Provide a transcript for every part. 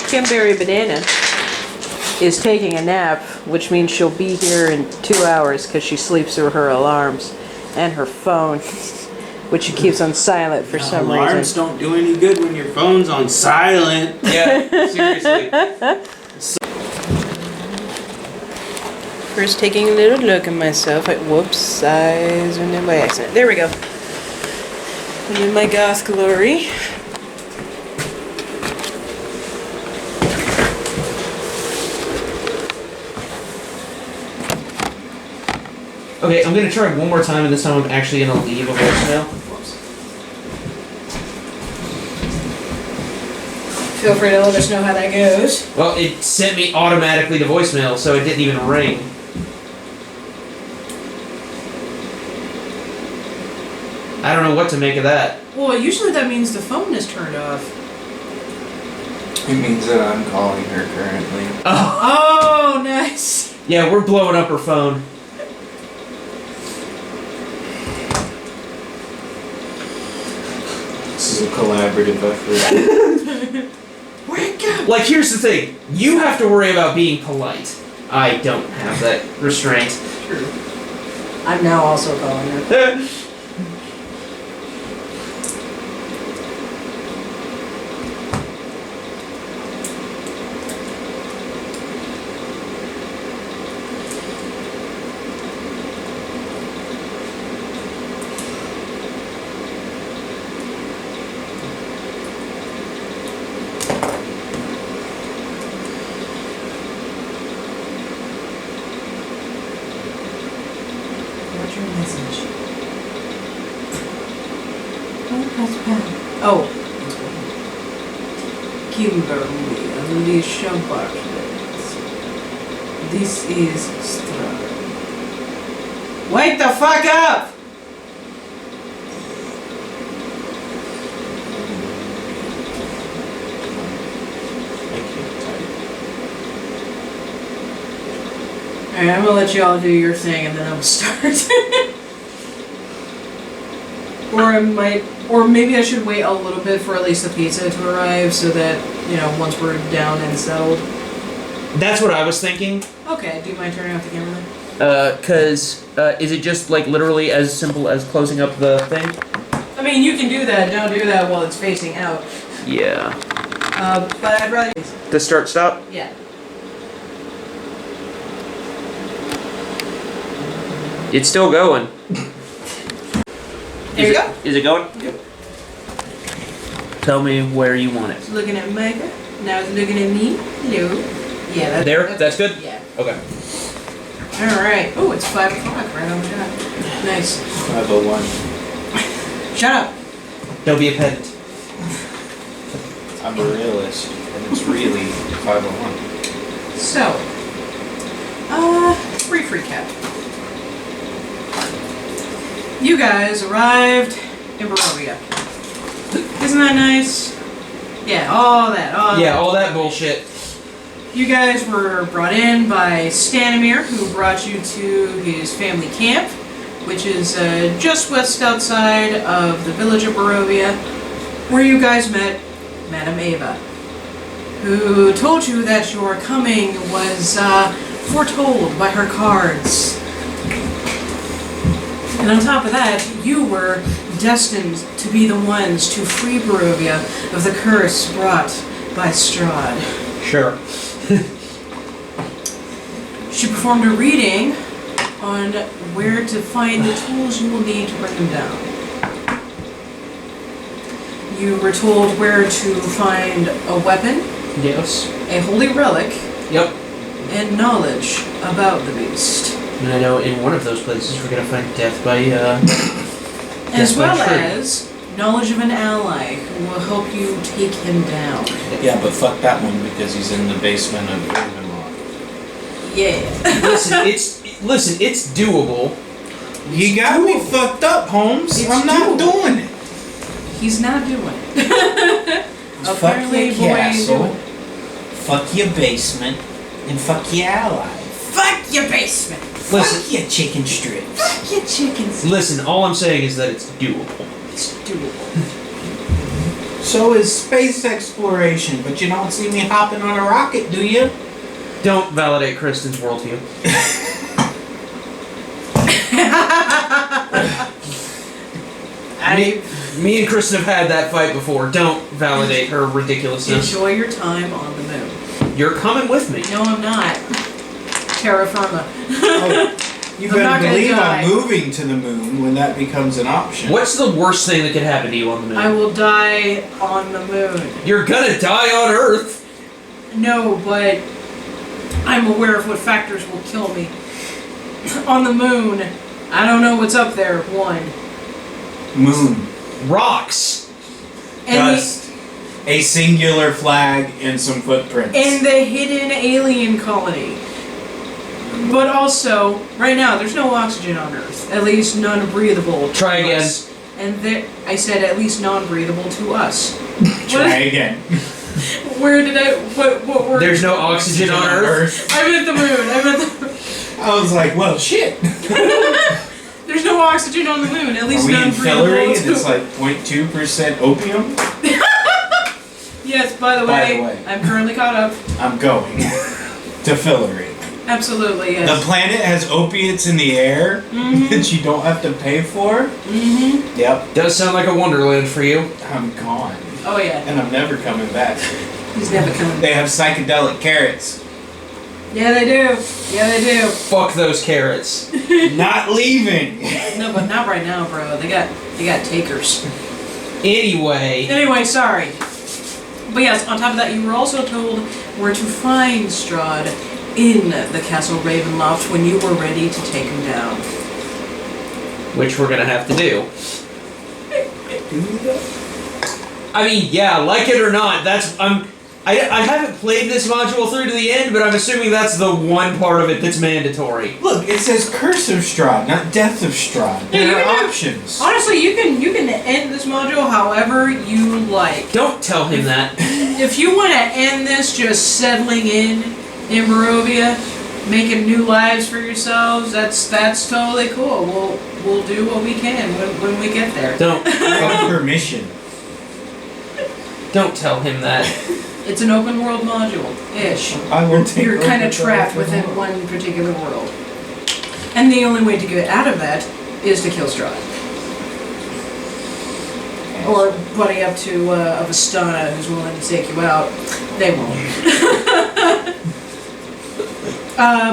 Kimberry Banana is taking a nap, which means she'll be here in 2 hours because she sleeps through her alarms and her phone, which she keeps on silent for some reason. Alarms don't do any good when your phone's on silent. Yeah, seriously. First taking a little look at myself. Whoops, I zoomed in by accident. There we go. I'm in my goth glory. Okay, I'm gonna try one more time, and this time I'm actually gonna leave a voicemail. Feel free to let us know how that goes. Well, it sent me automatically to voicemail, so it didn't even ring. I don't know what to make of that. Well, usually that means the phone is turned off. It means that I'm calling her currently. Oh, nice. Yeah, we're blowing up her phone. This is a collaborative effort. Wake up! Like, here's the thing. You have to worry about being polite. I don't have that restraint. True. I'm now also calling her. Oh. Kimberly, Alicia Bartlett. This is Strahd. Wake the fuck up! Alright, I'm gonna let you all do your thing and then I'm gonna start. Or maybe I should wait a little bit for at least the pizza to arrive so that, you know, once we're down and settled. That's what I was thinking. Okay, do you mind turning off the camera then? Is it just, like, literally as simple as closing up the thing? I mean, you can do that. Don't do that while it's facing out. Yeah. But I'd rather... The start stop? Yeah. It's still going. There you go. Is it going? Yep. Tell me where you want it. It's looking at Micah. Now it's looking at me. Hello. Yeah, That's good? Yeah. Okay. Alright. Oh, it's 5 o'clock right on the dot. Nice. 501. Shut up. Don't be a pedant. I'm a realist, and it's really 501. So, brief recap. You guys arrived in Barovia. Isn't that nice? Yeah, all that. All that bullshit. You guys were brought in by Stanimir, who brought you to his family camp, which is just west outside of the village of Barovia, where you guys met Madame Ava, who told you that your coming was foretold by her cards. And on top of that, you were destined to be the ones to free Barovia of the curse brought by Strahd. Sure. She performed a reading on where to find the tools you will need to bring them down. You were told where to find a weapon, Yes. a holy relic, Yep. and knowledge about the beast. And I know in one of those places we're gonna find death by, As well tree. as knowledge of an ally who will help you take him down. Yeah, but fuck that one because he's in the basement of Ravenloft. Yeah. Listen, it's doable. You got me fucked up, Holmes. It's I'm not doable. doing it. He's not doing it. Fuck Apparently, your boy ain't castle, doing it. fuck your basement, and fuck your ally. Fuck your basement. Listen, Fuck your chicken strips. Fuck your chickens. listen, all I'm saying is that it's doable. It's doable. So is space exploration, but you don't see me hopping on a rocket, do you? Don't validate Kristen's worldview. Me and Kristen have had that fight before. Don't validate her ridiculousness. Enjoy your time on the moon. You're coming with me. No, I'm not. Terra firma. You I'm not better gonna believe die. I'm moving to the moon when that becomes an option. What's the worst thing that could happen to you on the moon? I will die on the moon. You're gonna die on Earth. No, but I'm aware of what factors will kill me. On the moon, I don't know what's up there, one. Moon. Rocks. And Dust. A singular flag and some footprints. and the hidden alien colony. But also, right now, there's no oxygen on Earth. At least non-breathable. to Try again. us. And I said at least non-breathable to us. Try again. Where did I? What word? There's no oxygen on Earth. I meant the moon. I was like, well, shit. There's no oxygen on the moon. At least Are we in non-breathable. Fillery and to- it's like 0.2% opium? Yes. By the way, I'm currently caught up. I'm going to Fillery. Absolutely. Yes. The planet has opiates in the air that you don't have to pay for? Mm-hmm. Yep. Does sound like a wonderland for you. I'm gone. Oh yeah. And I'm never coming back. He's never coming. They have psychedelic carrots. Yeah, they do. Yeah, they do. Fuck those carrots. Not leaving. No, but not right now, bro. They got takers. Anyway, Sorry. But yes, on top of that, you were also told where to find Strahd in the Castle Ravenloft when you were ready to take him down. which we're gonna have to do. I mean, yeah, like it or not, I haven't played this module through to the end, but I'm assuming that's the one part of it that's mandatory. Look, it says Curse of Strahd, not Death of Strahd. Yeah, There you are can do- options. Honestly, you can end this module however you like. Don't tell him that. If you want to end this just settling in Barovia, making new lives for yourselves, that's totally cool. We'll do what we can when we get there. Don't Permission. tell him that. It's an open world module, ish. I will take You're kind over of trapped the- within one particular world, and the only way to get out of that is to kill Strahd. Or buddy up to a Vistana who's willing to take you out. They won't.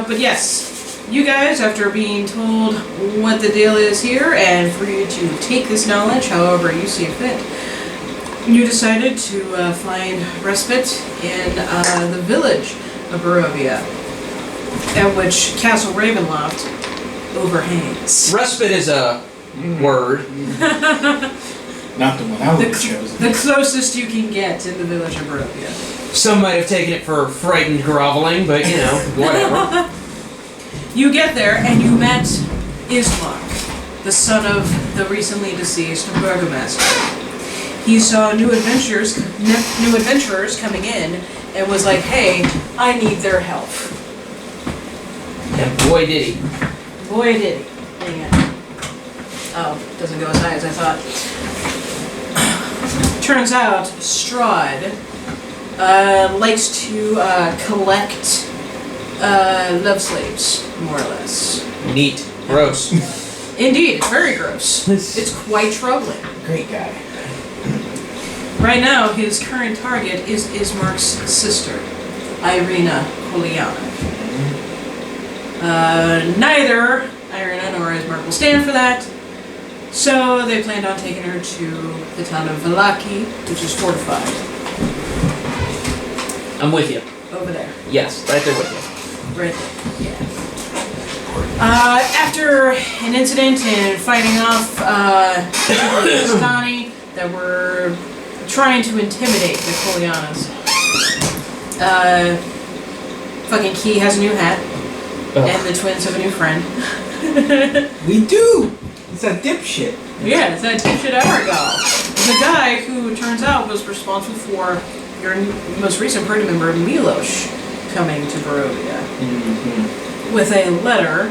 But yes, you guys, after being told what the deal is here, and for you to take this knowledge however you see fit, you decided to find respite in the village of Barovia, at which Castle Ravenloft overhangs. Respite is a word. Not the one I would have chosen. The closest you can get in the village of Barovia. Some might have taken it for frightened groveling, but you know, whatever. You get there and you met Ismark, the son of the recently deceased burgomaster. He saw new adventurers coming in and was like, "Hey, I need their help." And boy did he. Boy, did he. Hang on. Oh, doesn't go as high as I thought. Turns out, Strahd likes to collect love slaves, more or less. Neat. Gross. Indeed, it's very gross. It's quite troubling. Great guy. Right now, his current target is Ismark's sister, Irina Kobariyan. Neither Irina nor Ismark will stand for that, so they planned on taking her to the town of Vallaki, which is fortified. I'm with you. Over there. Yes, right there with you. Right there, yeah. After an incident and fighting off Pakistani that were trying to intimidate the Kolyanas, fucking Key has a new hat, and the twins have a new friend. We do! It's a dipshit. Yeah, it's that dipshit Evergal. The guy who turns out was responsible for your most recent party member, Milos, coming to Barovia. With a letter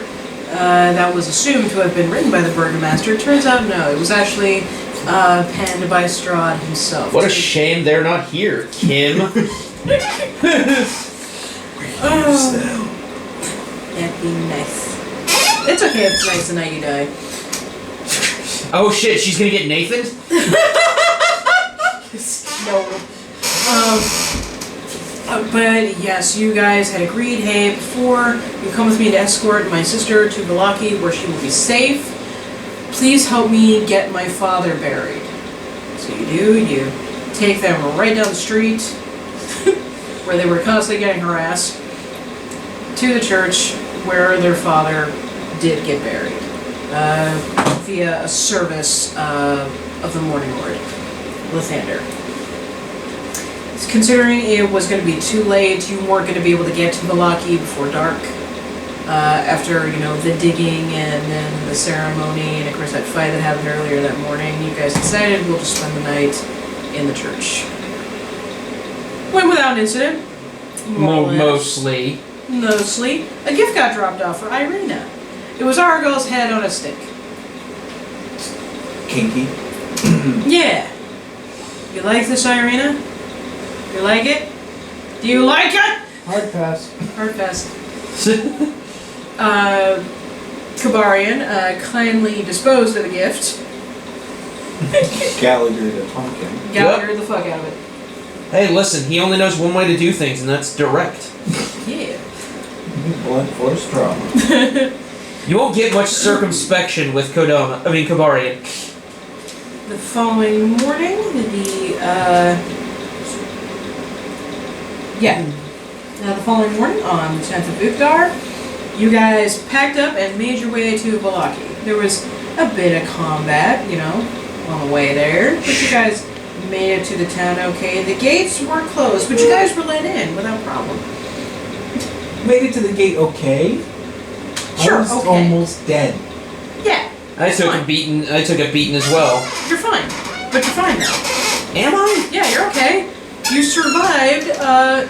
that was assumed to have been written by the burgomaster. Turns out no, it was actually penned by Strahd himself. What a shame they're not here, Kim. That'd be nice. It's okay if tonight's the night you die. Oh shit, she's gonna get Nathan? No. But yes, you guys had agreed, hey, before you come with me to escort my sister to Vallaki where she will be safe, please help me get my father buried. So you take them right down the street where they were constantly getting harassed to the church where their father did get buried via a service of the Morning Lord, Lathander. Considering it was going to be too late, you weren't going to be able to get to Vallaki before dark. After, the digging and then the ceremony and of course that fight that happened earlier that morning, you guys decided we'll just spend the night in the church. Went without incident. Mostly. Mostly. A gift got dropped off for Irina. It was Argyl's head on a stick. Kinky. Yeah. You like this, Irina? You like it? Do you like it? Hard pass. Hard pass. Kobariyan kindly disposed of the gift. Gallagher the pumpkin. Gallagher the fuck out of it. Hey, listen, he only knows one way to do things, and that's direct. Yeah. Blunt force trauma. You won't get much circumspection with Kobariyan. The following morning, the following morning, on the 10th of Ukdar, you guys packed up and made your way to Vallaki. There was a bit of combat, on the way there, but you guys made it to the town okay. The gates were closed, but you guys were let in without problem. Made it to the gate okay? Sure, I was okay. almost dead. Yeah. I took a beating as well. You're fine. But you're fine now. Am I? Yeah, you're okay. You survived, a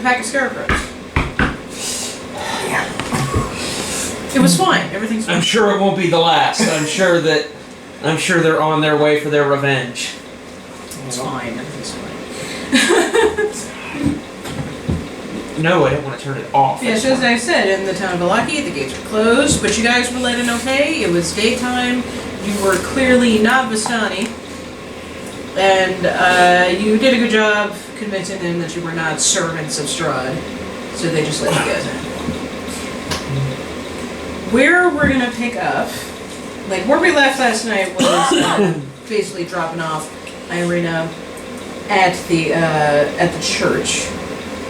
pack of scarecrows. Yeah. It was fine. Everything's fine. I'm sure it won't be the last. I'm sure they're on their way for their revenge. It's fine. Everything's fine. No, I don't want to turn it off. Yes, as I said, in the town of Vallaki, the gates were closed, but you guys were let in okay. It was daytime. You were clearly not Vistani. And you did a good job convincing them that you were not servants of Strahd. So they just let you guys in. Where we're going to pick up, where we left last night was basically dropping off Irina at the church.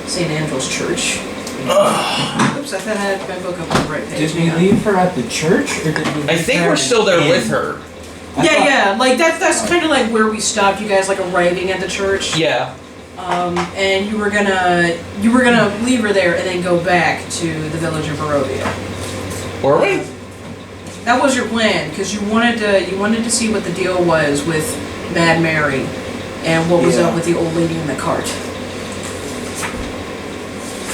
St. Andrew's Church. Oops, I thought I had my book up on the right page. Did we leave her at the church, or did we? I think we're still there with her. Yeah. That's kind of like where we stopped you guys, arriving at the church. Yeah. And you were gonna leave her there and then go back to the village of Barovia. Were we? That was your plan, because you wanted to see what the deal was with Mad Mary, and what was up with the old lady in the cart.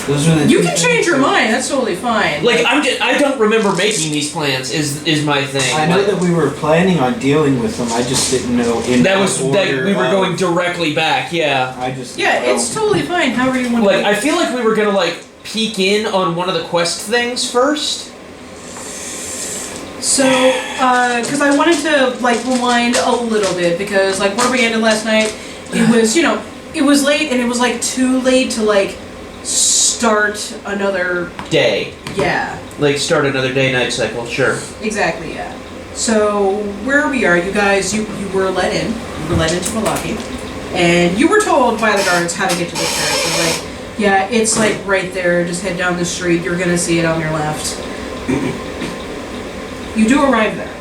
Those are the You can change your mind. That's totally fine. I don't remember making these plans. Is my thing. I know that we were planning on dealing with them. I just didn't know that we were going directly back. Yeah. It's totally fine. However you want to. I feel like we were gonna peek in on one of the quest things first. So, because I wanted to rewind a little bit, because where we ended last night, it was it was late, and it was too late to start another day. Yeah. Start another day-night cycle. Sure. Exactly. Yeah. So where we are, you guys, you were let in. You were let into Vallaki, and you were told by the guards how to get to the church. Yeah, it's right there. Just head down the street. You're gonna see it on your left. You do arrive there,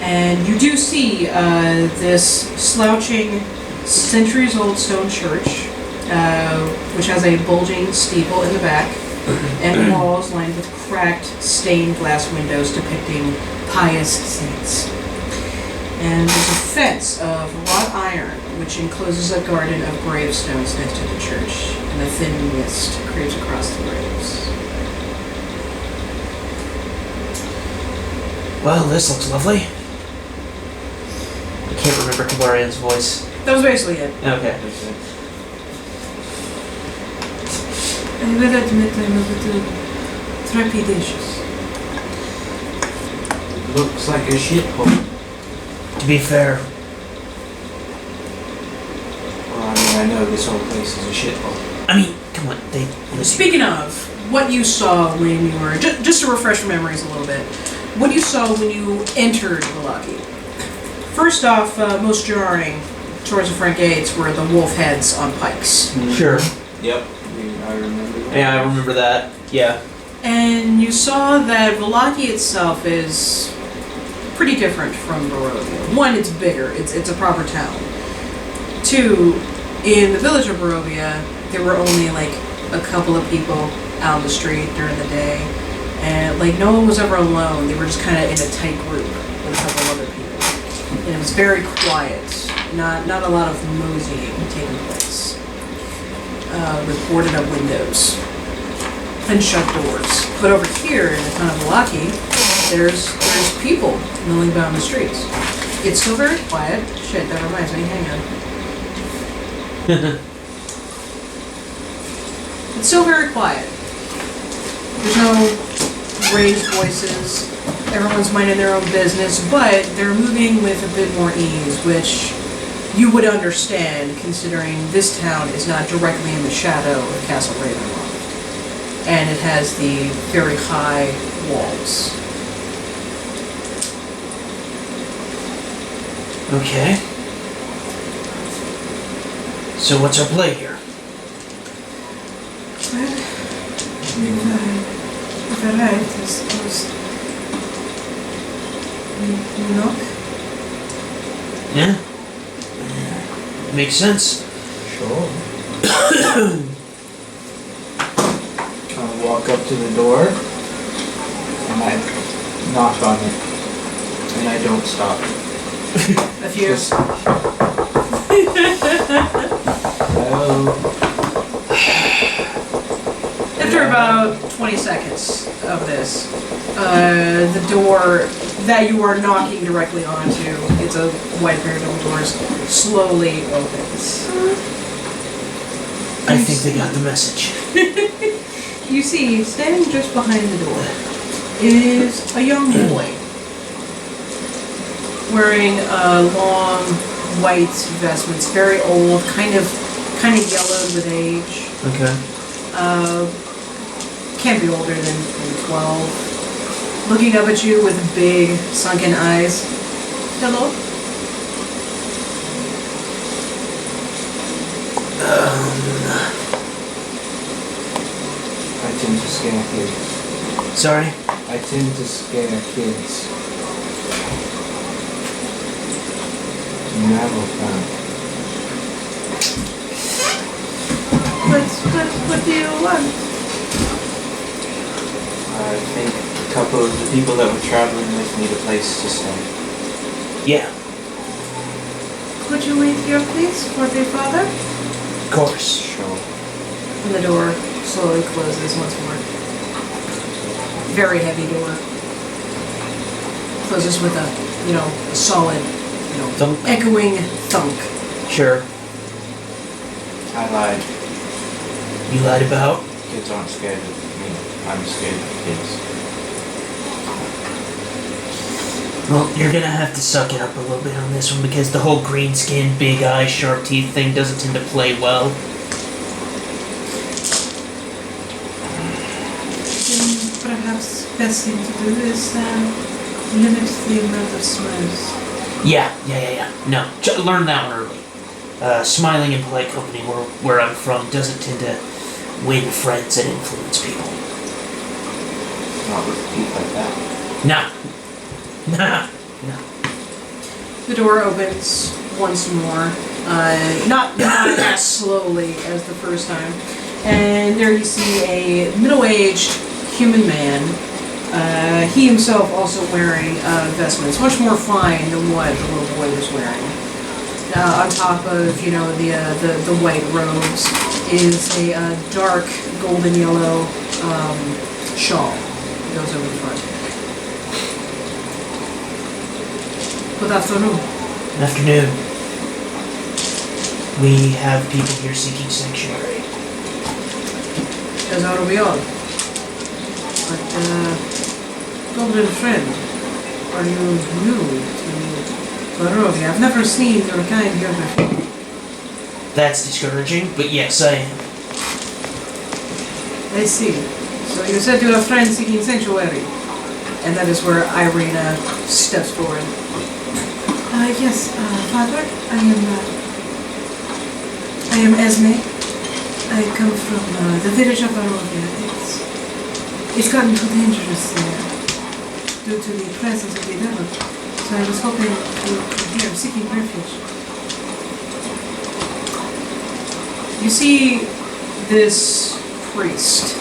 and you do see this slouching, centuries-old stone church, which has a bulging steeple in the back, and walls lined with cracked, stained glass windows depicting pious saints. And there's a fence of wrought iron, which encloses a garden of gravestones next to the church, and a thin mist creeps across the graves. Well, this looks lovely. can't remember Kobariyan's voice. That was basically it. Okay. I will admit I'm a little trepidatious. Looks like a shithole. To be fair, Well, I mean, I know this whole place is a shithole. I mean, come on, they. Speaking of, what you saw when you were, just to refresh your memories a little bit, what you saw when you entered Vallaki. First off, most jarring towards the front gates were the wolf heads on pikes. Sure. Yep. I remember that. Yeah, I remember that. Yeah. And you saw that Vallaki itself is pretty different from Barovia. One, it's bigger, it's a proper town. Two, in the village of Barovia, there were only like a couple of people out on the street during the day. And like no one was ever alone, they were just kind of in a tight group with a couple of other people. And it was very quiet, not a lot of moseying taking place. With boarded up windows and shut doors. But over here in the town of Vallaki, there's people milling about in the streets. It's still very quiet. Shit, that reminds me. Hang on. It's still very quiet. There's no raised voices. Everyone's minding their own business, but they're moving with a bit more ease, which you would understand considering this town is not directly in the shadow of Castle Ravenloft. And it has the very high walls. Okay. So what's our play here? Well, if I arrived, I suppose you knock? Yeah. Makes sense. Sure. I walk up to the door and I knock on it. And I don't stop. A few. Just- Hello. After about 20 seconds of this, the door that you are knocking directly onto, it's a white pair of double doors, slowly opens. I think they got the message. You see, standing just behind the door is a young boy wearing long white vestments, very old, kind of yellowed with age. Okay. Can't be older than 12. Looking up at you with big, sunken eyes. Hello? I tend to scare kids. Sorry? I tend to scare kids. Never found. What do you want? I think a couple of the people that were traveling with me need a place to stay. Yeah, Could you wait here, please, for the father? of course. Sure. And the door slowly closes once more. Very heavy door. Closes with a solid, Thump. echoing thunk. Sure. I lied. You lied about? Kids aren't scared of me. I'm scared of kids. Well, you're gonna have to suck it up a little bit on this one because the whole green skin, big eyes, sharp teeth thing doesn't tend to play well. Then perhaps best thing to do is limit the amount of smiles. Yeah. No, learn that one early. Smiling in polite company where I'm from doesn't tend to win friends and influence people. Not with teeth like that. Nah. The door opens once more, not as slowly as the first time, and there you see a middle-aged human man. He himself also wearing vestments, much more fine than what the little boy was wearing. On top of the white robes is a dark golden yellow shawl that goes over the front. Good afternoon. Afternoon. We have people here seeking sanctuary. As are we all. But, goblin friend, are you new to Barovia? I've never seen your kind here before. That's discouraging, but yes, I am. I see. So you said you're a friend seeking sanctuary. And that is where Irina steps forward. Yes, Father, I am Esme. I come from the village of Barovia. It's gotten too dangerous there due to the presence of the devil. So I was hoping to come here, seeking refuge. You see this priest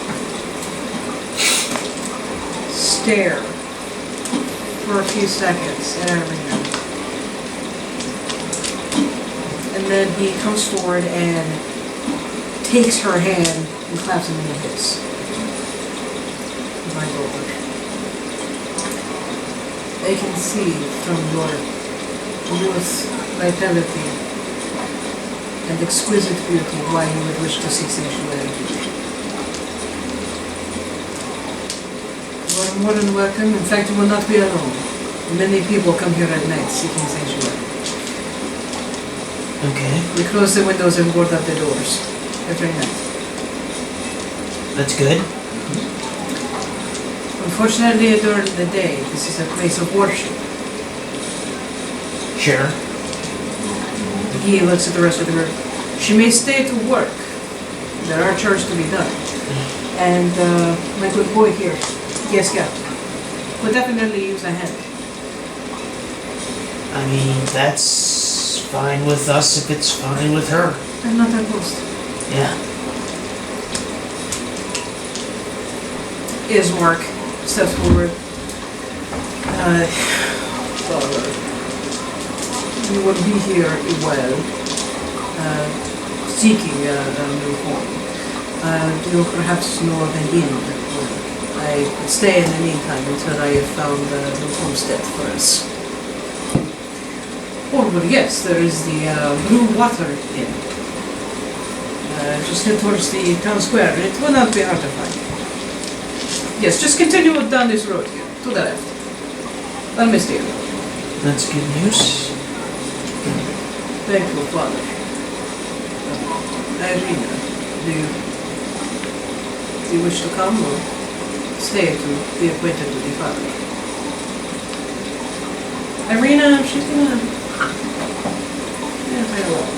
stare for a few seconds at Irina. And then he comes forward and takes her hand and claps him in the face. My lord, I can see from your youth, vitality, and exquisite beauty why you would wish to seek sanctuary. You are more than welcome. In fact, you will not be alone. Many people come here at night seeking sanctuary. Okay. We close the windows and board up the doors every night. That's good. Unfortunately, during the day, this is a place of worship. Sure. He looks at the rest of the group. She may stay to work. There are chores to be done. And my good boy here, Keshev, would definitely use a hand. I mean, that's fine with us if it's fine with her. I'm not opposed. Yeah. Ismark steps forward. Father, you will be here a while, seeking a new home. Do you perhaps know of an inn? I could stay in the meantime until I have found a new homestead for us. Oh, well, yes, there is the Blue Water Inn. Just head towards the town square. It will not be hard to find. Yes, just continue down this road here, to the left. I'll miss you. That's good news. Thank you, Father. Irina, do you wish to come or stay to be acquainted with the Father? Irina, she's gonna... Yeah, very well.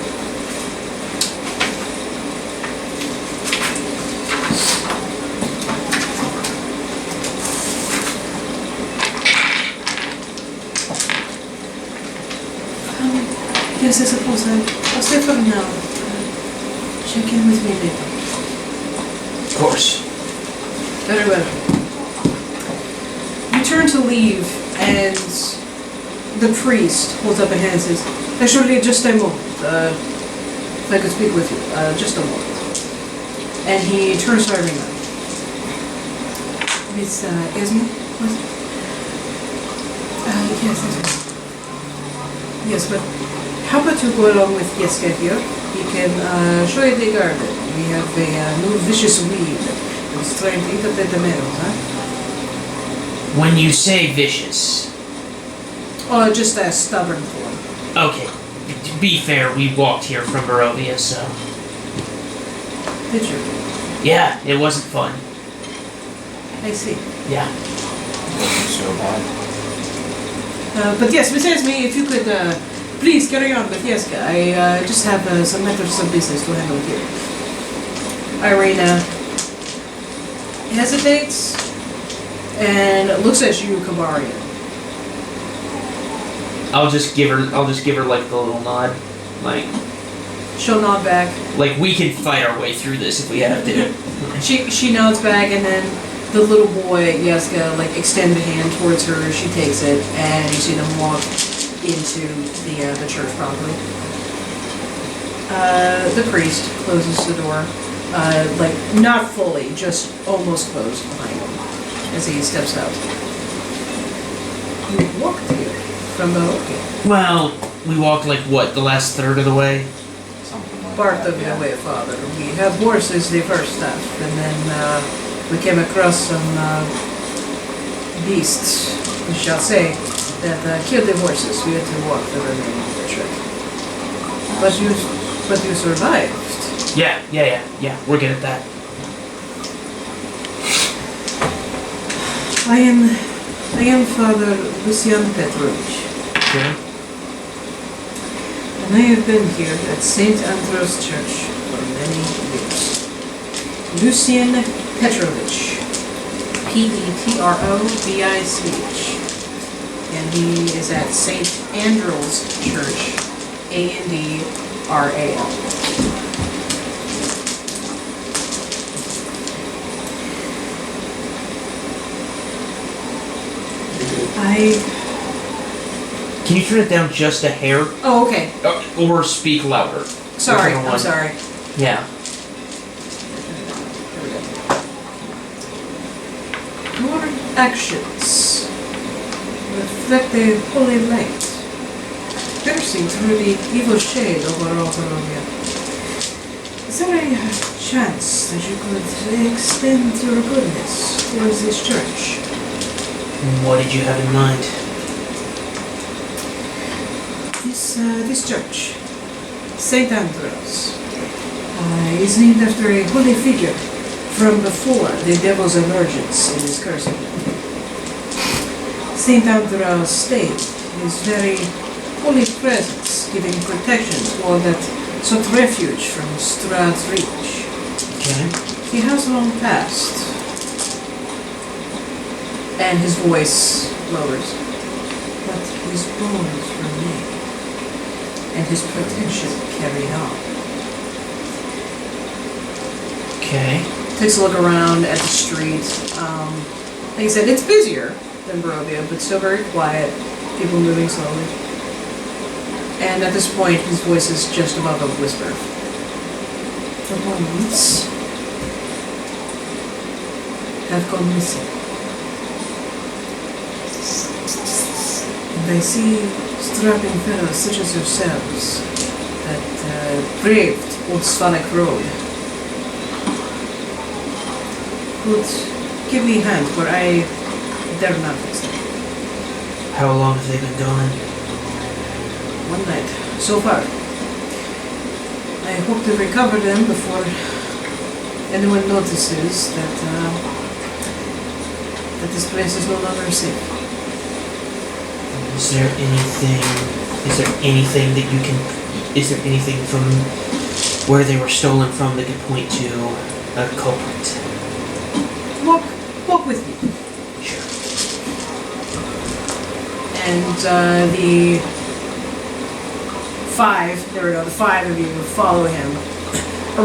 Yes, I suppose I'll stay for now. Check in with me later. Of course. Very well. You turn to leave, and the priest holds up a hand and says, "Actually, just a moment. If I could speak with you, just a moment." And he turns to Irina. Miss Esme, was it? Yes, Esme. Yes, but how about you go along with Keshev here? He can show you the garden. We have a new vicious weed that's trying to eat up the tomatoes, huh? When you say vicious. Oh, just a stubborn form. Okay. To be fair, we walked here from Barovia, so. Did you? Yeah, it wasn't fun. I see. Yeah. Wasn't so bad. But yes, Miss Esme, if you could please carry on with Yeska. I just have some matters of business to handle here. Irina hesitates and looks at you, Kobariyan. I'll just give her like the little nod. Like She'll nod back. we can fight our way through this if we have to. She nods back, and then the little boy, Yeska, extends a hand towards her. She takes it, and you see them walk into the church properly. The priest closes the door, not fully, just almost closed behind him as he steps out. You walked here from Barovia. Well, We walked like what, the last third of the way? Something like Part that, of yeah. the way, Father. We had horses the first time, and then we came across some beasts, we shall say, that killed the horses. We had to walk the remaining of the trip. But you survived. Yeah. We're good at that. I am Father Lucian Petrovich, Okay. and I have been here at St. Andrew's Church for many years. Lucian Petrovich, Petrovich, and he is at St. Andrew's Church, Andral. Can you turn it down just a hair? Oh, okay. Or speak louder? Sorry, Whichever I'm one. sorry. Yeah. Your actions reflect a holy light, piercing through the evil shade of our Barovia. Is there a chance that you could extend your goodness towards this church? What did you have in mind? This church, St. Andrew's, is named after a holy figure from before the devil's emergence in his cursing. St. Andrew's state is very holy presence, giving protection to all that sought refuge from Strahd's reach. Okay. He has long passed, and his voice lowers, but his bones remain, and his protection carried on. Okay. Takes a look around at the street. Like I said, it's busier than Barovia, but still very quiet. People moving slowly. And at this point, his voice is just above a whisper. The bones have gone missing. And I see strapping fellows such as yourselves that braved Old Svanek Road. Would give me a hand, for I dare not fix them. How long have they been gone? One night, so far. I hope to recover them before anyone notices that that this place is no longer safe. Is there anything that you can... Is there anything from where they were stolen from that could point to a culprit? Walk with me. Sure. And the five of you follow him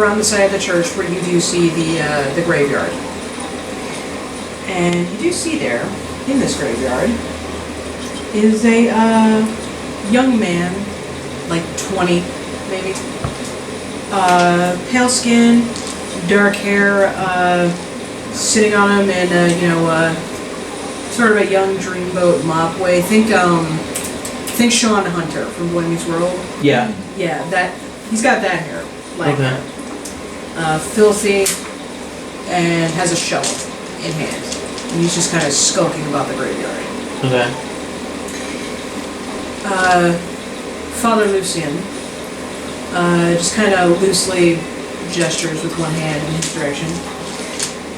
around the side of the church where you do see the graveyard. And you do see there, in this graveyard, is a young man, like 20 maybe. Pale skin, dark hair, sitting on him in sort of a young dreamboat mop way. Think Sean Hunter from Boy Meets World. Yeah. Yeah, he's got that hair, like Okay. filthy, and has a shovel in hand. And he's just kind of skulking about the graveyard. Okay. Father Lucian just kind of loosely gestures with one hand in his direction.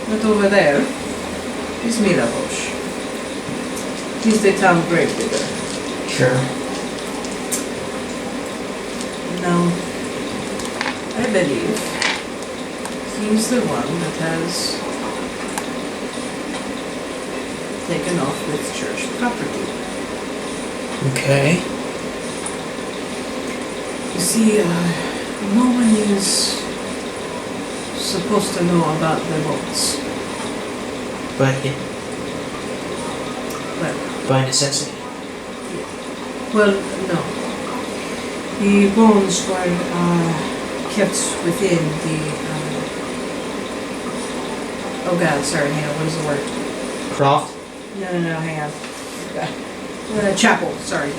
But over there is Mirabosh. He's the town gravedigger. Sure. Now, I believe he's the one that has taken off with church property. Okay. You see, no one is supposed to know about the bones. But Well, by necessity. well, no. The bones were kept within the. Oh God, sorry. Hang on. What is the word? Croft? No. Hang on. Chapel. Sorry.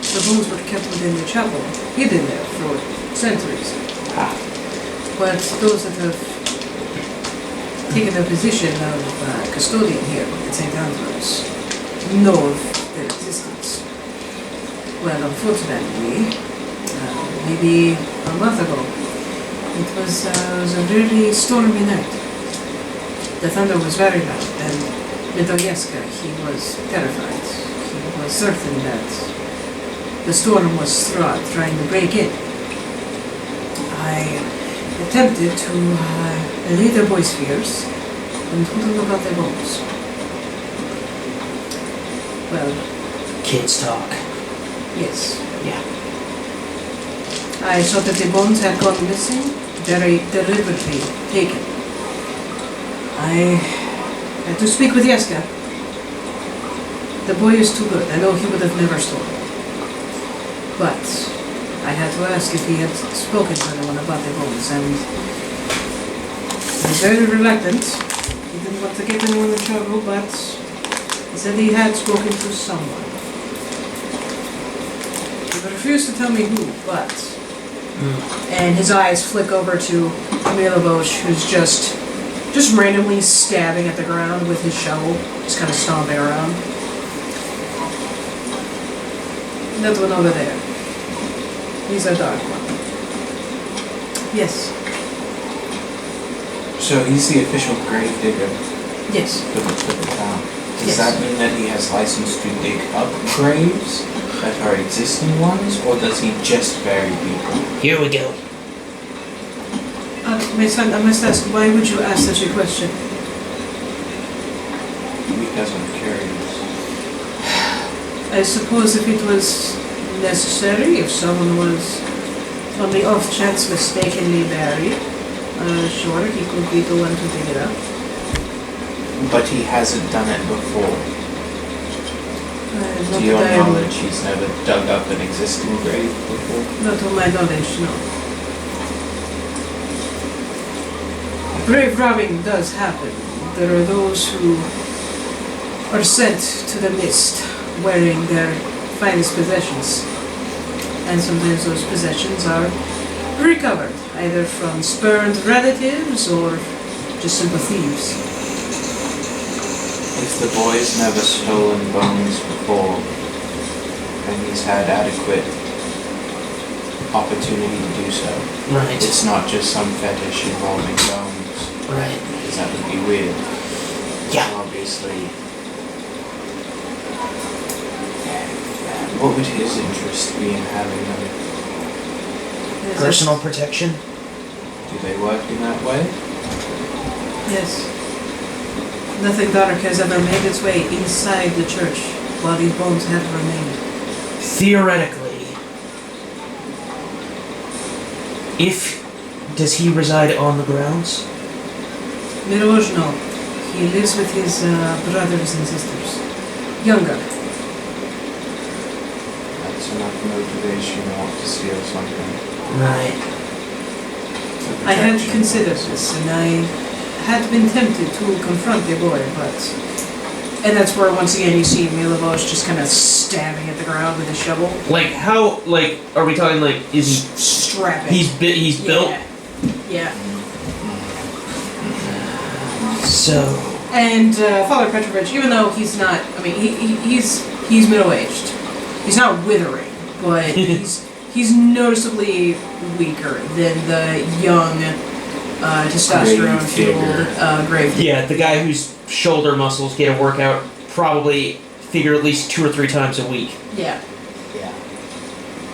The bones were kept within the chapel, hidden there for centuries. Ah. But those that have taken the position of custodian here at St. Andrews know of their existence. Well, unfortunately, maybe a month ago, it was a really stormy night. The thunder was very loud, and Medoyeska, he was terrified. He was certain that the storm was Strahd trying to break in. I attempted to allay their boys' fears and told them about their bones. Well, Kids talk. yes. Yeah. I saw that the bones had gone missing, very deliberately taken. I had to speak with Yeska. The boy is too good. I know he would have never stolen. But I had to ask if he had spoken to anyone about the bones, and he was very reluctant. He didn't want to get anyone in trouble, but he said he had spoken to someone. He refused to tell me who, but... And his eyes flick over to Milovosh, who's just randomly stabbing at the ground with his shovel, just kind of stomping around. That one over there. He's a dark one. Yes. So he's the official grave digger Yes. for the town. Does Yes. that mean that he has license to dig up graves that are existing ones, or does he just bury people? Here we go. My son, I must ask, why would you ask such a question? Because I'm curious. I suppose if it was necessary, if someone was on the off chance mistakenly buried, sure, he could be the one to dig it up. But he hasn't done it before. Not To your that I would- knowledge, he's never dug up an existing grave before. Not to my knowledge, no. Grave robbing does happen. There are those who are sent to the mist wearing their finest possessions. And sometimes those possessions are recovered, either from spurned relatives or just simple thieves. If the boy's never stolen bones before, then he's had adequate opportunity to do so. Right. It's not just some fetish involving bones, Right. because that would be weird. Yeah. So obviously, what would his interest be in having them? Yes, Personal protection. Do they work in that way? Yes. Nothing dark has ever made its way inside the church while these bones have remained. Theoretically, does he reside on the grounds? Mirosh, no. He lives with his brothers and sisters. Younger. That's enough motivation not to steal something. Right. I had Protection considered purposes. this, and I had been tempted to confront the boy, but... And that's where, once again, you see Milovosh just kind of stabbing at the ground with his shovel. Like how? Like are we talking? Like is he? Strapping. He's built. Yeah. So. And Father Petrovich, even though he's not, I mean, he's middle-aged. He's not withering, but he's noticeably weaker than the young, testosterone-fueled grave. Yeah, the guy whose shoulder muscles get a workout probably figure at least 2 or 3 times a week. Yeah. Yeah.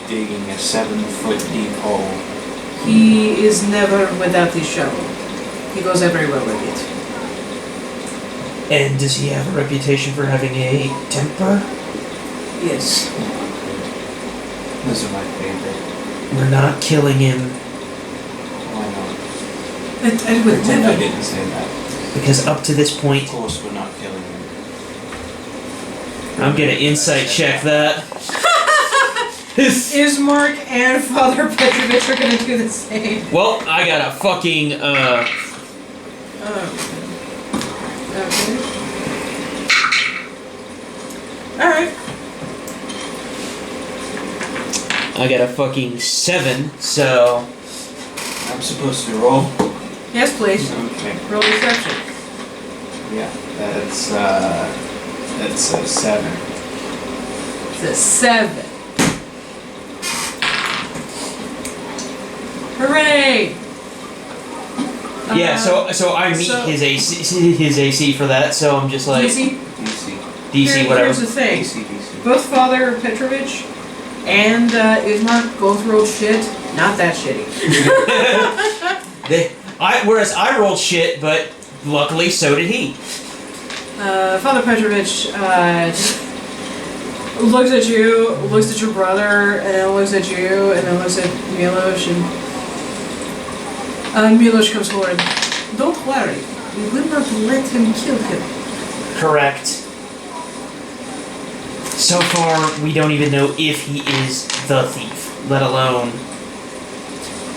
Digging a 7-foot deep hole. He is never without his shovel. He goes everywhere with it. And does he have a reputation for having a temper? Yes. Those are my favorite. We're not killing him Why not? I would Pretend I never. didn't say that. because up to this point, Of course we're not killing him. I'm gonna insight check that. Ismark and Father Petrovich are gonna do the same. Well, I got a fucking Okay. Alright. I got a fucking 7, so... I'm supposed to roll. Yes, please. Okay. Roll deception. Yeah, that's a 7. It's a 7. Hooray! Yeah, so I meet his AC for that, so I'm just like... DC? DC, whatever. Here's the thing. DC. Both Father Petrovich and Ismark both rolled shit. Not that shitty. Whereas I rolled shit, but luckily so did he. Father Petrovich looks at you, looks at your brother, and then looks at you, and then looks at Milos, and Milos comes forward. Don't worry, we will not let him kill him. Correct. So far, we don't even know if he is the thief, let alone...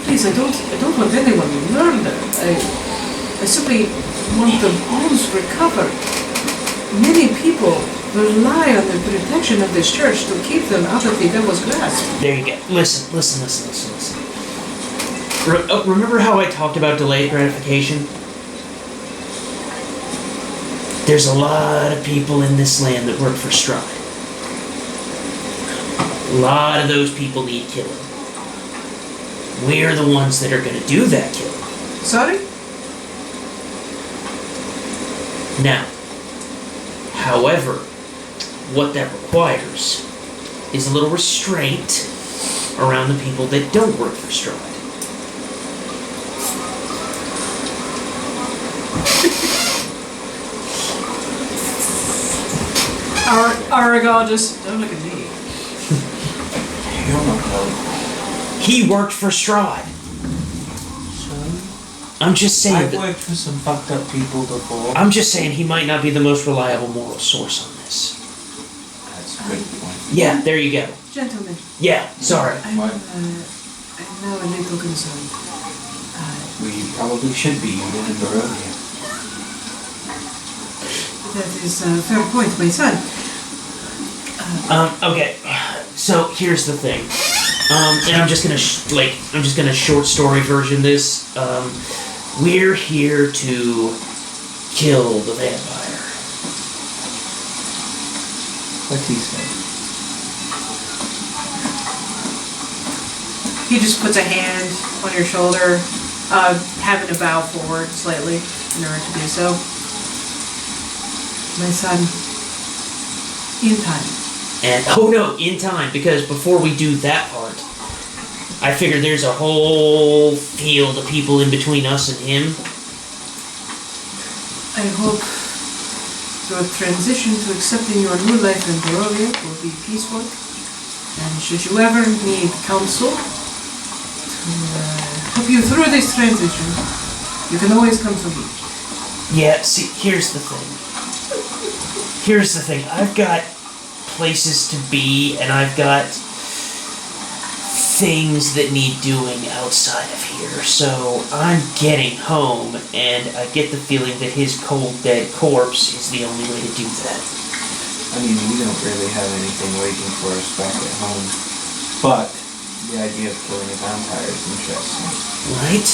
Please, I don't want anyone murdered. I simply want the bones recovered. Many people rely on the protection of this church to keep them out of the devil's grasp. There you go. Listen. Remember how I talked about delayed gratification? There's a lot of people in this land that work for Strahd. A lot of those people need killing. We're the ones that are going to do that killing. Sorry? Now, however, what that requires is a little restraint around the people that don't work for Strahd. Aragal just don't look at me. He worked for Strahd. I'm just saying. I've worked for some fucked up people before. I'm just saying he might not be the most reliable moral source on this. That's a good point. Yeah, there you go. Gentlemen. Yeah, sorry. I'm now a little concerned. We probably should be. You live in Barovia. That is a fair point, my son. Okay. So here's the thing. And I'm just gonna short story version this. We're here to kill the vampire. What he said. He just puts a hand on your shoulder, having to bow forward slightly in order to do so. My son, in time. And oh no, in time, because before we do that part, I figure there's a whole field of people in between us and him. I hope your transition to accepting your new life in Barovia will be peaceful. And should you ever need counsel to help you through this transition, you can always come to me. Yeah, see, here's the thing. I've got places to be, and I've got things that need doing outside of here. So I'm getting home, and I get the feeling that his cold, dead corpse is the only way to do that. I mean, we don't really have anything waiting for us back at home. But the idea of killing a vampire is interesting. Right?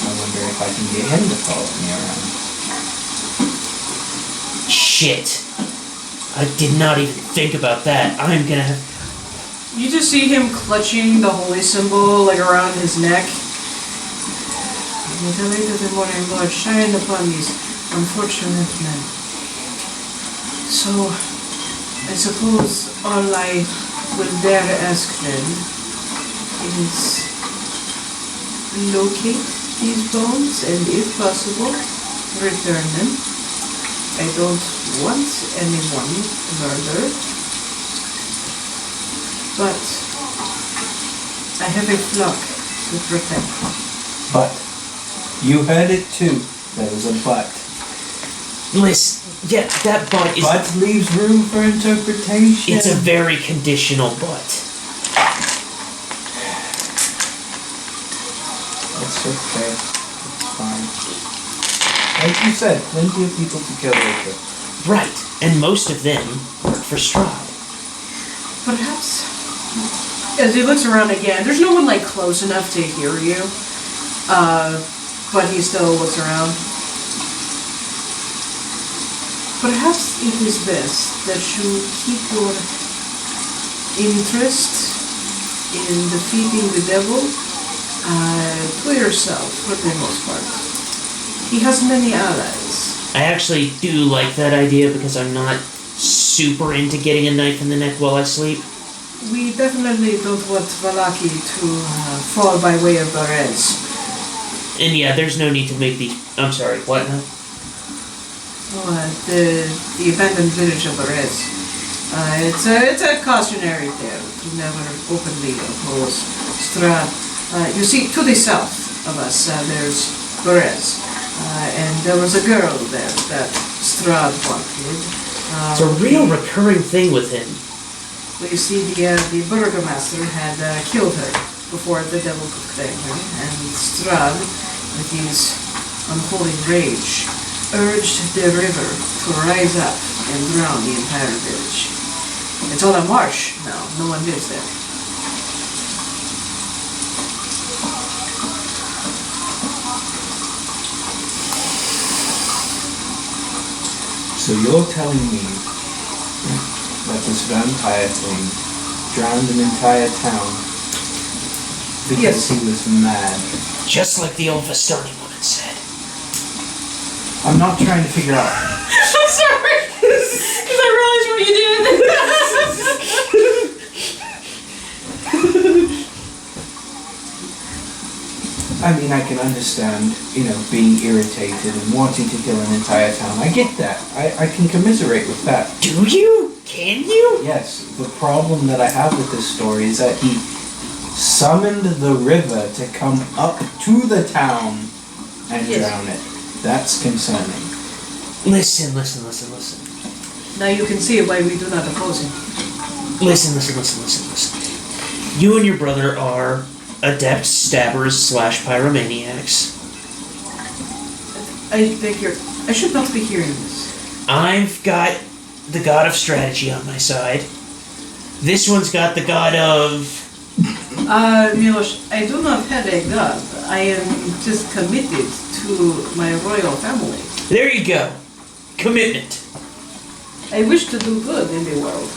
I wonder if I can get him to follow me around. Shit. I did not even think about that. I'm gonna have... You just see him clutching the holy symbol like around his neck. May the light of the morning Lord shine upon these unfortunate men. So, I suppose all I will dare ask then is locate these bones and, if possible, return them. I don't want anyone murdered, but I have a flock to protect. But you heard it too. There was a but. Listen, yeah, that but is... But leaves room for interpretation. It's a very conditional but. It's okay. It's fine. Like you said, plenty of people to kill later. Right, and most of them work for Strahd. Perhaps As he looks around again, there's no one like close enough to hear you, but he still looks around. Perhaps it is best that you keep your interest in defeating the devil to yourself for the most part. He has many allies. I actually do like that idea because I'm not super into getting a knife in the neck while I sleep. We definitely don't want Valaki to fall by way of Barez. And yeah, there's no need to make the... I'm sorry, what now? The abandoned village of Barez. It's a cautionary tale to never openly oppose Strahd. You see, to the south of us, there's Barez. And there was a girl there that Strahd wanted. It's a real recurring thing with him. Well, you see, the burgomaster had killed her before the devil could claim her, and Strahd, with his unholy rage, urged the river to rise up and drown the entire village. It's all a marsh now, no one lives there. So you're telling me that this vampire thing drowned an entire town because Yes. he was mad? Just like the old Vistani woman said. I'm not trying to figure out. I'm sorry, because I realized what you did. I mean, I can understand, being irritated and wanting to kill an entire town. I get that. I can commiserate with that. Do you? Can you? Yes, the problem that I have with this story is that he summoned the river to come up to the town and Yes. drown it. That's concerning. Listen. Now you can see why we do not oppose him. Listen. You and your brother are adept stabbers / pyromaniacs. I should not be hearing this. I've got the god of strategy on my side. This one's got the god of... Milos, I do not have a god. I am just committed to my royal family. There you go. Commitment. I wish to do good in the world.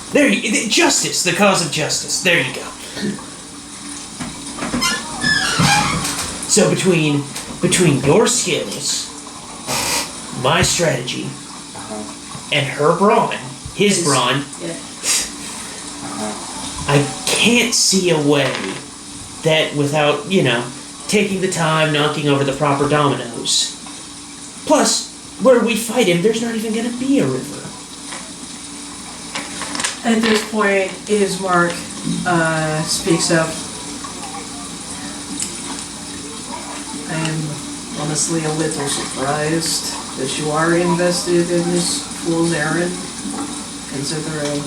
Justice, the cause of justice. There you go. So between your skills, my strategy, and her brawn, his brawn, Yeah. I can't see a way that without, taking the time, knocking over the proper dominoes. Plus, where we fight him, there's not even going to be a river. At this point, Ismark speaks up. I am honestly a little surprised that you are invested in this fool's errand, considering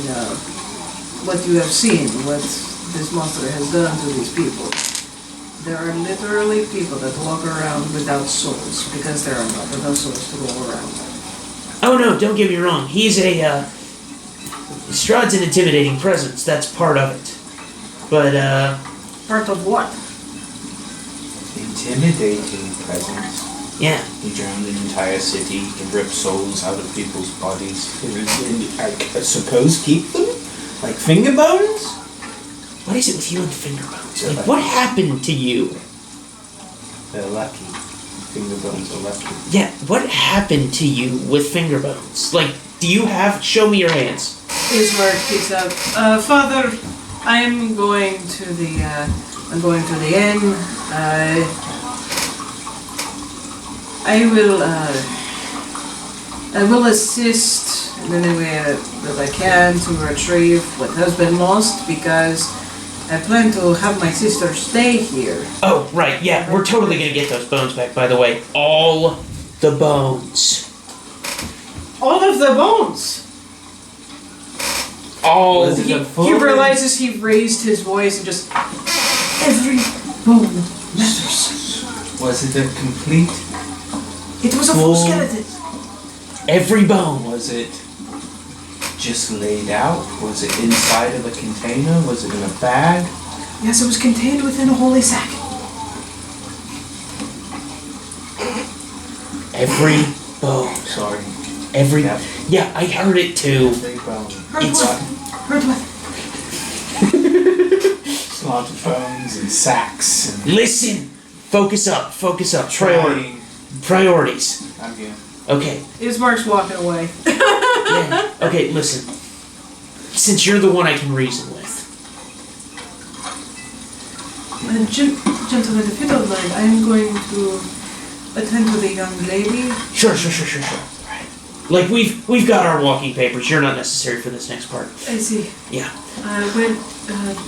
what you have seen, what this monster has done to these people. There are literally people that walk around without souls, because there are not enough souls to go around. Oh no, don't get me wrong. He's Strahd's an intimidating presence, that's part of it. But, Part of what? Intimidating presence. yeah. He drowned an entire city. He can rip souls out of people's bodies. I suppose keep them? Like finger bones? What is it with you and finger bones? Like, what happened to you? They're lucky. Finger bones are lucky. Yeah, what happened to you with finger bones? Like, show me your hands. Ismark speaks up. Father, I'm going to the inn. I will assist in any way that I can to retrieve what has been lost, because I plan to have my sister stay here. Oh, right, yeah, we're totally gonna get those bones back, by the way. All the bones. All of the bones! All Was it He a full realizes he raised his voice and just... Every bone matters. Was it a complete? It was a full skeleton. every bone. Was it just laid out? Was it inside of a container? Was it in a bag? Yes, it was contained within a holy sack. Every bone. Sorry. Every... Yep. Yeah, I heard it too. Every bone. Heard It's- what? Heard what? It's a lot of bones and sacks. And Listen! Focus up. Priority. trying. Priorities. I'm here. Okay. Ismark's walking away. Yeah. Okay, listen. Since you're the one I can reason with. Gentlemen, if you don't mind, I am going to attend to the young lady. Sure. Right. Like, we've got our walking papers. You're not necessary for this next part. I see. Yeah.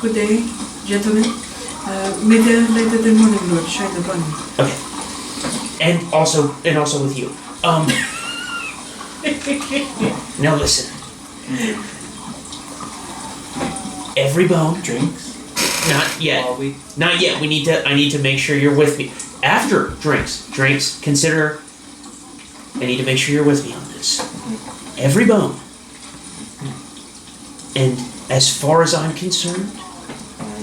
Good day, gentlemen. May the light of the morning Lord shine upon me. Okay. And also with you. Now listen. Every bone. Drinks? Not yet. While we... Not yet. I need to make sure you're with me. After drinks, consider. I need to make sure you're with me on this. Every bone. And as far as I'm concerned,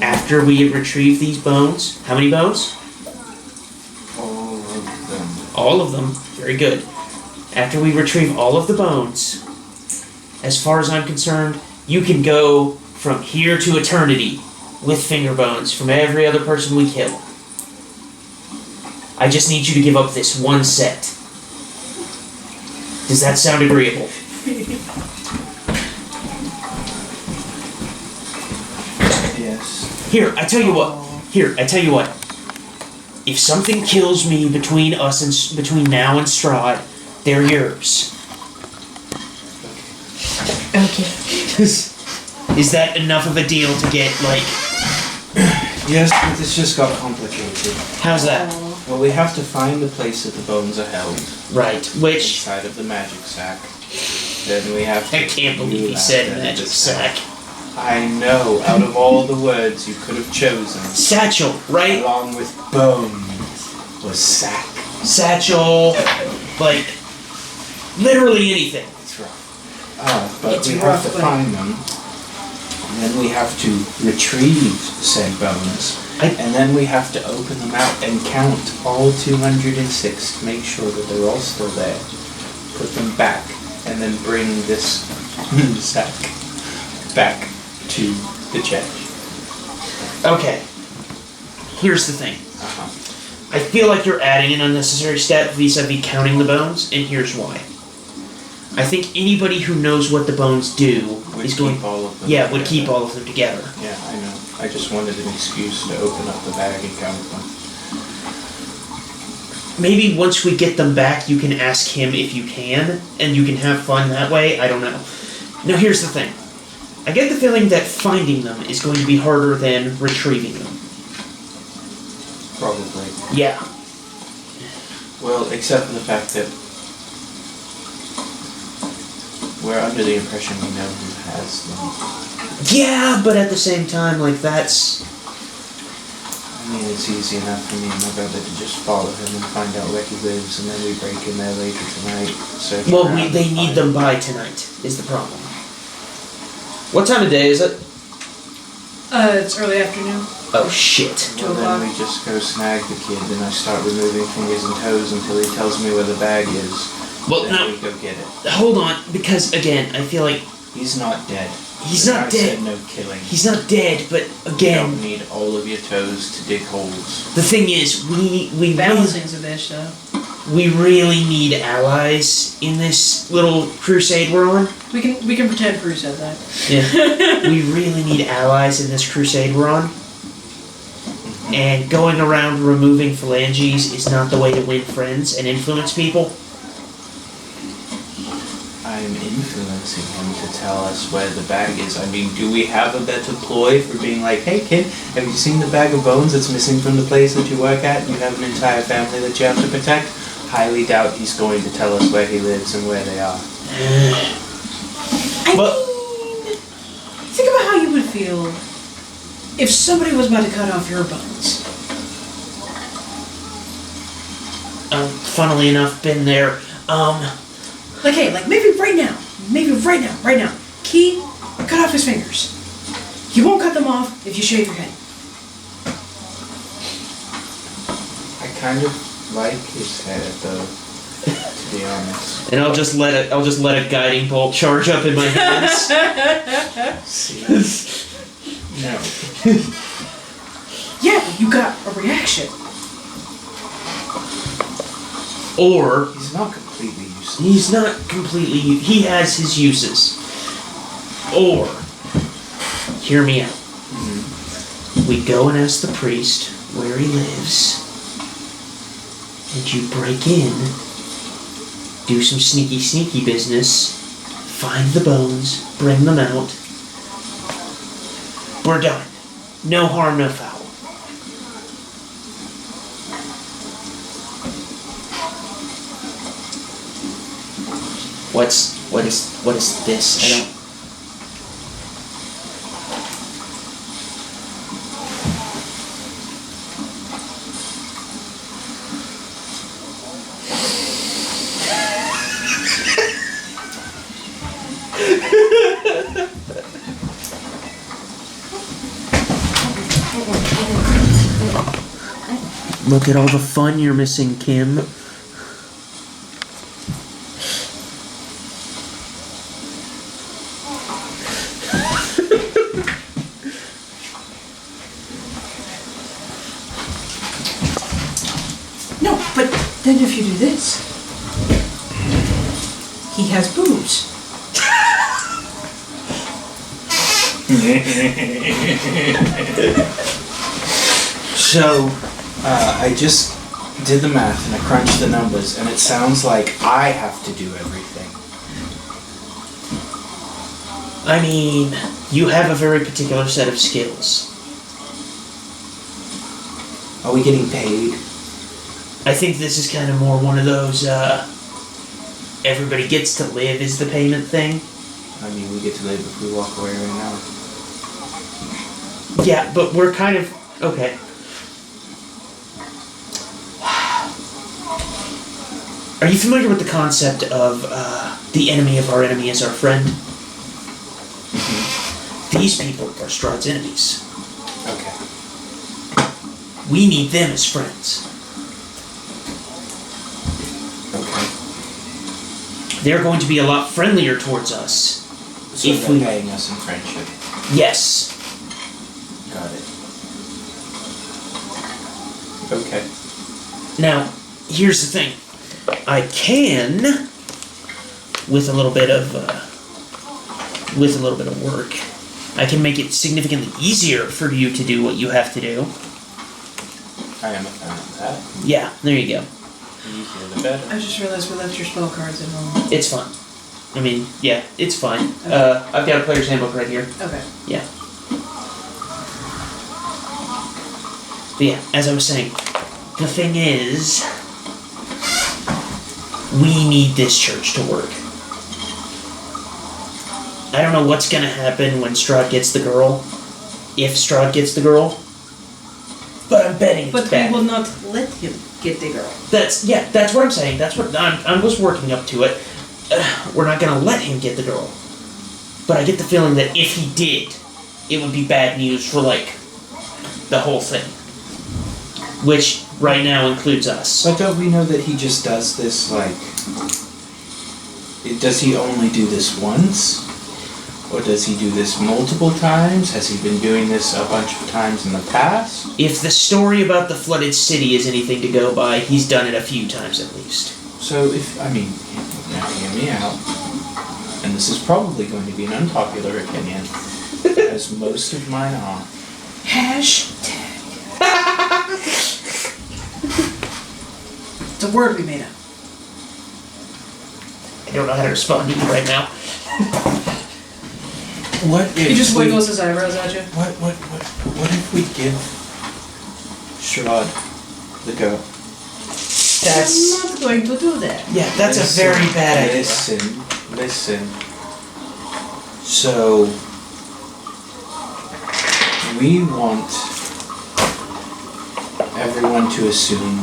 after we retrieve these bones, how many bones? All of them. All of them. Very good. After we retrieve all of the bones, as far as I'm concerned, you can go from here to eternity with finger bones from every other person we kill. I just need you to give up this one set. Does that sound agreeable? Yes. Here, I tell you what. If something kills me between us and between now and Strahd, they're yours. Okay. Is that enough of a deal to get, like... Yes, but this just got complicated. How's that? Well, we have to find the place that the bones are held. Right, which... Inside of the magic sack. Then we have to... I can't believe he said magic sack. I know, out of all the words you could have chosen, Satchel, right? along with bones, was sack. Satchel, like, literally anything. It's rough. But It's we rough, have to but- find them. And then we have to retrieve said bones. And then we have to open them out and count all 206 to make sure that they're all still there. Put them back, and then bring this sack back to the church. Okay. Here's the thing. Uh-huh. I feel like you're adding an unnecessary step vis-a-vis counting the bones, and here's why. I think anybody who knows what the bones do Would is going... keep all of them Yeah, would together. keep all of them together. Yeah, I know. I just wanted an excuse to open up the bag and count them. Maybe once we get them back, you can ask him if you can, and you can have fun that way. I don't know. Now, here's the thing. I get the feeling that finding them is going to be harder than retrieving them. Probably. Yeah. Well, except for the fact that we're under the impression we know who has them. Yeah, but at the same time, like, that's... I mean, it's easy enough for me and my brother to just follow him and find out where he lives, and then we break in there later tonight. Search Well, around they and need find them by tonight, is the problem. What time of day is it? It's early afternoon. Oh, shit. Well, then we just go snag the kid, and I start removing fingers and toes until he tells me where the bag is. Well, Then no, we go get it. hold on, because, again, I feel like He's not dead. he's The not guy dead. said no killing. He's not dead, but, You again, don't need all of your toes to dig holes. the thing is, Balancing's a bitch, though. we really need allies in this little crusade we're on. We can pretend Bruce said that. Yeah. We really need allies in this crusade we're on. And going around removing phalanges is not the way to win friends and influence people. I'm influencing him to tell us where the bag is. I mean, do we have a better ploy for being like, hey kid, have you seen the bag of bones that's missing from the place that you work at? You have an entire family that you have to protect? Highly doubt he's going to tell us where he lives and where they are. But Think about how you would feel if somebody was about to cut off your bones. funnily enough, been there. Like, hey, like maybe right now, Key, cut off his fingers. He won't cut them off if you shave your head. kind of like his head, though, to be honest. And I'll just let a guiding bolt charge up in my hands. See? No. Yeah, but you got a reaction. Or He's not completely useless. he's not completely. He has his uses. Or hear me out. We go and ask the priest where he lives, and you break in, do some sneaky business, find the bones, bring them out. We're done. No harm, no foul. What is this? I don't. Look at all the fun you're missing, Kim. No, but then if you do this, he has boobs. So, I just did the math and I crunched the numbers, and it sounds like I have to do everything. I mean, you have a very particular set of skills. Are we getting paid? I think this is kind of more one of those, everybody gets to live is the payment thing. I mean, we get to live if we walk away right now. Yeah, but we're kind of... Okay. Are you familiar with the concept of, the enemy of our enemy is our friend? These people are Strahd's enemies. Okay. We need them as friends. Okay. They're going to be a lot friendlier towards us. So If they're we- paying us in friendship. Yes. Got it. Okay. Now, here's the thing. I can, with a little bit of work, I can make it significantly easier for you to do what you have to do. I am a fan of that. Yeah, there you go. The easier the better. I just realized we left your spell cards at home. It's fun. I mean, yeah, it's fine. I've got a player's handbook right here. Okay. Yeah. But yeah, as I was saying, the thing is, we need this church to work. I don't know what's gonna happen when Strahd gets the girl, if Strahd gets the girl, but I'm betting it's But bad. we will not let him get the girl. That's what I'm saying. That's what I was working up to it. We're not gonna let him get the girl, but I get the feeling that if he did, it would be bad news for like the whole thing, which right now includes us. But don't we know that he just does this, like... Does he only do this once? Or does he do this multiple times? Has he been doing this a bunch of times in the past? If the story about the flooded city is anything to go by, he's done it a few times at least. So if, I mean, now hear me out. And this is probably going to be an unpopular opinion, as most of mine are. Hashtag. It's a word we made up. I don't know how to respond to you right now. What if He just we- wiggles his eyebrows at you. What if we give Strahd the girl? That's I'm not going to do that. yeah, that's a very bad idea. Listen. So we want everyone to assume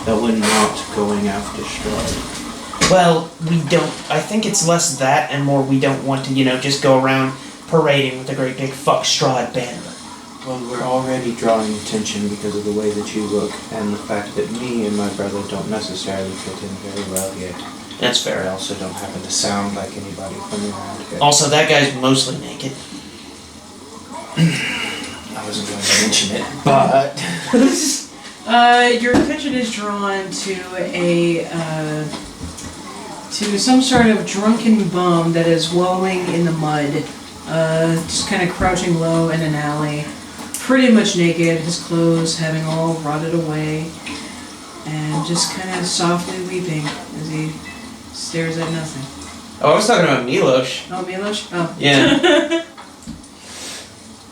that we're not going after Strahd. Well, we don't. I think it's less that and more we don't want to, just go around parading with a great big fuck Strahd banner. Well, we're already drawing attention because of the way that you look and the fact that me and my brother don't necessarily fit in very well here. That's I fair. also don't happen to sound like anybody from around here. Also, that guy's mostly naked. I wasn't going to mention it, but Your attention is drawn to to some sort of drunken bum that is wallowing in the mud, just kind of crouching low in an alley, pretty much naked, his clothes having all rotted away, and just kind of softly weeping as he stares at nothing. Oh, I was talking about Milos. Oh, Milos? Oh. Yeah.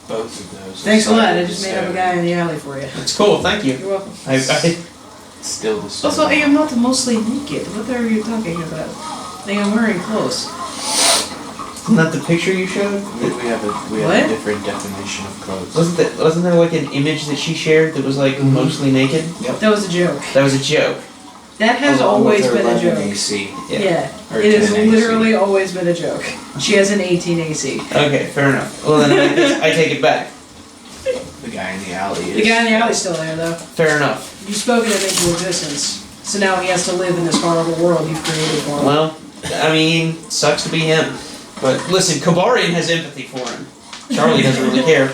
both of those. Thanks a lot, I are just made up a slightly guy in the alley for you. It's cool, thank you. You're welcome. I still the Also, I am not mostly naked. What are you talking about? I am wearing clothes. Isn't that the picture you showed? We have What? a different definition of clothes. Wasn't there like an image that she shared that was like Mhm. mostly naked? That was a joke. That was a joke. That has Along with always her been a 11 joke. AC. Yeah, Or it has 10 AC. literally always been a joke. She has an 18 AC. Okay, fair enough. Well then I take it back. The guy in the alley is. The guy in the alley's still there, though. Fair enough. You've spoken it into existence. So now he has to live in this horrible world you've created for him. Well, I mean, sucks to be him. But listen, Kobariyan has empathy for him. Charley doesn't really care.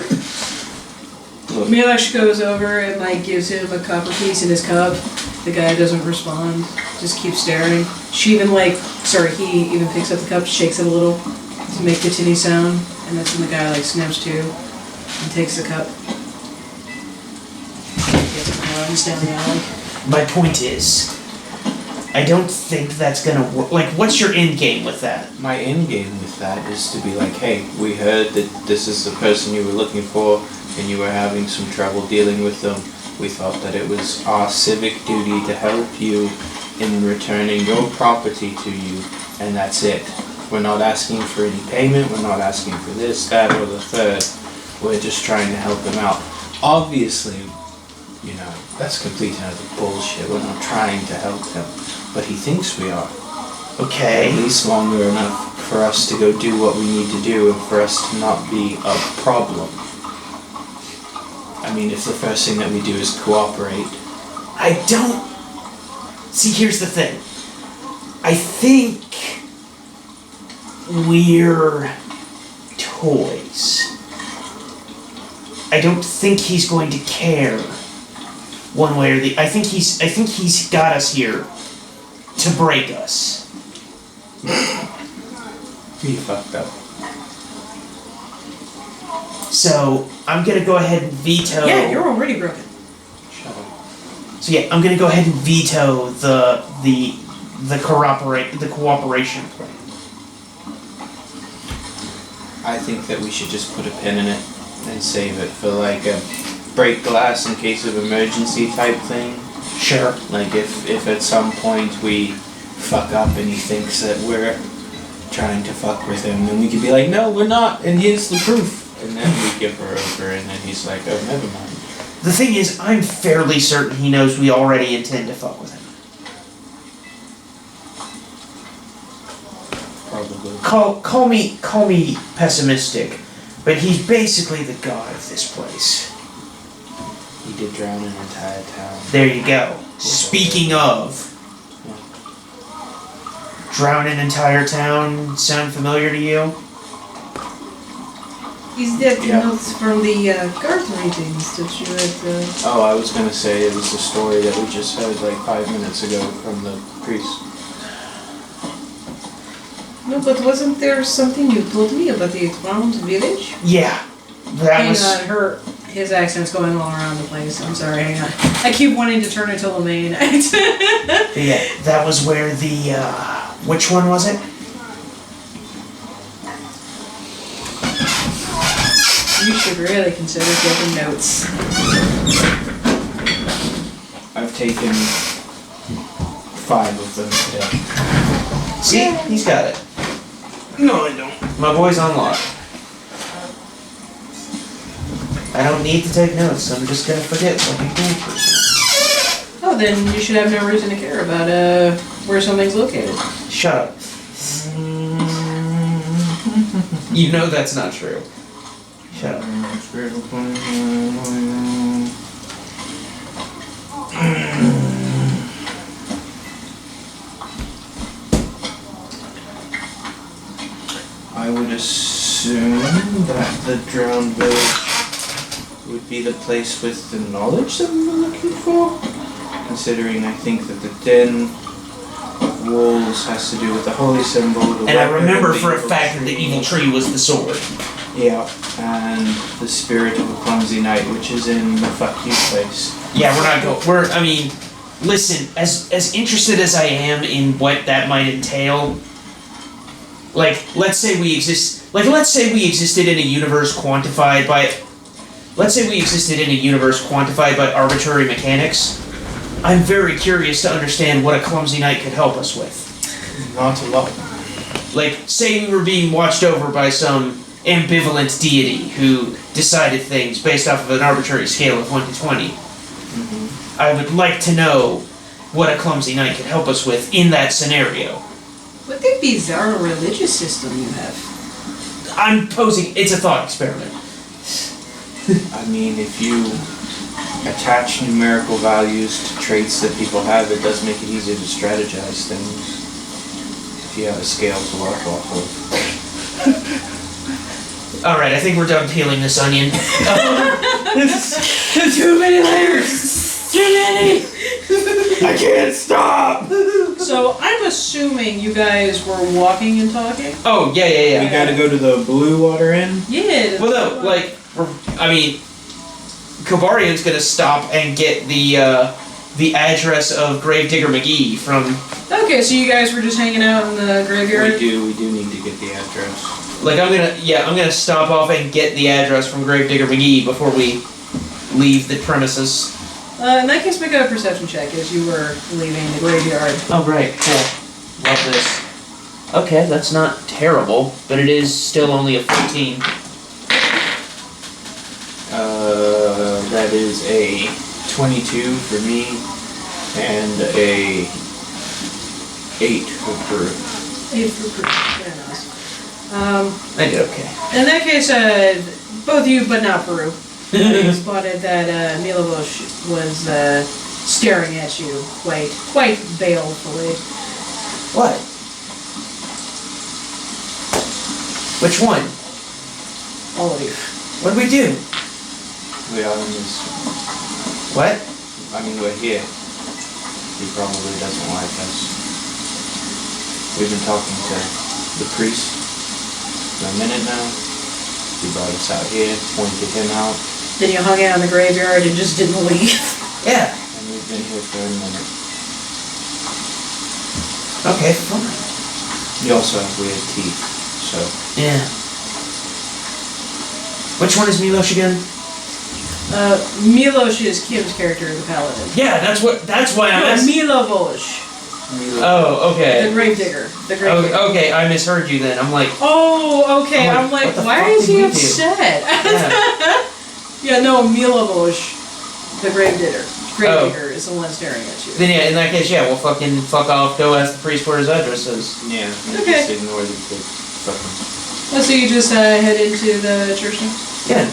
Milesh goes over and gives him a copper piece in his cup. The guy doesn't respond, just keeps staring. He even picks up the cup, shakes it a little to make the tinny sound, and that's when the guy snaps to and takes the cup. Gets it and runs down the alley. My point is, I don't think that's gonna work. Like, what's your end game with that? My end game with that is to be like, hey, we heard that this is the person you were looking for and you were having some trouble dealing with them. We thought that it was our civic duty to help you in returning your property to you, and that's it. We're not asking for any payment, we're not asking for this, that, or the third. We're just trying to help him out. Obviously, that's complete and utter bullshit. We're not trying to help him, but he thinks we are. Okay. At least longer enough for us to go do what we need to do and for us to not be a problem. I mean, if the first thing that we do is cooperate. I don't... See, here's the thing. I think we're toys. I don't think he's going to care one way or the... I think he's got us here to break us. He fucked up. So, I'm gonna go ahead and veto... Yeah, you're already broken. Shut up. So yeah, I'm gonna go ahead and veto the cooperation plan. I think that we should just put a pin in it and save it for a break glass in case of emergency type thing. Sure. Like if at some point we fuck up and he thinks that we're trying to fuck with him, then we could be like, no, we're not, and here's the proof. And then we give her over, and then he's like, oh, never mind. The thing is, I'm fairly certain he knows we already intend to fuck with him. Probably. Call me pessimistic, but he's basically the god of this place. He did drown an entire town. There you go. Speaking of, drown an entire town sound familiar to you? Is that Yeah. notes from the card readings that you had? Oh, I was gonna say it was the story that we just heard 5 minutes ago from the priest. No, but wasn't there something you told me about the drowned village? Yeah. That Hang was... on, his accent's going all around the place. I'm sorry, hang on. I keep wanting to turn it to the main accent. Yeah, that was where the, which one was it? You should really consider taking notes. I've taken 5 of them today. See? He's got it. No, I don't. My boy's on lock. I don't need to take notes, I'm just gonna forget like a cool person. Oh, then you should have no reason to care about where something's located. Shut up. You know that's not true. Shut up. Spirit of I would assume that the drowned village would be the place with the knowledge that we were looking for. Considering I think that the den walls has to do with the holy symbol. The And I weapon, remember the for a evil fact that the evil tree was the sword. Yeah, and the spirit of a clumsy knight, which is in the fuck you place. Yeah, I mean, listen, as interested as I am in what that might entail, let's say we existed in a universe quantified by arbitrary mechanics. I'm very curious to understand what a clumsy knight could help us with. Not a lot. Say we were being watched over by some ambivalent deity who decided things based off of an arbitrary scale of 1 to 20. Mm-hmm. I would like to know what a clumsy knight could help us with in that scenario. What the bizarre religious system you have? I'm posing, it's a thought experiment. I mean, if you attach numerical values to traits that people have, it does make it easier to strategize things. If you have a scale to work off of. Alright, I think we're done peeling this onion. Too many layers! Too many! I can't stop! So I'm assuming you guys were walking and talking? Oh, yeah. We gotta go to the Blue Water Inn? Yeah. Well, no, Kobariyan's gonna stop and get the address of Gravedigger McGee from... Okay, so you guys were just hanging out in the graveyard? We do need to get the address. I'm gonna stop off and get the address from Gravedigger McGee before we leave the premises. In that case, make a perception check as you were leaving the graveyard. Oh, great, cool. Love this. Okay, that's not terrible, but it is still only a 14. That is a 22 for me, and a 8 for Peru. 8 for Peru. Very nice. I did okay. In that case, both you, but not Peru, you spotted that Milovosh was staring at you quite balefully. What? Which one? All of you. What did we do? We are in this. What? I mean, we're here. He probably doesn't like us. We've been talking to the priest for a minute now. He brought us out here, pointed him out. Then you hung out in the graveyard and just didn't leave. Yeah. And we've been here for a minute. Okay, fine. You also have weird teeth, so. Yeah. Which one is Milosh again? Milosh is Kim's character, the paladin. Yeah, that's why I'm asking. Milovosh, Oh, the okay. gravedigger. The gravedigger. Oh, okay, I misheard you then. I'm like, Oh, okay. I'm I'm like, like, what the why fuck is did he we do? upset? yeah. Yeah, no, Milovosh, the gravedigger. Gravedigger is the one staring at you. Then yeah, in that case, yeah, we'll fucking fuck off, go ask the priest where his address is. Yeah, Okay. just ignore the fucking. So you just head into the church now? Yeah.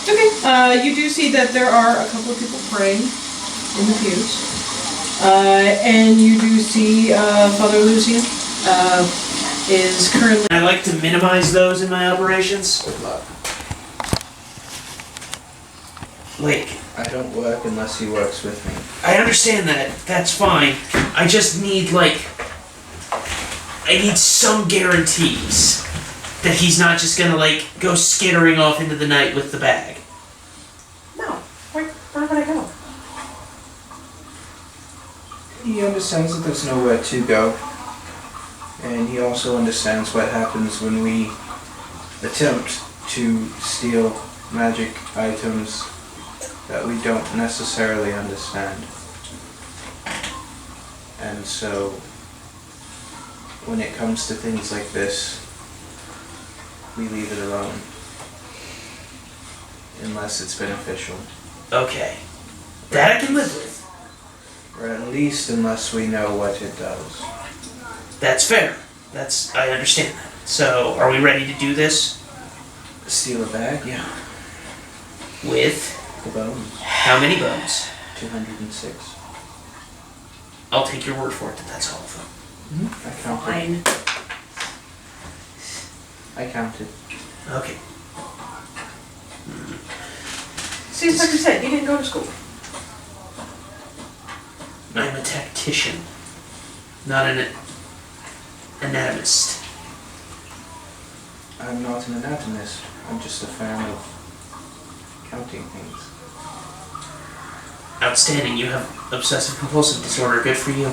Okay. You do see that there are a couple of people praying in the pews. And you do see Father Lucian is currently... I like to minimize those in my operations. I don't work unless he works with me. I understand that. That's fine. I just need, I need some guarantees that he's not just gonna, go skittering off into the night with the bag. No. Where would I go? He understands that there's nowhere to go. And he also understands what happens when we attempt to steal magic items that we don't necessarily understand. And so, when it comes to things like this, we leave it alone. Unless it's beneficial. Okay. That I can live with. Or at least unless we know what it does. That's fair. I understand that. So, are we ready to do this? Steal a bag? Yeah. With The bones. how many bones? 206. I'll take your word for it that that's all of them. I counted. Fine. I counted. Okay. See, it's like you said, he didn't go to school. I'm a tactician, not an anatomist. I'm not an anatomist. I'm just a fan of counting things. Outstanding. You have obsessive compulsive disorder. Good for you.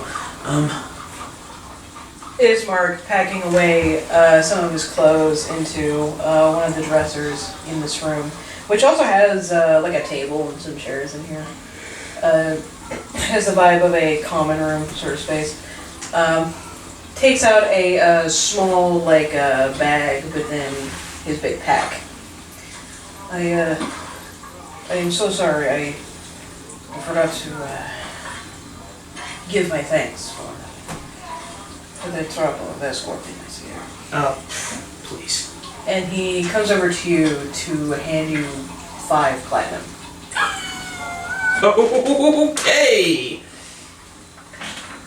Is Mark packing away some of his clothes into one of the dressers in this room, which also has like a table and some chairs in here. Has the vibe of a common room sort of space. Takes out a small like bag within his big pack. I am so sorry. I forgot to give my thanks for the trouble of escorting us here. Oh, please. And he comes over to you to hand you 5 platinum. Okay.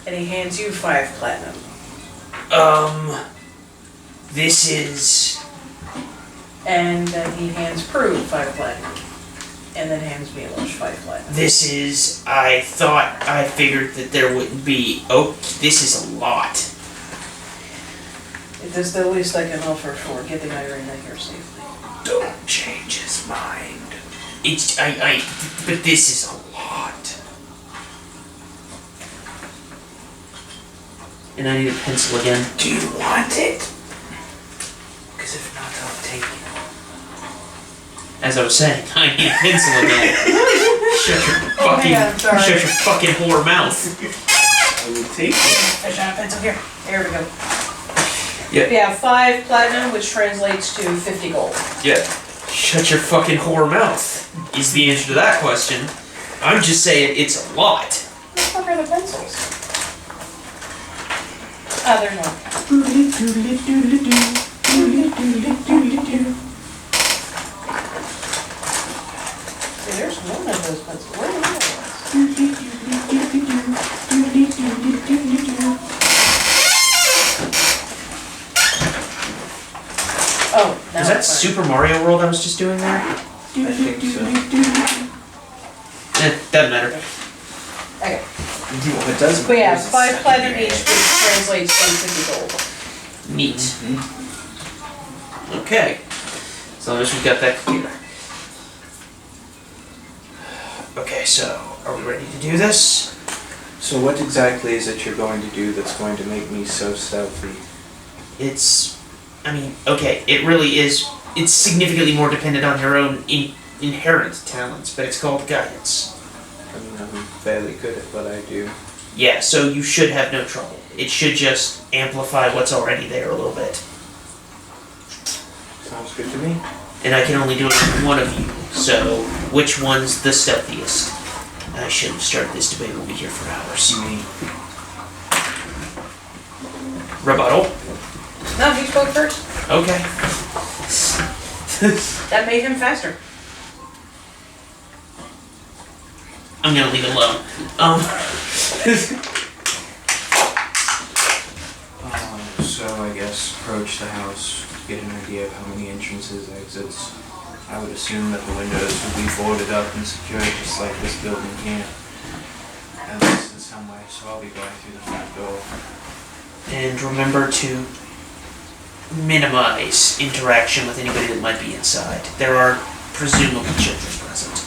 And he hands you 5 platinum. This is... And then he hands Prue 5 platinum. And then hands me a lunch 5 platinum. This is... I figured that there wouldn't be... Oh, this is a lot. It is the least I can offer for getting Irina here safely. Don't change his mind. But this is a lot. And I need a pencil again. Do you want it? Because if not, I'll take it. As I was saying, I need a pencil again. sorry. Shut your fucking whore mouth. I will take it. I shot a pencil here. Here we go. Yeah. Yeah, 5 platinum, which translates to 50 gold. Yeah. Shut your fucking whore mouth is the answer to that question. I'm just saying it's a lot. What the fuck are the pencils? Ah, there's one. See, there's one of those pencils. Where are the other ones? Oh, now Was that it's fine. Super Mario World I was just doing there? I think so. Doesn't matter. Okay. Well, it doesn't. But yeah, There's a 5 second platinum area. each, which translates to 50 gold. Neat. Mm-hmm. Okay. As long as we've got that clear. Okay, so are we ready to do this? So what exactly is it you're going to do that's going to make me so stealthy? It really is. It's significantly more dependent on your own inherent talents, but it's called guidance. I mean, I'm fairly good at what I do. Yeah, so you should have no trouble. It should just amplify what's already there a little bit. Sounds good to me. And I can only do it with one of you, so which one's the stealthiest? I should have started this debate. We'll be here for hours. Me. Rebuttal? No, he spoke first. Okay. That made him faster. I'm gonna leave it alone. So I guess approach the house, get an idea of how many entrances, exits. I would assume that the windows would be boarded up and secured just like this building here. At least in some way, so I'll be going through the front door. And remember to minimize interaction with anybody that might be inside. There are presumably children present.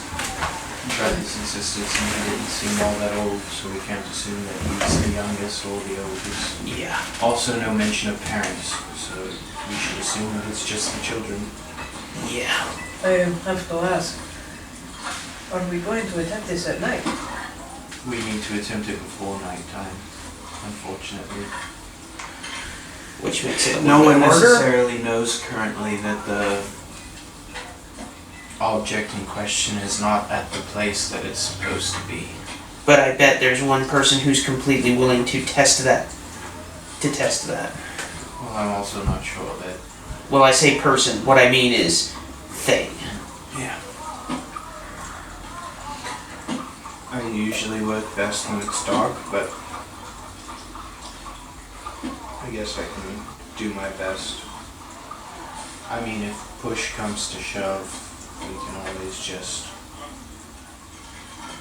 Brothers and sisters, and he didn't seem all that old, so we can't assume that he's the youngest or the oldest. Yeah. Also no mention of parents, so we should assume that it's just the children. Yeah. I have to ask, are we going to attempt this at night? We need to attempt it before nighttime, unfortunately. Which makes it a No little one bit harder. necessarily knows currently that the object in question is not at the place that it's supposed to be. But I bet there's one person who's completely willing to test that. Well, I'm also not sure that... Well, I say person. What I mean is thing. Yeah. usually work best when it's dark, but I guess I can do my best. I mean, if push comes to shove, we can always just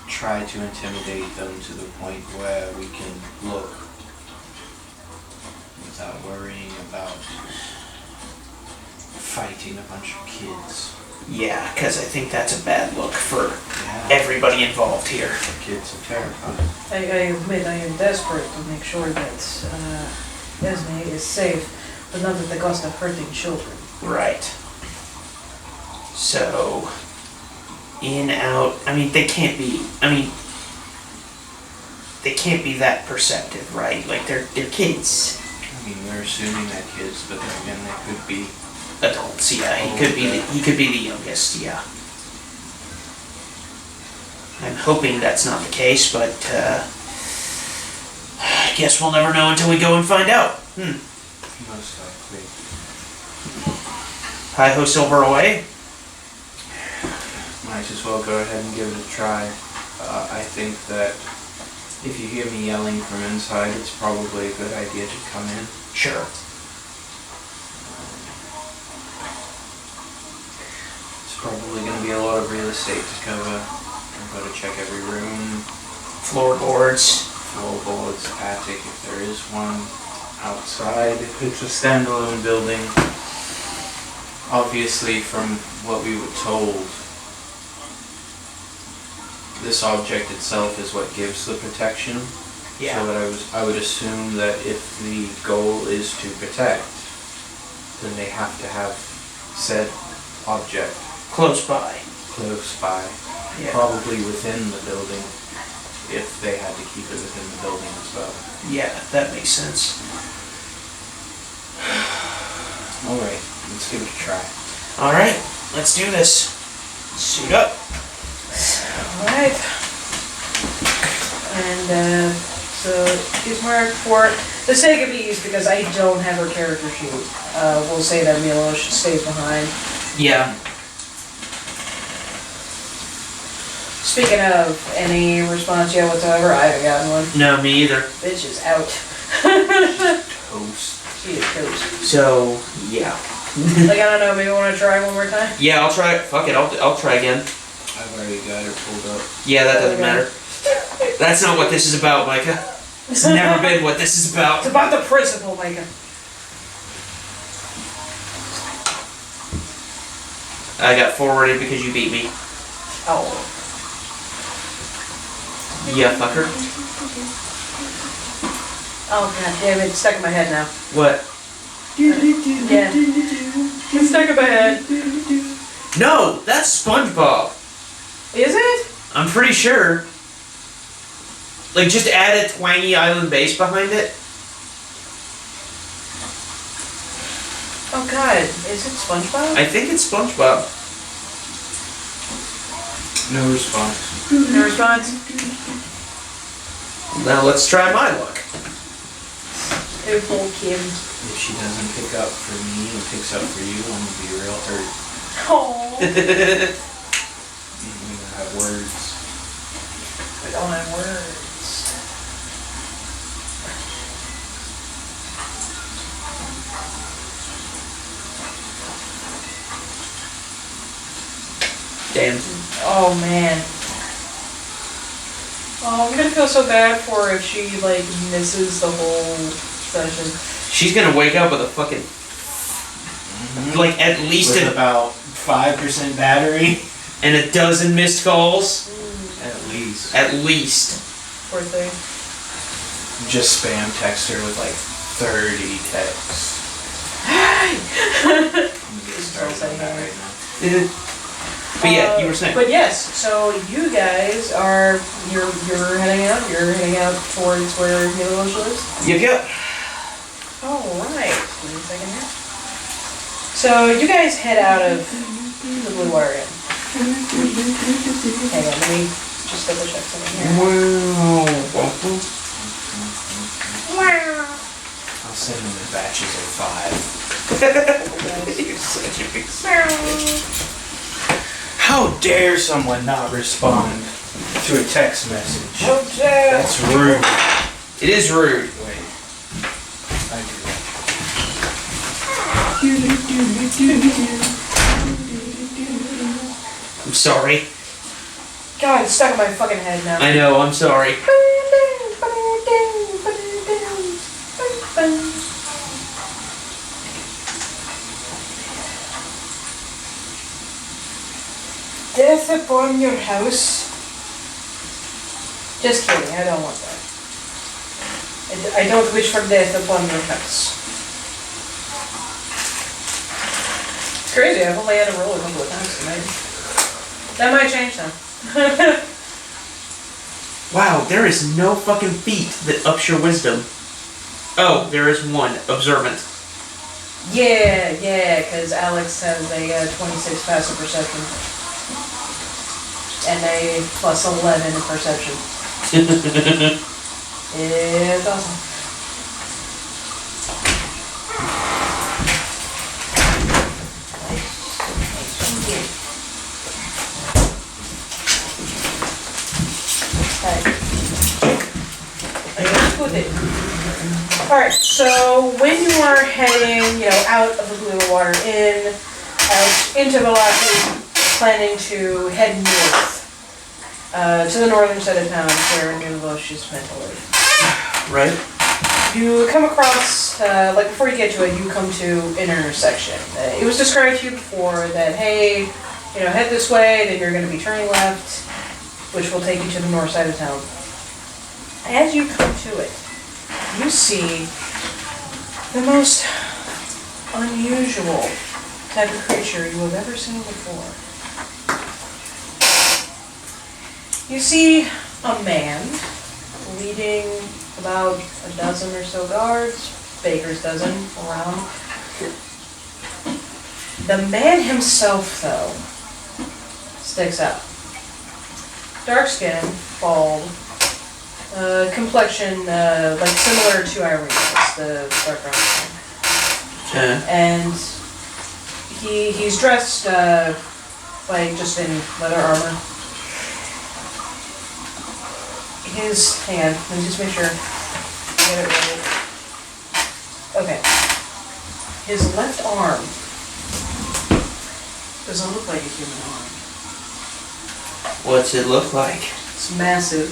try to intimidate them to the point where we can look without worrying about fighting a bunch of kids. Yeah, because I think that's a bad look for Yeah, everybody involved here. the kids are terrified. I admit I am desperate to make sure that Esme is safe, but not at the cost of hurting children. Right. So, in, out, I mean, they can't be that perceptive, right? Like, they're kids. I mean, we're assuming that kids, but then again, they could be. Adults, yeah. He could be the youngest, yeah. I'm hoping that's not the case, but I guess we'll never know until we go and find out. Most likely. Hi-ho, silver away. Might as well go ahead and give it a try. I think that if you hear me yelling from inside, it's probably a good idea to come in. Sure. It's probably going to be a lot of real estate to cover. I'm going to check every room, Floorboards. floorboards, attic if there is one, outside if it's a standalone building. Obviously, from what we were told, this object itself is what gives the protection. Yeah. So that I would assume that if the goal is to protect, then they have to have said object Close by. close by, Yeah. probably within the building, if they had to keep it within the building as well. Yeah, that makes sense. Alright, let's give it a try. Alright, let's do this. Suit up. Alright. And so she's marked for the sake of ease, because I don't have her character sheet. We'll say that Milo stays behind. Yeah. Speaking of, any response yet whatsoever? I haven't gotten one. No, me either. Bitch is out. Toast. She is toast. So, yeah. Like, I don't know, maybe want to try one more time? Yeah, I'll try it. Fuck it, I'll try again. I've already got her pulled up. Yeah, that doesn't Okay. matter. That's not what this is about, Micah. It's never been what this is about. It's about the principle, Micah. I got forwarded because you beat me. Oh. Yeah, fucker. Oh, god damn it, it's stuck in my head now. What? Yeah. It's stuck in my head. No, that's SpongeBob. Is it? I'm pretty sure. Like, just add a twangy island bass behind it. Oh god, is it SpongeBob? I think it's SpongeBob. No response. No response? Now let's try my luck. Oh, poor Kim. If she doesn't pick up for me and picks up for you, I'm gonna be real hurt. Oh. We don't have words. I don't have words. Damn. Oh man. Oh, I'm gonna feel so bad for her if she, like, misses the whole session. She's gonna wake up with a fucking, like, at least With about 5% battery. and a dozen missed calls. At least. At least. Poor thing. Just spam text her with like 30 texts. I'm gonna get started on that right now. But yeah, you were saying. But yes, so you guys are, you're heading out towards where Milos lives? Yep. Alright, give me a second here. So you guys head out of the blue area. Hang on, let me just double check something here. I'll send them in batches of 5. You're such a big How dare someone not respond? to a text message. Hotel. That's rude. It is rude. Wait. I do that. I'm sorry. God, it's stuck in my fucking head now. I know, I'm sorry. Death upon your house. Just kidding, I don't want that. I don't wish for death upon your house. It's crazy, I've only had to roll a couple of times tonight. That might change now. Wow, there is no fucking feat that ups your wisdom. Oh, there is one. Observant. Yeah, because Alex has a 26 passive perception. And a plus 11 in perception. It's awesome. Alright, so when you are heading, out of the Blue Water Inn, out into Velocity, planning to head north, to the northern side of town where Nunavos is meant to live. Right? You come across, before you get to it, you come to an intersection. It was described to you before that, hey, head this way, then you're going to be turning left, which will take you to the north side of town. As you come to it, you see the most unusual type of creature you have ever seen before. You see a man leading about a dozen or so guards, baker's dozen around. The man himself, though, sticks out. Dark skin, bald, complexion similar to Irene's, the dark brown skin. Okay. And he's dressed just in leather armor. Hang on, let me just make sure I get it right. Okay. His left arm doesn't look like a human arm. What's it look like? It's massive,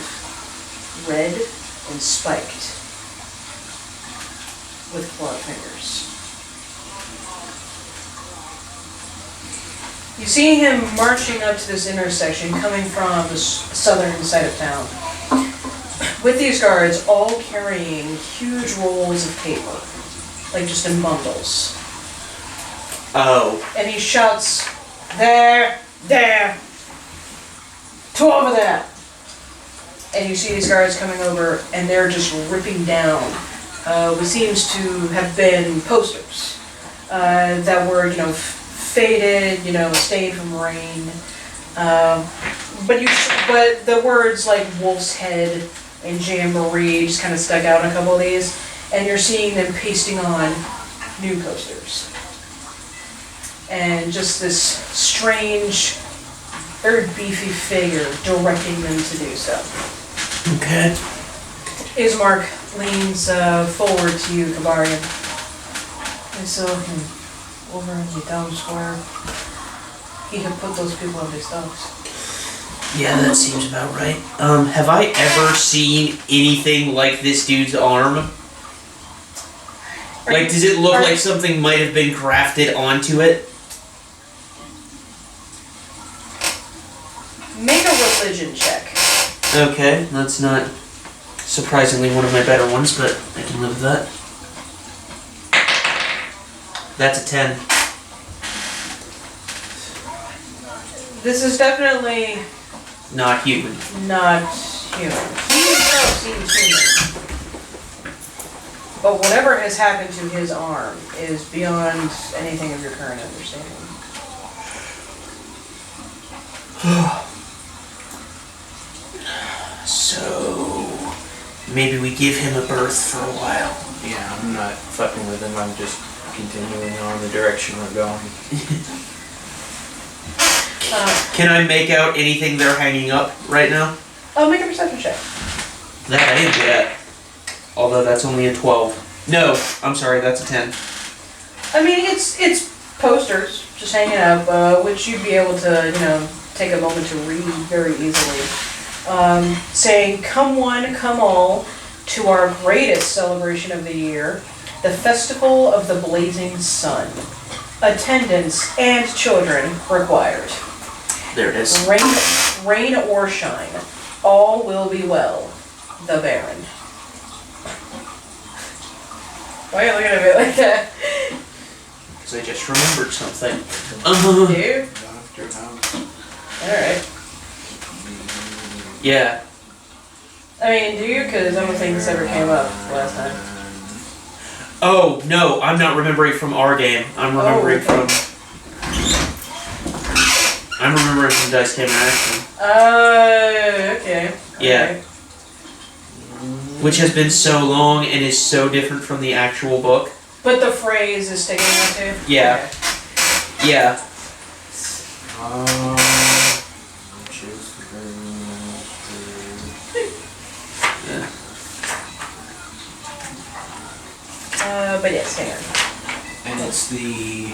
red, and spiked, with clawed fingers. You see him marching up to this intersection, coming from the southern side of town, with these guards all carrying huge rolls of paper, like just in bundles. Oh. And he shouts, "There! To over there!" And you see these guards coming over, and they're just ripping down what seems to have been posters that were, faded, stained from rain. But the words like Wolf's Head and Jamboree just kind of stuck out on a couple of these, and you're seeing them pasting on new posters. And just this strange, very beefy figure directing them to do so. Okay. Ismark leans forward to you, Kobariyan. I saw him over in the town square. He had put those people on his dogs. Yeah, that seems about right. Have I ever seen anything like this dude's arm? Like, does it look like something might have been crafted onto it? Make a religion check. Okay, that's not surprisingly one of my better ones, but I can live with that. That's a 10. This is definitely Not human. not human. He himself seems human. But whatever has happened to his arm is beyond anything of your current understanding. So, maybe we give him a berth for a while. Yeah, I'm not fucking with him. I'm just continuing on the direction we're going. Can I make out anything they're hanging up right now? Oh, make a perception check. That I ain't good at. Although that's only a 12. No, I'm sorry, that's a 10. I mean, it's posters just hanging up, which you'd be able to, take a moment to read very easily. Saying, "Come one, come all, to our greatest celebration of the year, the Festival of the Blazing Sun. Attendance and children required. There it is. Rain or shine, all will be well. The Baron." Why are you looking at me like that? Because I just remembered something. Do you? Doctor House. Alright. Yeah. I mean, do you? Because I don't think this ever came up last time. Oh, no, I'm not remembering from our game. I'm remembering from Dice Game in Action. Okay. Yeah. Alright. Which has been so long and is so different from the actual book. But the phrase is sticking out too? Yeah. Okay. Yeah. Which is But yes, hang on. and it's the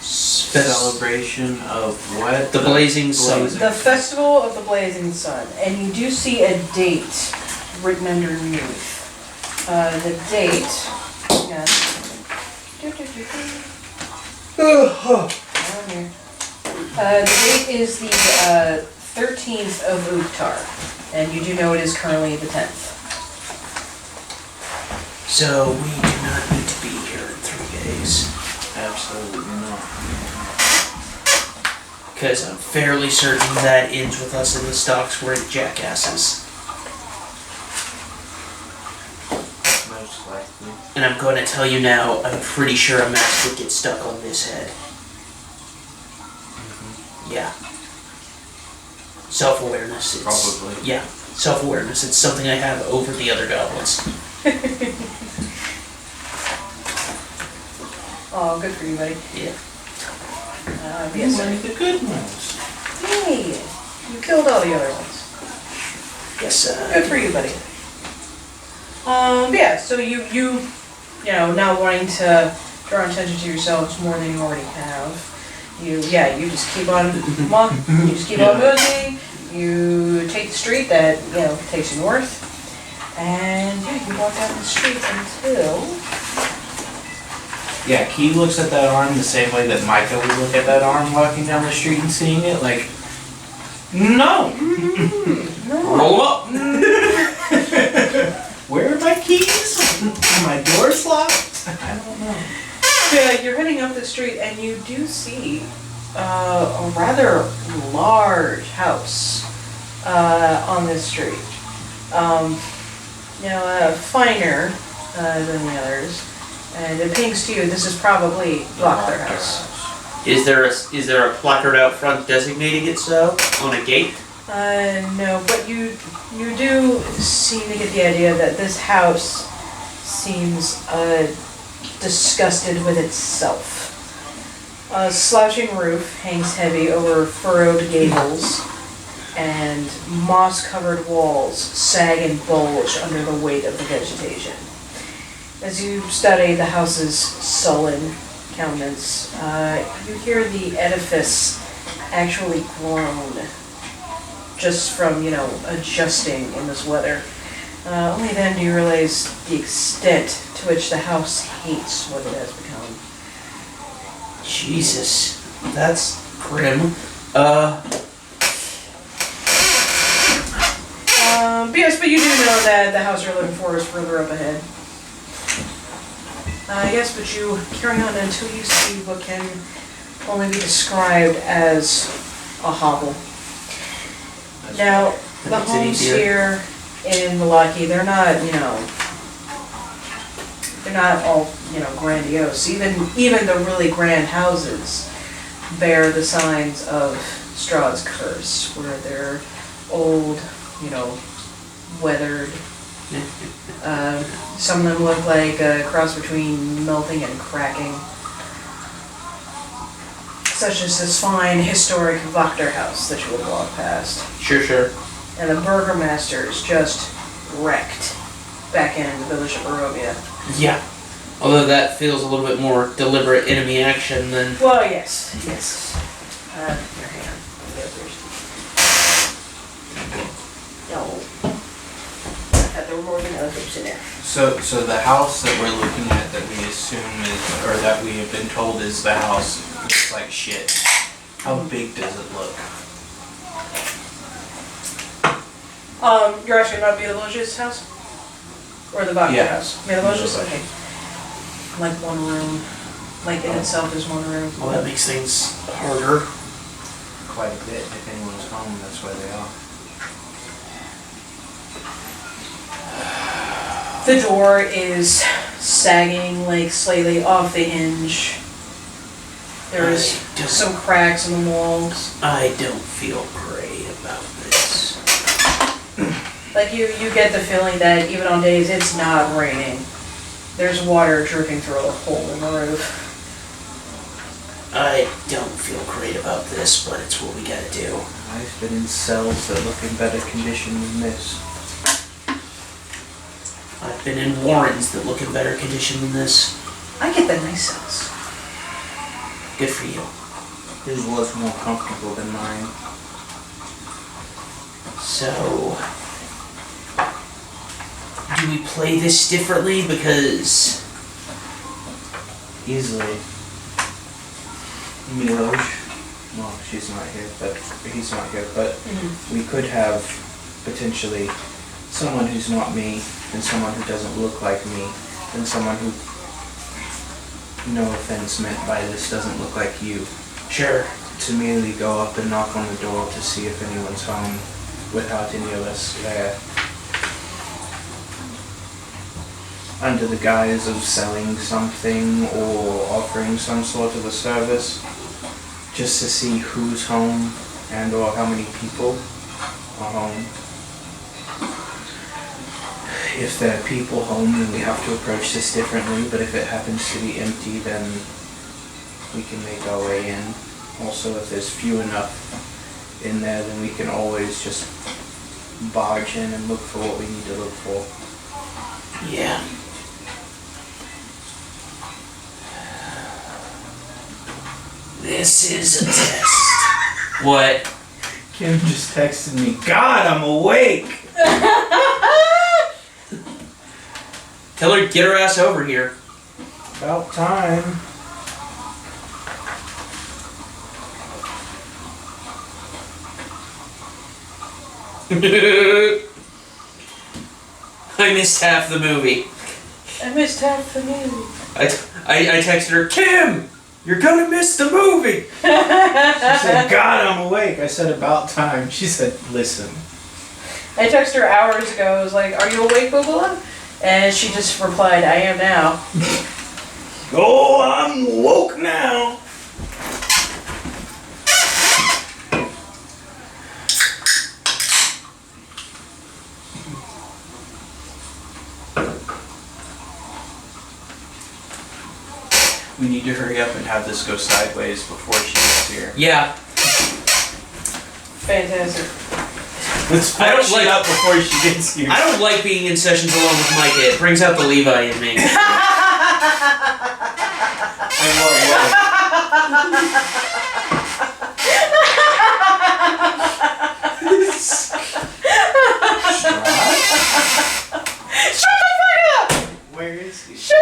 celebration of what? The Blazing Sun. The Festival of the Blazing Sun. And you do see a date written underneath. The date... Hang on. Down here. The date is the 13th of Uktar. And you do know it is currently the 10th. So we do not need to be here in 3 days. Absolutely not. Because I'm fairly certain that ends with us in the stocks we're jackasses. Most likely. And I'm going to tell you now, I'm pretty sure a mask would get stuck on this head. Yeah. Self-awareness. Probably. Yeah, self-awareness. It's something I have over the other goblins. Oh, good for you, buddy. Yeah. Yes, One of the good ones. Hey, you killed all the other ones. Yes, Good for you, buddy. Yeah, so you now wanting to draw attention to yourselves more than you already have. You just keep on you just keep on moving. You take the street that, takes you north. And you walk down the street until... Yeah, Key looks at that arm the same way that Micah would look at that arm walking down the street and seeing it, like, no! roll up. Where are my keys? My door's locked? I don't know. Yeah, you're heading up the street and you do see a rather large house on this street. Finer than the others. And it pings to you, this is probably their house. Is there a placard out front designating it so on a gate? No, but you do seem to get the idea that this house seems disgusted with itself. A slouching roof hangs heavy over furrowed gables, and moss-covered walls sag and bulge under the weight of the vegetation. As you study the house's sullen countenance, you hear the edifice actually groan just from, adjusting in this weather. Only then do you realize the extent to which the house hates what it has become. Jesus, that's grim. Yes, but you do know that the house you're looking for is further up ahead. Yes, but you carry on until you see what can only be described as a hovel. Now, the homes here in Milwaukee, they're not, they're not all, grandiose. Even the really grand houses bear the signs of Strahd's curse, where they're old, weathered. Some of them look like a cross between melting and cracking. Such as this fine historic Wachter house that you would walk past. Sure. and the burgomaster is just wrecked back in the village of Barovia. Yeah. Although that feels a little bit more deliberate enemy action than... Well, yes. Your hand. No. There were more than other groups in there. So the house that we're looking at that we assume is, or that we have been told is the house, looks like shit. How big does it look? You're asking about the village's house? Or the Vodka Yeah. house? The village's? Okay. Like one room. Like in itself is one room. Well, that makes things harder. Quite a bit. If anyone's home, that's where they are. The door is sagging, like slightly off the hinge. There's some cracks in the walls. I don't feel great about this. Like you get the feeling that even on days it's not raining, there's water dripping through a hole in the roof. I don't feel great about this, but it's what we gotta do. I've been in cells that look in better condition than this. I've been in warrens that look in better condition than this. I get the nice cells. Good for you. His was more comfortable than mine. So... do we play this differently? Because... Easily. Milosh. Well, she's not here, but he's not here, but we could have potentially someone who's not me, and someone who doesn't look like me, and someone who, no offense meant by this, doesn't look like you. Sure. To merely go up and knock on the door to see if anyone's home without any of us there. Under the guise of selling something or offering some sort of a service, just to see who's home and or how many people are home. If there are people home, then we have to approach this differently, but if it happens to be empty, then we can make our way in. Also, if there's few enough in there, then we can always just barge in and look for what we need to look for. Yeah. This is a test. What? Kim just texted me, God, I'm awake! Tell her, get her ass over here. About time. I missed half the movie. I missed half the movie. I texted her, Kim, you're gonna miss the movie. She said, God, I'm awake. I said, about time. She said, listen. I texted her hours ago. I was like, "Are you awake, Bubula?" And she just replied, "I am now." Oh, I'm woke now. We need to hurry up and have this go sideways before she gets here. Yeah. Fantastic. Let's I don't fuck shit like- up before she gets here. I don't like being in sessions alone with Micah. It brings out the Levi in me. Where is he? Shut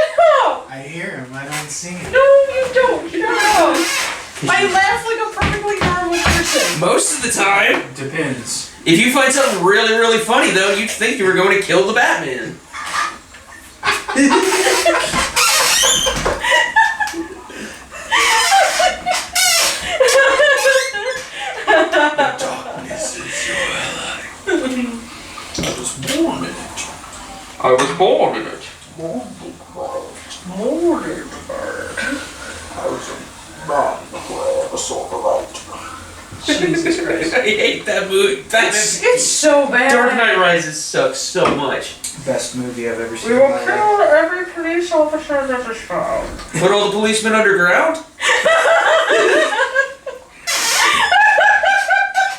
up! I hear him. I don't see him. No, you don't. Shut up. I laugh like a perfectly normal person. Most of the time. Depends. If you find something really, really funny, though, you'd think you were going to kill the Batman. Darkness is your ally. I was born in it. I was born in it. Jesus Christ. I hate that movie. It's so bad. Dark Knight Rises sucks so much. Best movie I've ever seen We in will my life. kill every police officer that is found. Put all the policemen underground?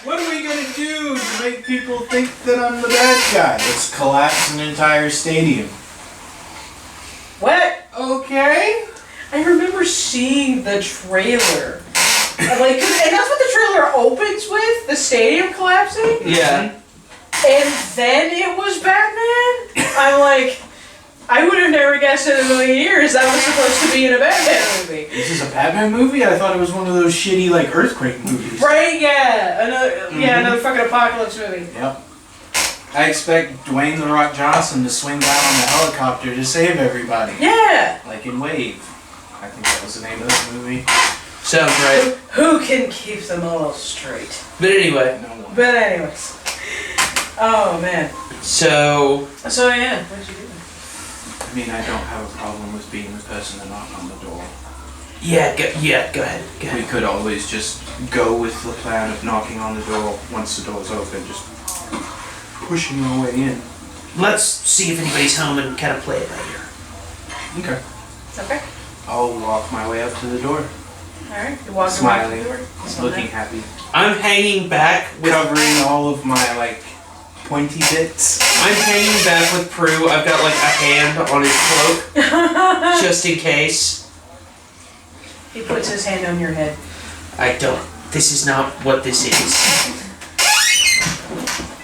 What are we gonna do to make people think that I'm the bad guy. Let's collapse an entire stadium. What? Okay. I remember seeing the trailer. And like, and that's what the trailer opens with, the stadium collapsing. Yeah. And then it was Batman. I'm like, I would have never guessed in a million years that was supposed to be in a Batman movie. This is a Batman movie? I thought it was one of those shitty, like, earthquake movies. Right? Yeah. Another fucking apocalypse movie. Yep. I expect Dwayne "The Rock" Johnson to swing down on the helicopter to save everybody. Yeah. Like in Wave. I think that was the name of that movie. Sounds right. Who can keep them all straight? But anyway. No one. But anyways. Oh man. So Yeah, what'd you do? I mean, I don't have a problem with being the person to knock on the door. Yeah, go ahead. Go We ahead. could always just go with the plan of knocking on the door once the door's open, just pushing our way in. Let's see if anybody's home and kind of play it by ear. Okay. Okay. I'll walk my way up to the door, Alright. You walk Smiling. around the door. looking happy, I'm hanging back with covering all of my, like, pointy bits. I'm hanging back with Prue. I've got like a hand on his cloak just in case. He puts his hand on your head. I don't. This is not what this is.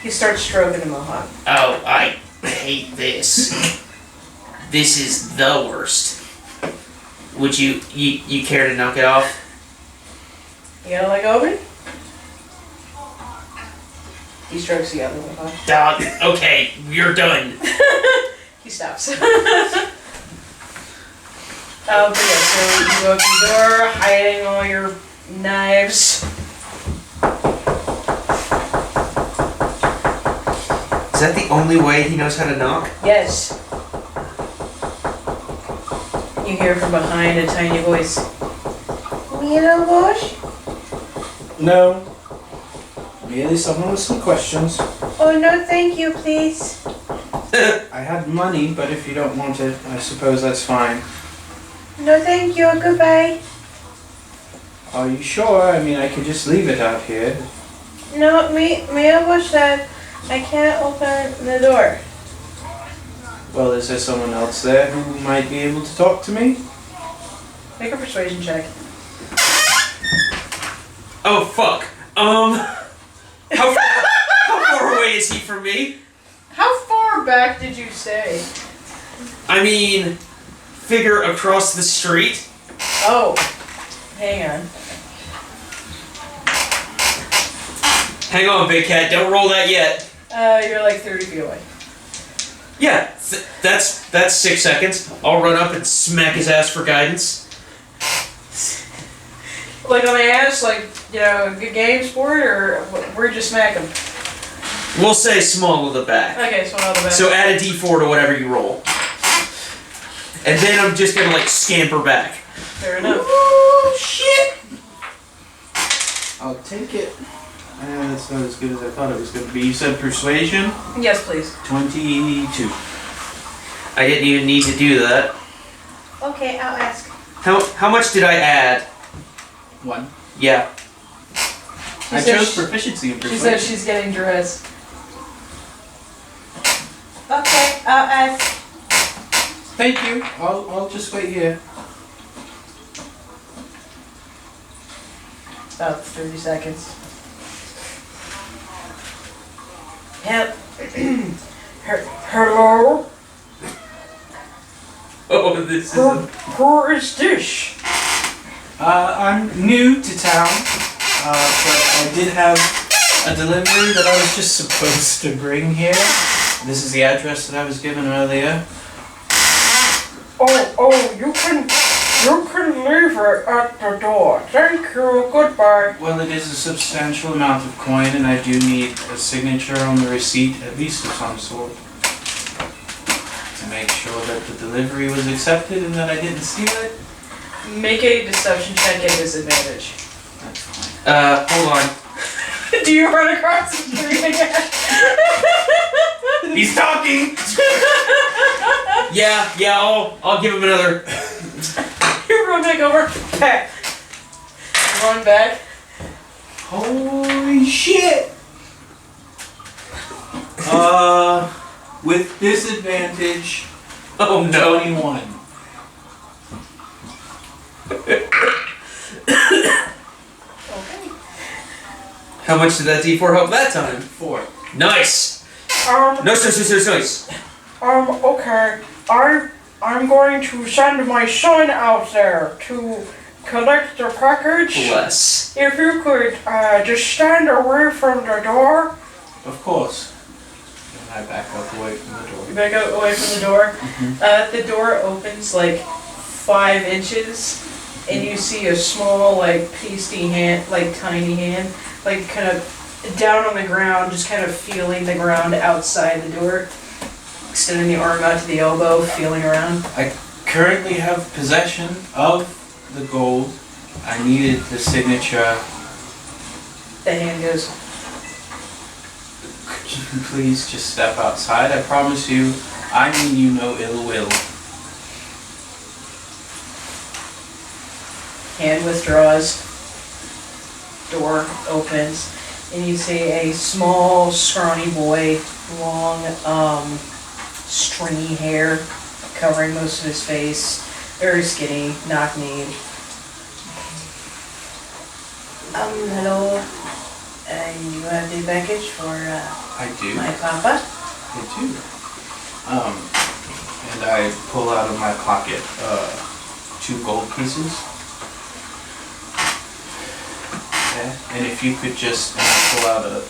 He starts stroking the mohawk. Oh, I hate this. This is the worst. Would you care to knock it off? You gotta let go of it? He strokes the other mohawk. Dog. Okay, you're done. He stops. But yeah, so you go up to the door, hiding all your knives. Is that the only way he knows how to knock? Yes. You hear from behind a tiny voice. Mira Bush? No. Merely someone with some questions. Oh no, thank you, please. I had money, but if you don't want it, I suppose that's fine. No, thank you. Goodbye. Are you sure? I mean, I could just leave it out here. No, Mira Bush said I can't open the door. Well, is there someone else there who might be able to talk to me? Make a persuasion check. Oh fuck. How far away is he from me? How far back did you say? I mean, figure across the street. Oh, hang on. Hang on, big cat. Don't roll that yet. You're like 30 feet away. Yeah, that's 6 seconds. I'll run up and smack his ass for guidance. Like on the ass, like, you know, good game sport, or where'd you smack him? We'll say small of the back. Okay, so on the back. So add a d4 to whatever you roll. And then I'm just gonna like scamper back. Fair enough. Oh shit! I'll take it. That's not as good as I thought it was going to be. You said persuasion? Yes, please. 22. I didn't even need to do that. Okay, I'll ask. How much did I add? 1. Yeah. I said chose she- proficiency in She persuasion. said she's getting dressed. Okay, I'll ask. Thank you. I'll just wait here. About 30 seconds. Yep. Hello? Oh, this Who is this? I'm new to town, but I did have a delivery that I was just supposed to bring here. This is the address that I was given earlier. Oh, you can leave it at the door. Thank you, goodbye. Well, it is a substantial amount of coin, and I do need a signature on the receipt, at least of some sort, to make sure that the delivery was accepted and that I didn't steal it. Make a deception check at disadvantage. That's fine. hold on. Do you run across the street again? He's talking! Yeah, I'll give him another. You run back over. Back. Run back. Holy shit! With disadvantage, Oh no. 21. Okay. How much did that D4 help that time? 4. Nice! Nice. Okay. I'm going to send my son out there to collect the package. Bless. If you could just stand away from the door. Of course. And I back up away from the door. You back out away from the door. The door opens like 5 inches, and you see a small, like, pasty hand, like, tiny hand, like, kind of down on the ground, just kind of feeling the ground outside the door. Extending the arm out to the elbow, feeling around. I currently have possession of the gold. I needed the signature. The hand goes, Could you please just step outside? I promise you, I mean you no ill will. hand withdraws, door opens, and you see a small, scrawny boy, long, stringy hair covering most of his face, very skinny, knock-kneed. Hello. You have the package for I do. my papa? I do. And I pull out of my pocket 2 gold pieces. Yeah. And if you could just pull out a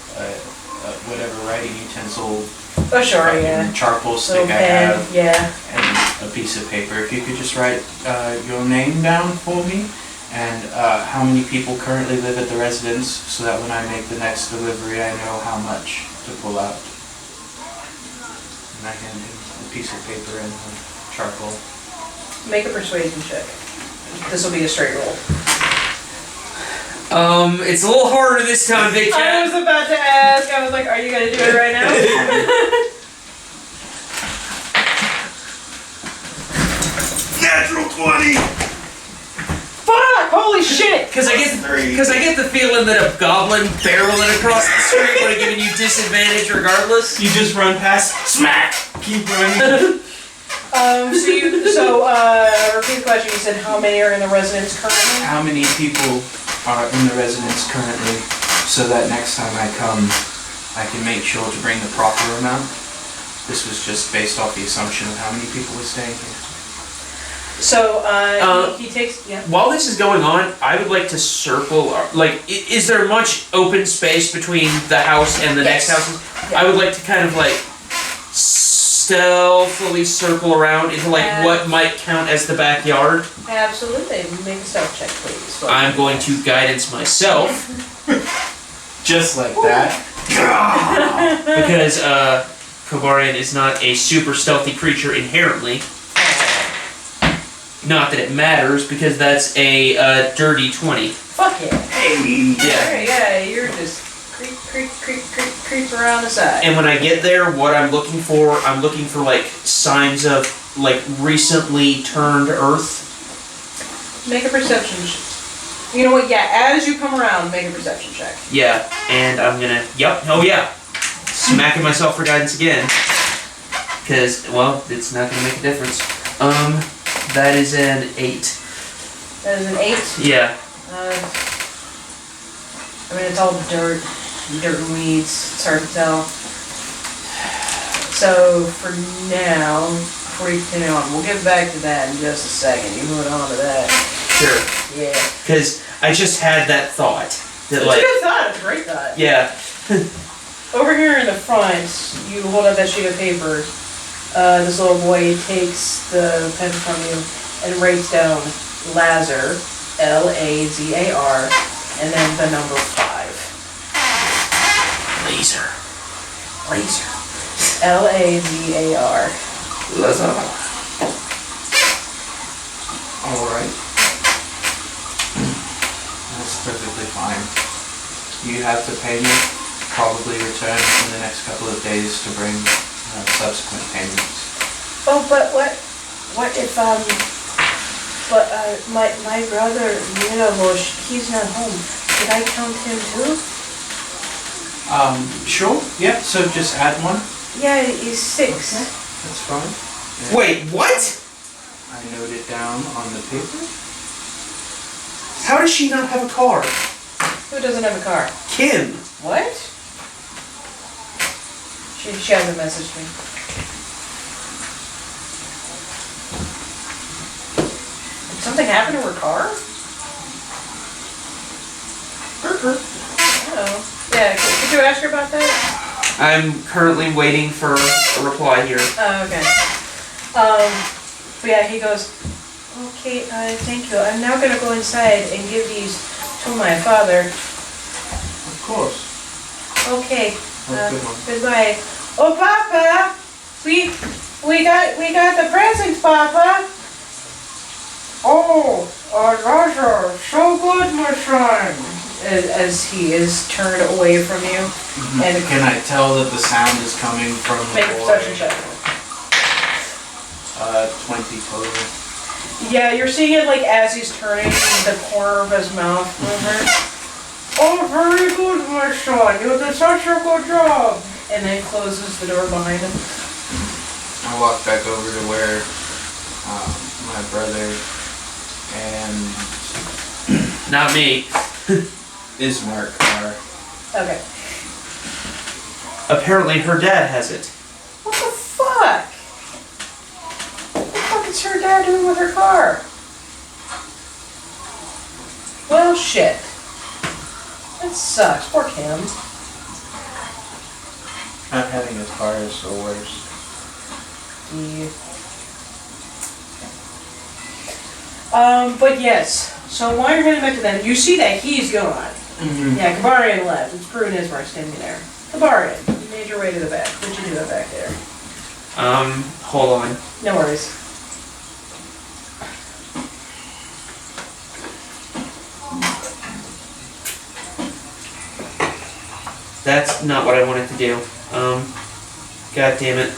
whatever writing utensil, Oh, sure, fucking yeah. charcoal Little stick I pen, have, yeah. and a piece of paper. If you could just write your name down for me, and how many people currently live at the residence, so that when I make the next delivery, I know how much to pull out. And I hand him a piece of paper and charcoal. Make a persuasion check. This will be a straight roll. It's a little harder this time, Big I Chat. was about to ask, I was like, are you gonna do it right now? Natural 20! Fuck! Holy shit! Because I get the feeling that a goblin barreling across the street would have given you disadvantage regardless. You just run past, smack! Keep running. Repeat the question. You said how many are in the residence currently? How many people are in the residence currently, so that next time I come, I can make sure to bring the proper amount? This was just based off the assumption of how many people were staying here. So, he takes, yeah. While this is going on, I would like to circle, like, is there much open space between the house and the Yes. next houses? Yeah. I would like to kind of like stealthily circle around into like what might count as the backyard. Absolutely. Make a stealth check, please. I'm going to guidance myself Just like that. because Kobariyan is not a super stealthy creature inherently. Not that it matters, because that's a dirty 20. Fuck yeah. Hey! Yeah. Alright, yeah, you're just creep around the side. And when I get there, what I'm looking for like signs of like recently turned earth. Make a perception check. You know what, yeah, as you come around, make a perception check. Yeah, and I'm gonna, oh yeah. Smacking myself for guidance again. Because, well, it's not gonna make a difference. That is an 8. That is an 8. Yeah. I mean, it's all dirt and weeds. It's hard to tell. So, for now, before you continue on, we'll get back to that in just a second. You move on to that. Sure. Yeah. Because I just had that thought. That It's like, a good thought. It's a great thought. yeah. Over here in the front, you hold up that sheet of paper. This little boy takes the pen from you and writes down Lazar, Lazar, and then the number 5. Laser. Lazar. Alright. That's perfectly fine. You have to pay me, probably return in the next couple of days to bring subsequent payments. Oh, but what if, my brother, Mirabosh, he's not home. Should I count him too? Sure. Yeah. So just add one. Yeah, he's 6. That's fine. Yeah. Wait, what? I note it down on the paper. How does she not have a car? Who doesn't have a car? Kim. What? She hasn't messaged me. Did something happen to her car? Oh. Yeah, could you ask her about that? I'm currently waiting for a reply here. Oh, okay. But yeah, he goes, okay, thank you. I'm now gonna go inside and give these to my father. Of course. Okay. Have a good one. Goodbye. Oh, Papa! We got the presents, Papa! Oh, those are so good, my son! As he is turned away from you. And Can I tell that the sound is coming from the make a boy? perception check. 20 total. Yeah, you're seeing it like as he's turning the corner of his mouth over. Oh, very good, my son. You did such a good job. And then closes the door behind him. I walk back over to where my brother and Not me. Ismark are. Okay. Apparently her dad has it. What the fuck? What the fuck is her dad doing with her car? Well, shit. That sucks. Poor Kim. Not having a car is the worst. Yeah. But yes. So while you're heading back to them, you see that he's gone. Yeah, Kobariyan left. It's Prue and Ismark standing there. Kobariyan, you made your way to the back. What'd you do back there? Hold on. No worries. That's not what I wanted to do. God damn it.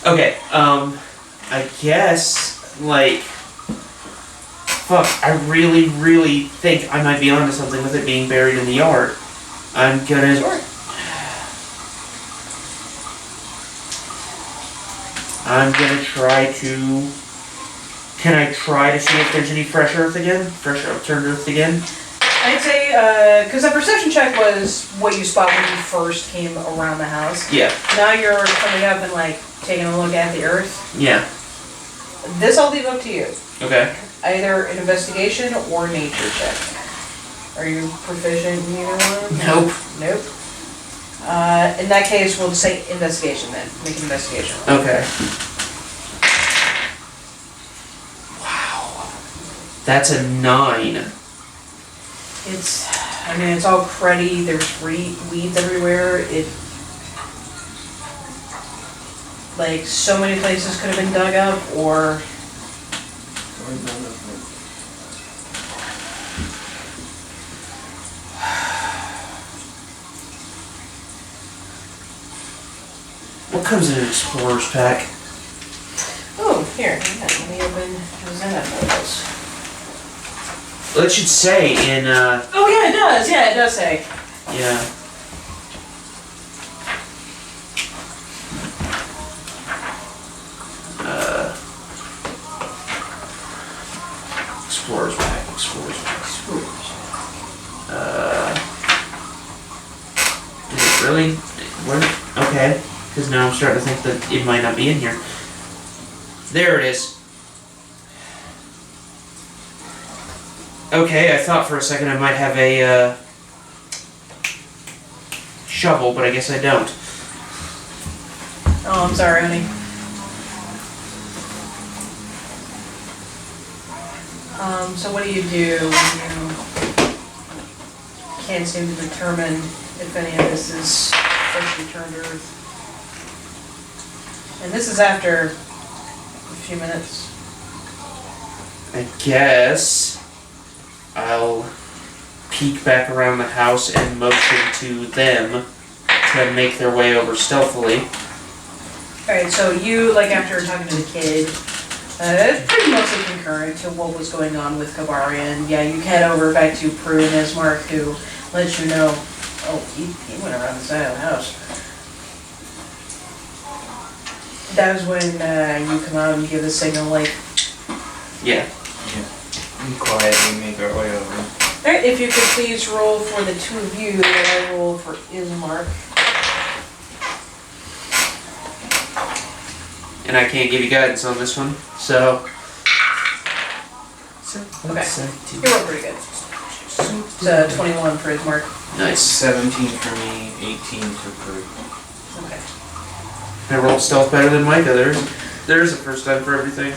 Okay, I guess, like, fuck, I really, really think I might be onto something with it being buried in the yard. I'm gonna... Sure. I'm gonna try to... Can I try to see if there's any fresh earth again? Fresh upturned earth again? I'd say, because the perception check was what you spot when you first came around the house. Yeah. Now you're coming up and, like, taking a look at the earth. Yeah. This I'll leave up to you. Okay. Either an investigation or nature check. Are you proficient in either one? Nope. Nope. In that case, we'll just say investigation then. Make an investigation roll. Okay. Wow. That's a 9. It's all cruddy. There's weeds everywhere. Like, so many places could have been dug up, or... What comes in an explorer's pack? Oh, here. Hang on, let me open Rosanna photos. Well, it should say in, Oh, yeah, it does. Yeah, it does say. yeah. Explorer's pack. Is it really? Where? Okay. Because now I'm starting to think that it might not be in here. There it is. Okay, I thought for a second I might have a shovel, but I guess I don't. Oh, I'm sorry, honey. So what do you do when you can't seem to determine if any of this is freshly turned earth? And this is after a few minutes. I guess I'll peek back around the house and motion to them to make their way over stealthily. Alright, so you, like after talking to the kid, It's pretty mostly concurrent to what was going on with Kobariyan. Yeah, you head over back to Prue and Ismark, who lets you know. Oh, he went around the side of the house. That is when you come out and give the signal, like. Yeah. We quietly make our way over. Alright, if you could please roll for the two of you, I roll for Ismark. And I can't give you guidance on this one, so. Okay. You rolled pretty good. It's 21 for Ismark. Nice. 17 for me, 18 for Prue. Okay. I rolled stealth better than Micah. There's a first time for everything.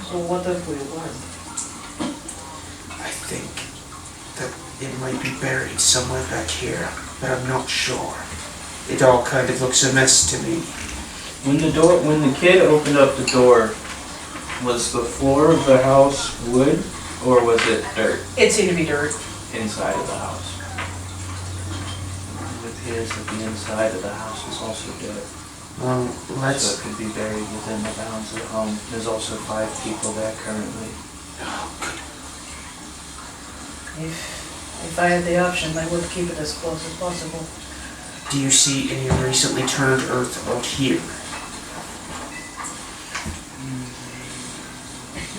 So what if we won? I think that it might be buried somewhere back here, but I'm not sure. It all kind of looks a mess to me. When the kid opened up the door, was the floor of the house wood or was it dirt It seemed to be dirt. inside of the house? It appears that the inside of the house is also dirt. Well, So let's. it could be buried within the bounds of the home. There's also 5 people there currently. If I had the option, I would keep it as close as possible. Do you see any recently turned earth out here?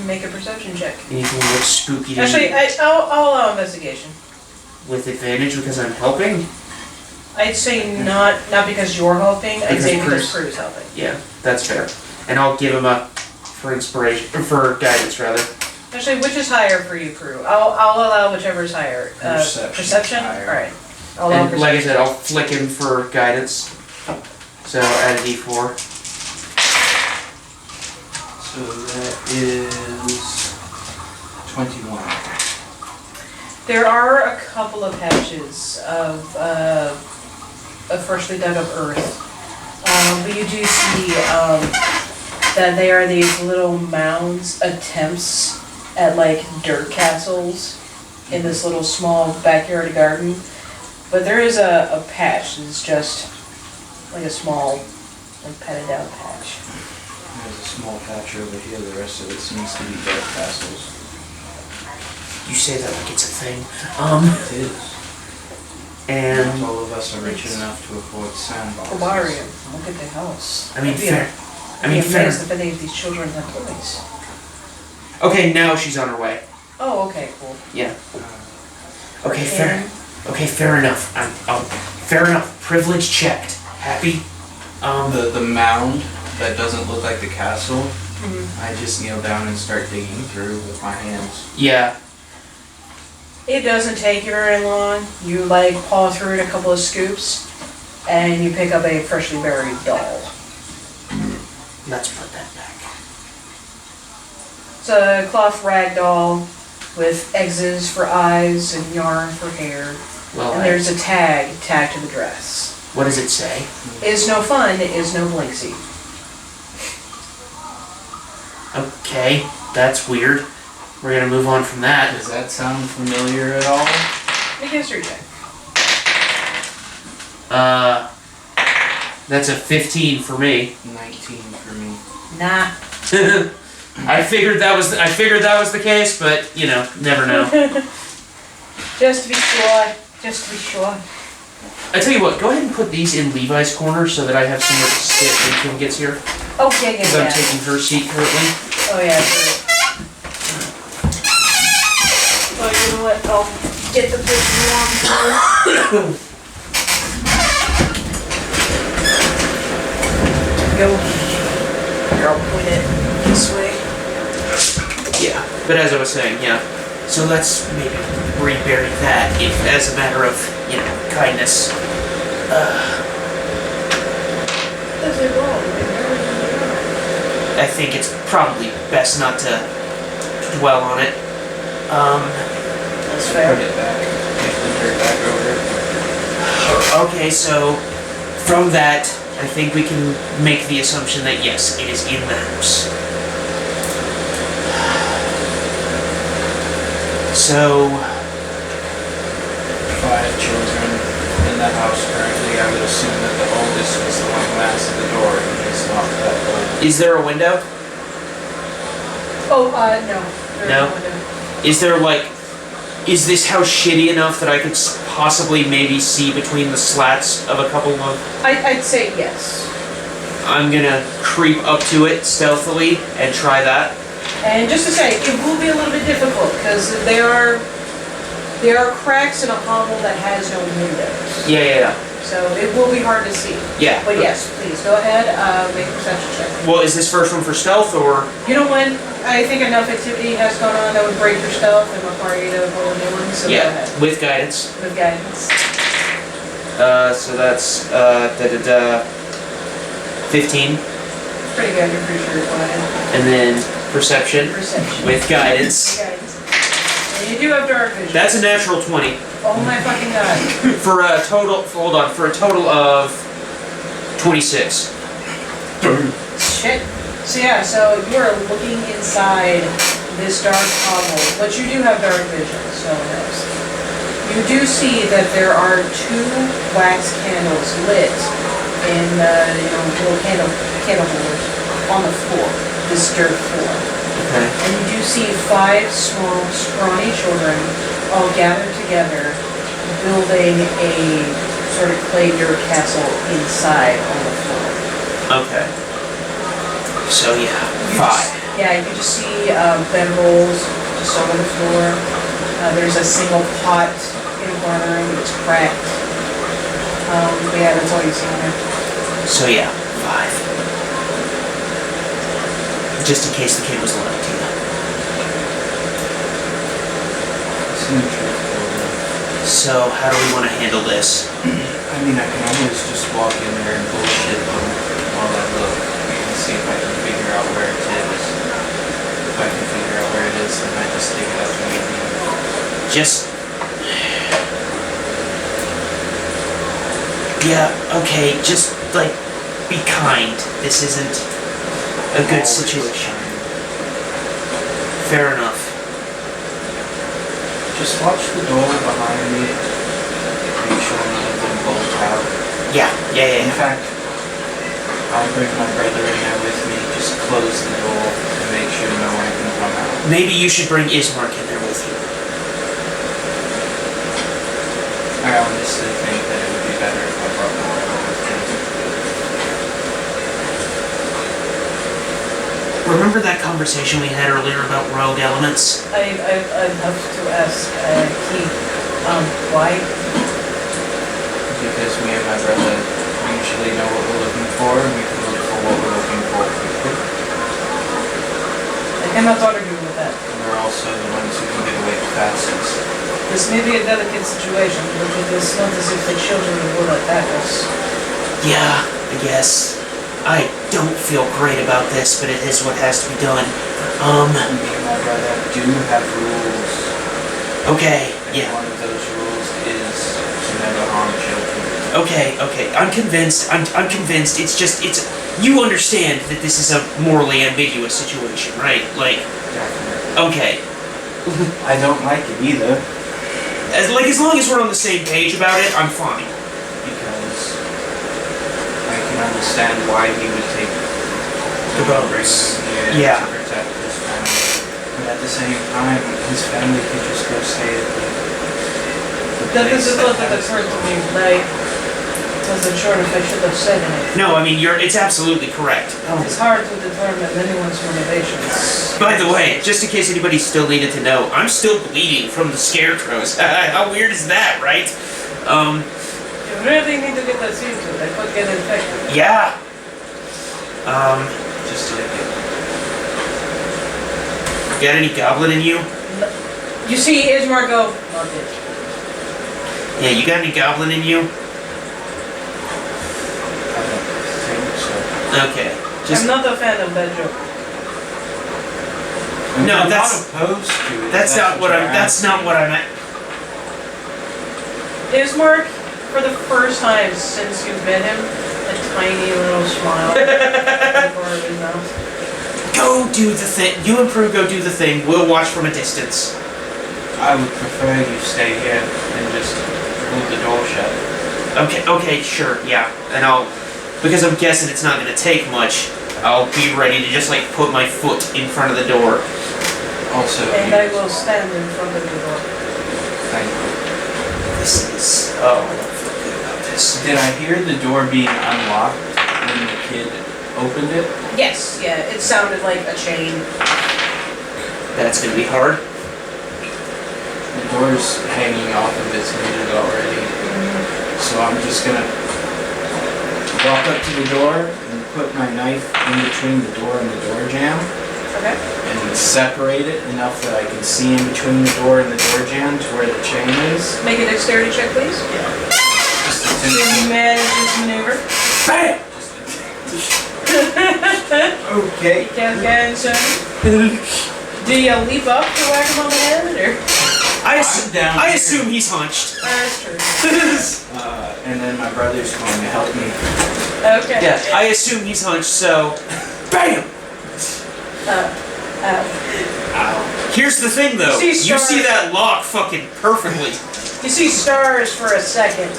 Make a perception check. Anything that's spooky to Actually, me? I'll allow investigation. With advantage because I'm helping? I'd say not because you're helping. I'd say because Because Prue's helping. Yeah, that's fair. And I'll give him up for inspiration, or for guidance rather. Actually, which is higher for you, Prue? I'll allow whichever is higher. Perception. Perception? Higher. Alright. I'll allow And like I perception. said, I'll flick him for guidance. So add a d4. So that is 21. There are a couple of patches of freshly dug up earth. But you do see that they are these little mounds, attempts at like dirt castles in this little small backyard garden. But there is a patch that's just like a small, like patted down patch. There's a small patch over here. The rest of it seems to be dirt castles. You say that like it's a thing. It is. And Not all of us are rich enough to afford sandboxes. Kobariyan, look at the house. I mean, I'd be fair. I mean, I'd be fair. amazed if any of these children have toys. Okay, now she's on her way. Oh, okay, cool. Yeah. Uh, Okay, fair. Okay, fair enough. Fair enough. Privilege checked. Happy. The mound that doesn't look like the castle, Mhm. I just kneel down and start digging through with my hands. Yeah. It doesn't take you very long. You like paw through it a couple of scoops, and you pick up a freshly buried doll. Let's put that back. It's a cloth rag doll with X's for eyes and yarn for hair. Well, And there's a tag tacked to the dress. what does it say? Is no fun, is no blinksy. Okay, that's weird. We're gonna move on from that. Does that sound familiar at all? Make a history check. That's a 15 for me. 19 for me. Nah. I figured that was the case, but you know, never know. Just to be sure. Just to be sure. I tell you what, go ahead and put these in Levi's corner so that I have somewhere to sit when Kim gets here. Oh, yeah, Because yeah, I'm yeah. taking her seat currently. Oh, yeah, sure. Oh, you know what? I'll get the big warm for Go. Here, I'll point it this way. Yeah, but as I was saying, yeah. So let's maybe rebury that if, as a matter of, you know, kindness. Does it roll? I think it's probably best not to dwell on it. That's Put fair. it back. Get the dirt back over it. Okay, so from that, I think we can make the assumption that yes, it is in the house. So, 5 children in the house currently. I would assume that the oldest was the one who answered the door and he's locked that door. is there a window? Oh, no. There's No? window. Is this house shitty enough that I could possibly maybe see between the slats of a couple of... I'd say yes. I'm gonna creep up to it stealthily and try that. And just to say, it will be a little bit difficult because there are cracks in a hovel that has no windows. Yeah. So it will be hard to see. Yeah. But yes, please go ahead, make a perception check. Well, is this first one for stealth or... You know when I think enough activity has gone on that would break your stealth and require you to roll a new one, so go ahead. with guidance. With guidance. So that's 15, Pretty good, you're pretty sure you're fine. and then perception Perception. with guidance. Guidance. And you do have dark vision. That's a natural 20 Oh my fucking god. for a total. Hold on, for a total of 26. Shit. So yeah, so you are looking inside this dark hovel, but you do have dark vision, so it helps. You do see that there are 2 wax candles lit in little candle holders on the floor, this dirt floor. Okay. And you do see 5 small, scrawny children all gathered together, building a sort of clay dirt castle inside on the floor. Okay. So yeah, You 5. just- Yeah, you can just see bedrolls just over the floor. There's a single pot in one room that's cracked. But yeah, that's all you see in there. So yeah, 5. Just in case the kid was lying to you. So how do we want to handle this? I mean, I can always just walk in there and bullshit them while I look and see if I can figure out where it is. If I can figure out where it is, then I just dig it up immediately. Just... Yeah, okay, just, like, be kind. This isn't a good situation. Fair enough. Just watch the door behind me. Make sure none of them bolt out. Yeah. In fact, I'll bring my brother in there with me. Just close the door and make sure no one can come out. Maybe you should bring Ismark in there with you. I honestly think that it would be better if I brought my brother with me. Remember that conversation we had earlier about rogue elements? I'd have to ask Keith, why? Because me and my brother usually know what we're looking for, and we can look for what we're looking for quickly. I cannot argue with that. And we're also the ones who can get away the fastest. This may be a delicate situation, but it is not as if the children will attack us. Yeah, I guess. I don't feel great about this, but it is what has to be done. Me and my brother do have rules. Okay, And yeah. one of those rules is to never harm children. Okay. I'm convinced. I'm convinced. It's you understand that this is a morally ambiguous situation, right? Like, Definitely. okay. I don't like it either, As long as we're on the same page about it, I'm fine. because I can understand why he would take The boats. here Yeah. to protect his family. But at the same time, his family could just go stay at the That place is that not that has occurred to me, the- but I wasn't sure if I should have said anything. No, I mean it's absolutely correct. It's hard to determine anyone's motivations. By the way, just in case anybody still needed to know, I'm still bleeding from the scarecrows. How weird is that, right? You really need to get that seen to. They could get infected. Yeah. Just like it. Got any goblin in you? You see Ismar go, not it. Yeah, you got any goblin in you? I don't think so. Okay. I'm not a fan of that joke. I mean, No, I'm that's- not opposed to it. That's not what you're I'm. That's not asking. what I meant. Ismark, for the first time since you've met him, a tiny little smile in the corner of his mouth. Go do the thing. You and Prue go do the thing. We'll watch from a distance. I would prefer you stay here and just hold the door shut. Okay, sure, yeah. And because I'm guessing it's not gonna take much, I'll be ready to just like put my foot in front of the door. also And I used. will stand in front of the door. Thank you. This is. Oh, I don't feel good about this. Did I hear the door being unlocked when the kid opened it? Yes, yeah, it sounded like a chain. That's gonna be hard. The door's hanging off of its hinges already. So I'm just gonna walk up to the door and put my knife in between the door and the door jamb Okay. and separate it enough that I can see in between the door and the door jamb to where the chain is. Make a dexterity check, please. Just a Can you tinfoil. manage this maneuver? Bam! Okay. Can so do you leap up to whack him on the head, or? I down assume he's hunched. That's true. And then my brother's going to help me. Okay. Yeah, I assume he's hunched, so. BAM! Ow. Here's the thing though. You You see see stars. that lock fucking perfectly. You see stars for a second.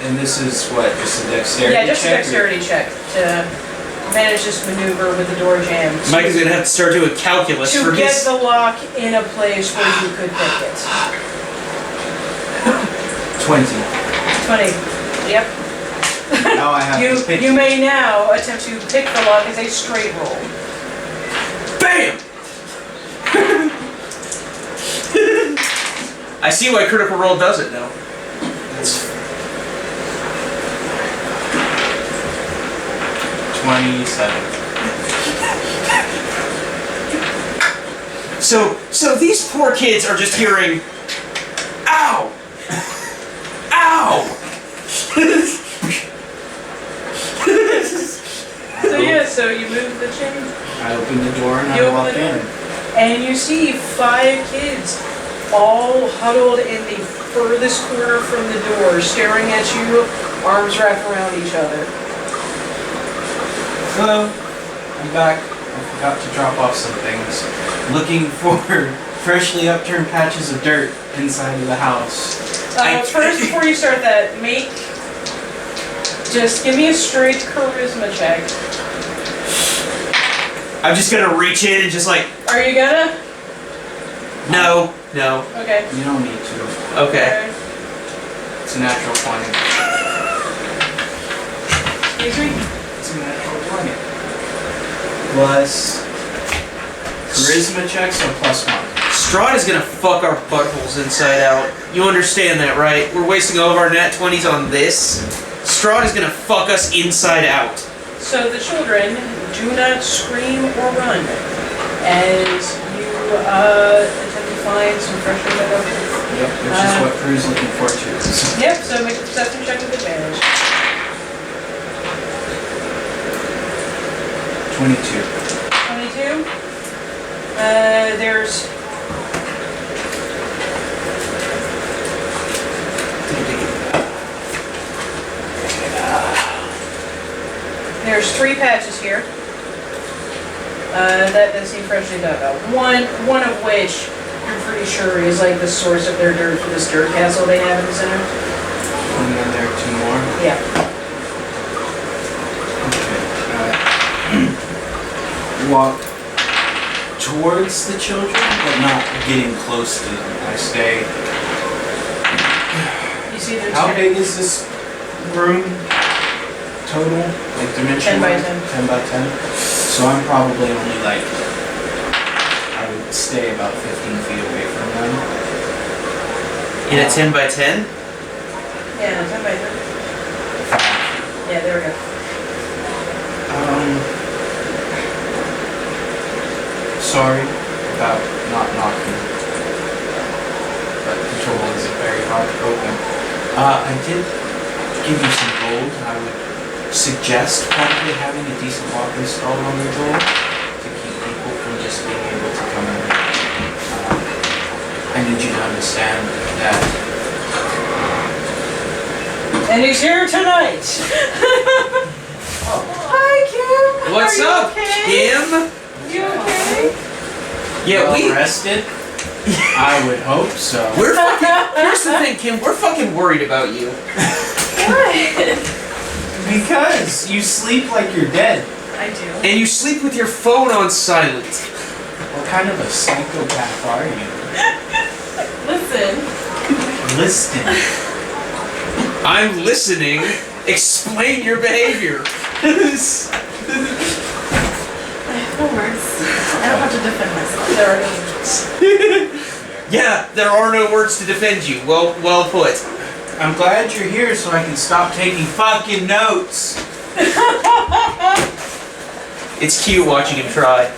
And this is what, just a dexterity Yeah, just a check? or- dexterity check to manage this maneuver with the door jamb. Mike is gonna have to start doing calculus To for get his. the lock in a place where you could pick it. 20. 20. Yep. Now I have to pick You may now attempt to pick the lock as a straight roll. BAM! I see why Critical Role does it now. It's 27. So these poor kids are just hearing, ow! Ow! So yeah, so you move the chain. I open the door and You I open walk the door. in. And you see 5 kids all huddled in the furthest corner from the door, staring at you, arms wrapped around each other. Hello, I'm back. I forgot to drop off some things. Looking for freshly upturned patches of dirt inside of the house. First, before you start that, just give me a straight charisma check. I'm just gonna reach in and just like, Are you gonna? no. Okay. You don't need to. Okay. It's a natural 20. Excuse me? It's a natural 20. Plus charisma check, so plus 1. Strahd is gonna fuck our buttholes inside out. You understand that, right? We're wasting all of our nat 20s on this. Strahd is gonna fuck us inside out. So the children do not scream or run as you attempt to find some fresh metal. Yep, which is what Crew's looking for too. Yep, so make a perception check with advantage. 22. 22. There's There's 3 patches here. That seem freshly dug up. One of which you're pretty sure is like the source of their dirt for this dirt castle they have in the center. And then there are 2 more. Yeah. Okay. Walk towards the children, but not getting close to them. I stay. You see there's How big is this room total? Like dimension? 10 by 10. 10 by 10? So I'm probably only like, I would stay about 15 feet away from them. In a 10 by 10? Yeah, 10 by 10. Yeah, there we go. Sorry about not knocking. But control is very hard to open. I did give you some gold. I would suggest probably having a decent lock installed on the door to keep people from just being able to come in. I need you to understand that. And he's here tonight. Hi, Kim. What's Are you up, okay? Kim? You okay? Yeah, Well rested? I would hope so. We're fucking. Here's the thing, Kim. We're fucking worried about you. Good. Because you sleep like you're dead. I do. And you sleep with your phone on silent. kind of a psychopath are you? Listen. Listen. I'm listening. Explain your behavior. I have no words. I don't have to defend myself. There are no words. Yeah, there are no words to defend you. Well put. I'm glad you're here so I can stop taking fucking notes. It's cute watching him try.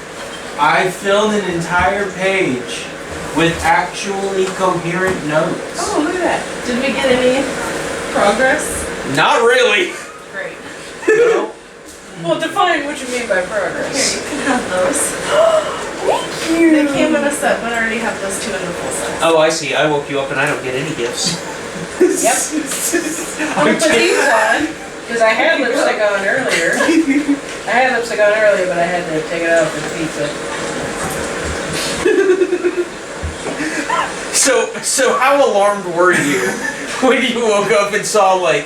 I filled an entire page with actually coherent notes. Oh, look at that. Did we get any progress? Not really. Great. No. Well, define what you mean by Here, progress. you can have those. Thank you. They came in a set, but I already have those two in the full size. Oh, I see. I woke you up and I don't get any gifts. Yep. I'm gonna put these on because I had lipstick on earlier. I had lipstick on earlier, but I had to take it off for the pizza. So how alarmed were you when you woke up and saw, like,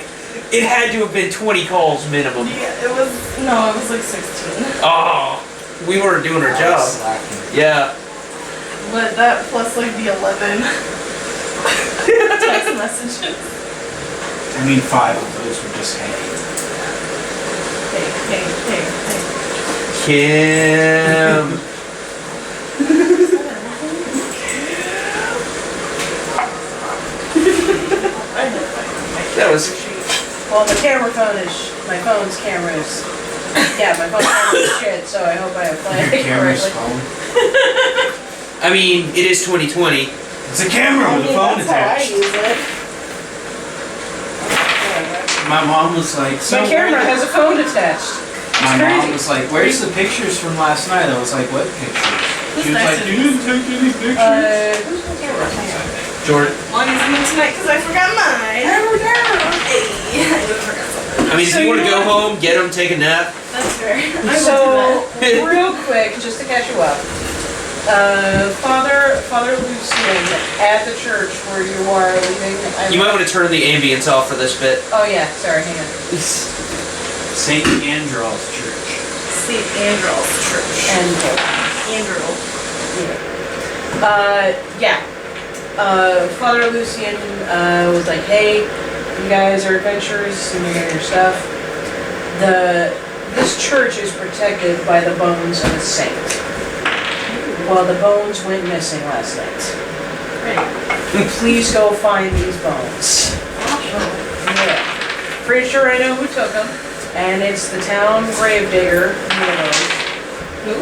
it had to have been 20 calls minimum? Yeah, it was like 16. Oh, we weren't doing our job. Slacking. Yeah. But that plus like the 11 text messages. I mean, 5 of those were just hey. Hey. Kim. That was. Well, my phone's camera is, yeah, my phone's camera is shit, so I hope I applied Your it camera's correctly. phone. I mean, it is 2020. It's a camera with a phone That's how I attached. use it. My mom was like, so My camera has a phone attached. My It's mom crazy. was like, where's the pictures from last night? I was like, what pictures? She was like, you didn't take any pictures. Who's my camera? Jordan. One is in tonight because I forgot mine. Hey, I just forgot something. I mean, if So you want to you go know- home, get him, take a nap. That's fair. I will do So, that. real quick, just to catch you up. Father Lucian at the church where you are leaving. You might want to turn the ambience off for this bit. Oh yeah, sorry, hang on. St. Andrew's Church. St. Andrew's Church. Andrew. Yeah. Father Lucian was like, hey, you guys are adventurous and you're getting your stuff. This church is protected by the bones of a saint. Well, the bones went missing last night. Great. Please go find these bones. Yeah. Pretty sure I know who took them, and it's the town gravedigger, Milos. Who?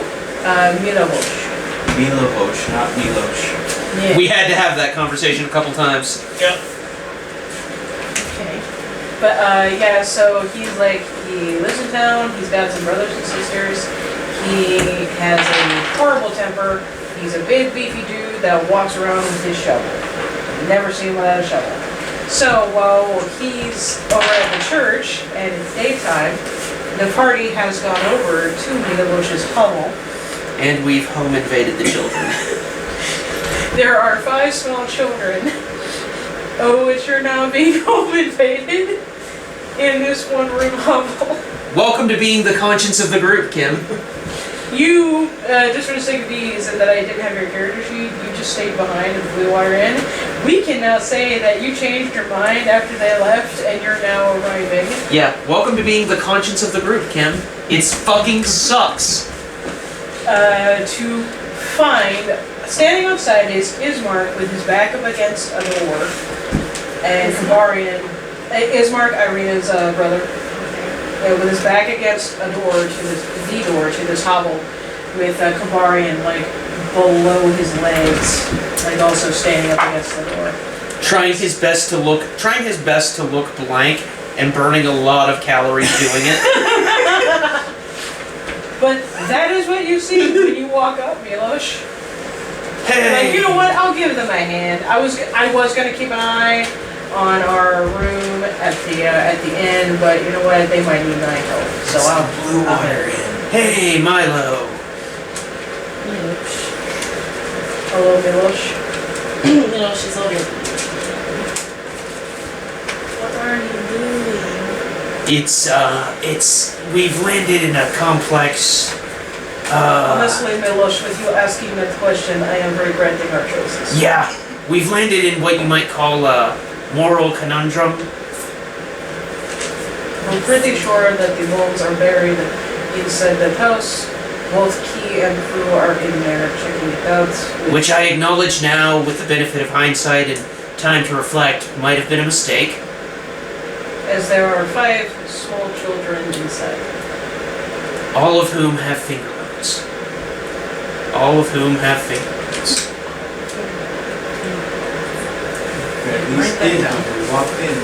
Milos. Milovosh, not Milosh. Yeah. We had to have that conversation a couple times. Yep. Okay. But yeah, so he lives in town, he's got some brothers and sisters, he has a horrible temper, he's a big beefy dude that walks around with his shovel. Never seen him without a shovel. So while he's over at the church and it's daytime, the party has gone over to Milovosh's hovel. And we've home invaded the children. There are 5 small children, which are now being home invaded in this one-room hovel. Welcome to being the conscience of the group, Kim. You, just for the sake of ease and that I didn't have your character sheet, you just stayed behind and flew water in. We can now say that you changed your mind after they left and you're now arriving. Yeah, welcome to being the conscience of the group, Kim. It's fucking sucks. To find, standing outside is Ismark with his back up against a door. And Kobariyan, Ismark, Irina's brother. With his back against a door the door to this hovel, with Kobariyan like below his legs, like also standing up against the door. Trying his best to look blank and burning a lot of calories doing it. But that is what you see when you walk up, Milos. Hey! Like, you know what? I'll give them a hand. I was gonna keep an eye on our room at the inn, but you know what? They might need my help, so I'll Blue water in. Hey, Milo. Hello, Milos. You know, she's over. What are you doing? We've landed in a complex Honestly, Milosh, with you asking that question, I am regretting our choices. Yeah, we've landed in what you might call a moral conundrum. I'm pretty sure that the bones are buried inside that house. Both Key and Crew are in there checking it out. Which I acknowledge now, with the benefit of hindsight and time to reflect, might have been a mistake. As there are 5 small children inside. All of whom have finger bones. All of whom have finger bones. At least did when we walked in.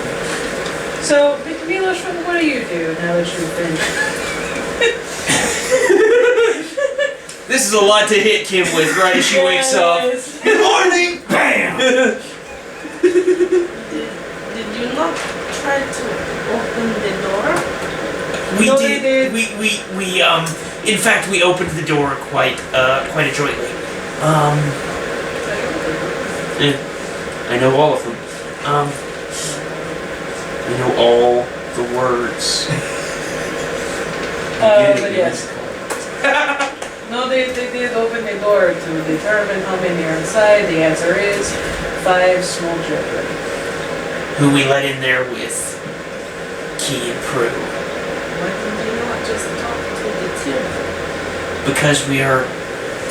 So, Milosh, what do you do now that you've been... This is a lot to hit Kim with right as she wakes up. Good morning! Bam! Did you not try to open the door? We No, did. they did. We in fact, we opened the door quite adroitly. I know all of them. I know all the words. But yes. No, they did open the door to determine how many are inside. The answer is 5 small children. Who we let in there with Key and Prue. Why did you not just talk to the children? Because we are...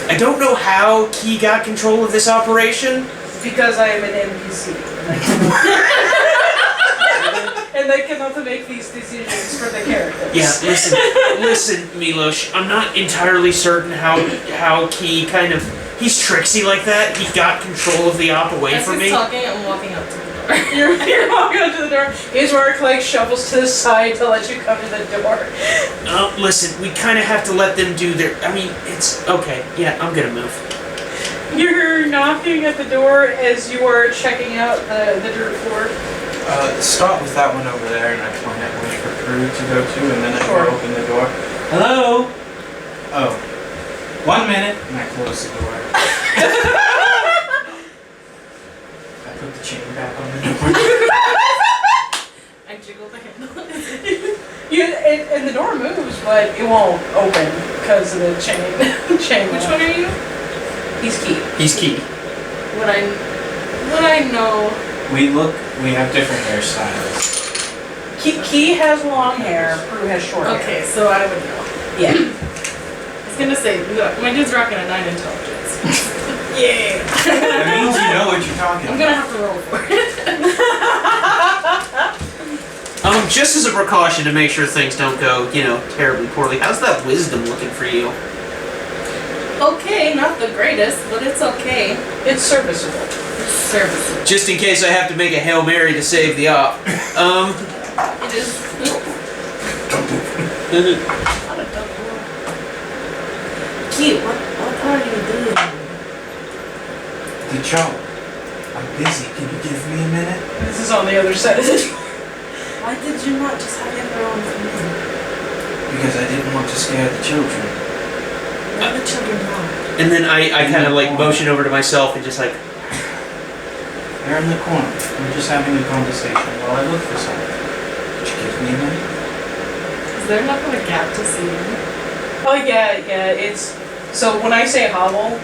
I don't know how Key got control of this operation. Because I am an NPC. And I cannot make these decisions for the characters. Yeah, listen, Milosh. I'm not entirely certain how Key kind of... He's tricksy like that. He got control of the op away As from he's me. talking, I'm walking up to the door. You're walking up to the door. Ismark like shovels to the side to let you come to the door. Listen, we kind of have to let them do their... I mean, it's... Okay, yeah, I'm gonna move. You're knocking at the door as you are checking out the dirt floor. Start with that one over there, and I point at which for Crew to go to, and then I Sure. open the door. Hello? Oh. 1 minute, and I close the door. I put the chain back on the door. I jiggle the handle. And the door moves, but it won't open because of the chain. Which one are you? He's Key. He's Key. Would I know? We have different hairstyles. Key has long hair. Prue has short hair. Okay, so I would know. Yeah. I was gonna say, look, my dude's rocking a 9 intelligence. Yeah. That means you know what you're talking I'm about. gonna have to roll for it. Just as a precaution to make sure things don't go, terribly poorly. How's that wisdom looking for you? Okay, not the greatest, but it's okay. It's serviceable. It's serviceable. Just in case I have to make a Hail Mary to save the op. It is. Not a double. Cute. What are you doing? The job. I'm busy. Can you give me a minute? This is on the other side of the door. Why did you not just have everyone come in? Because I didn't want to scare the children. Where are the children now? And then I kind of like motion over to myself and just like, They're in the corner. We're just having a conversation while I look for something. Would you give me a minute? Is there enough of a gap to see in? Oh yeah. It's so when I say hobble.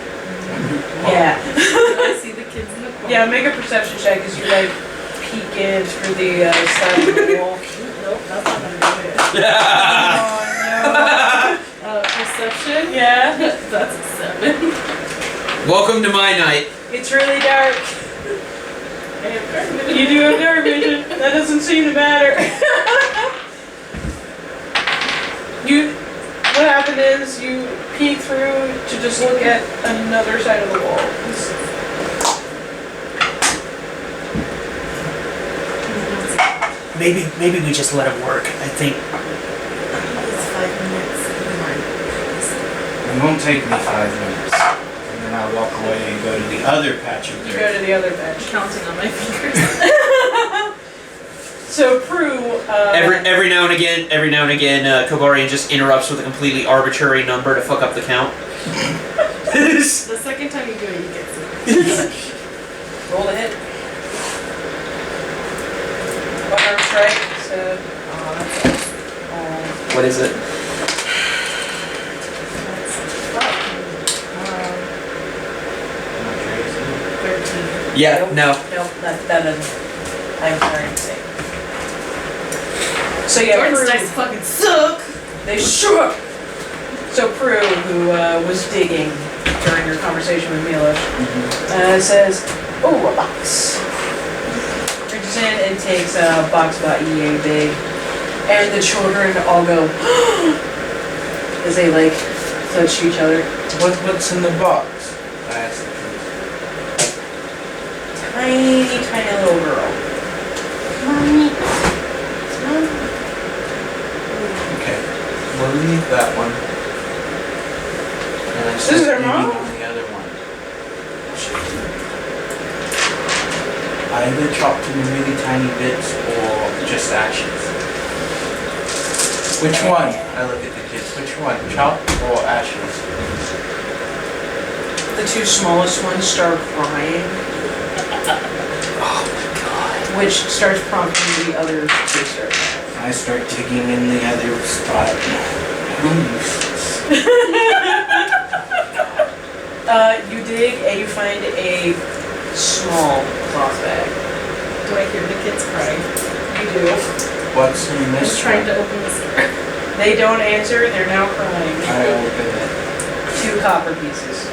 Yeah. Do I see the kids in the corner? Yeah. Make a perception check as you like peek in through the side of the wall. Nope, that's not gonna do it. Oh Perception? no. Yeah. That's a 7. welcome to my night. It's really dark. I have dark vision. You do have dark vision. That doesn't seem to matter. What happened is you peek through to just look at another side of the wall. Maybe we just let him work. I think It's 5 minutes. It won't take me 5 minutes. And then I'll walk away and go to the other patch of You go dirt. to the other bench. Counting on my fingers. So Prue, every now and again, Kobariyan just interrupts with a completely arbitrary number to fuck up the count. The second time you do it, you get it. roll the hit. Unarmed strike. So, What is it? Yeah, no. Nope, that doesn't. I'm sorry to say. So yeah, Jordan's Prue, dice fucking suck. they shook. So Prue, who was digging during your conversation with Milos, says, "Oh, a box." Reaches in and takes a box about yay big, and the children all go as they like touch each other. What's in the box? I asked the kid. Tiny little girl. Mommy. Okay, we'll leave that one. And I This is start her digging mom? on the other one. I either chopped in really tiny bits or just ashes. Which one? I look at the kids. Which one? Chopped or ashes? The two smallest ones start crying. Oh my god. Which starts prompting the other two start crying. I start digging in the other spot. You dig and you find a small cloth bag. Do I hear the kids crying? You do. What's in I'm this trying one? to open this door. They don't answer, they're now crying. I open it. 2 copper pieces.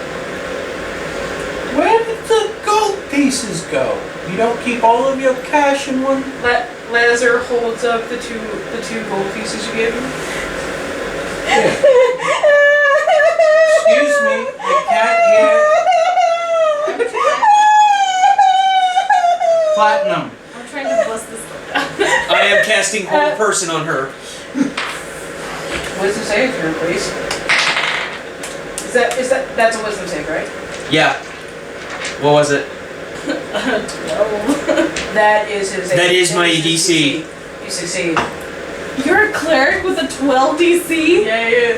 Where did the gold pieces go? You don't keep all of your cash in one? Lazar holds up the two gold pieces you gave him. Yeah. Excuse me, I can't hear. Platinum. I'm trying to bust this door down. I am casting hold person on her. Wisdom save throw, please. That's a wisdom save, right? Yeah. What was it? 12. That is his. That is my his DC. You succeed. You're a cleric with a 12 DC? Yeah. You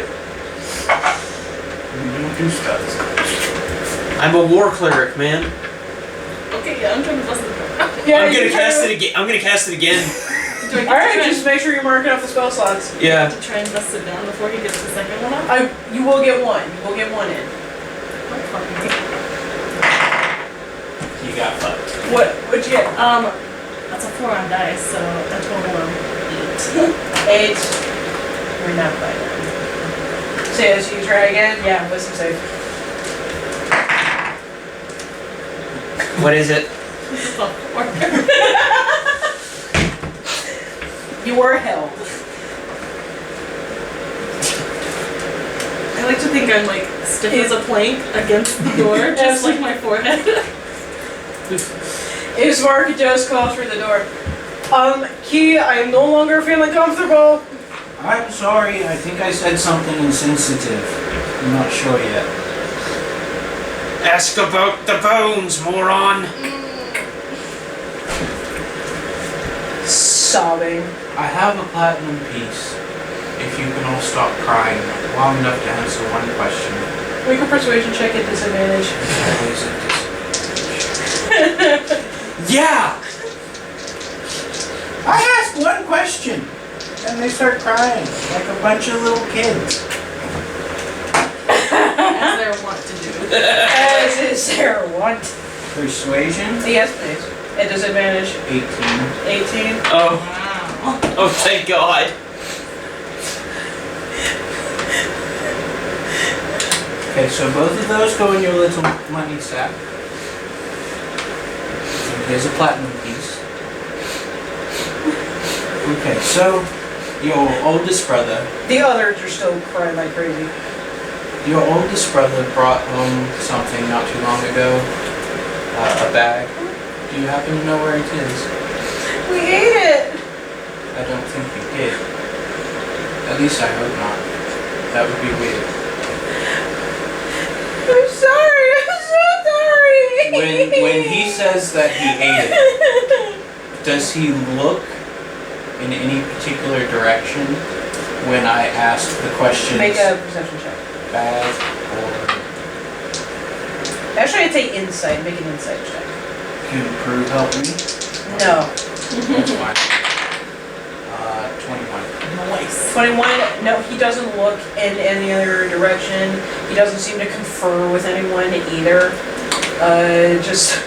don't do spells. I'm a war cleric, man. Okay, yeah, I'm trying to bust this door down. Yeah, I'm gonna you cast try it again. I'm gonna cast it again. Do I get Alright, to try just make sure you're marking off the spell slots. Yeah. to try and bust it down before he gets the second one off? You will get one. You will get one in. Oh, fuck me. You got fucked. What'd you get? That's a 4 on dice, so a total of 8. 8. We're not by now. So as you try again, yeah, wisdom save. What is it? This is a 4. You were held. I like to think I'm like stiff as a plank against the door, just like my forehead. Ismark just calls through the door. Key, I am no longer feeling comfortable. I'm sorry, I think I said something insensitive. I'm not sure yet. Ask about the bones, moron. Sobbing. I have a platinum piece. If you can all stop crying long enough to answer one question. Make a persuasion check at disadvantage. Always a disadvantage. Yeah. I ask one question, and they start crying like a bunch of little kids. As they're wont to do. As is their want. Persuasion, Yes, please. At disadvantage. 18. 18. Oh. Wow. Oh, thank God. Okay, so both of those go in your little money sack. And here's a platinum piece. Okay, so your oldest brother, The others are still crying like crazy. your oldest brother brought home something not too long ago, a bag. Do you happen to know where it is? We ate it! I don't think you did. At least I hope not. That would be weird. I'm sorry, I'm so sorry! When he says that he ate it, does he look in any particular direction when I ask the questions? Make a perception check. Bad or Actually, I'd say insight. Make an insight check. can Prue help me? No. That's fine. 21. Nice. 21, no, he doesn't look in any other direction. He doesn't seem to confer with anyone either. Just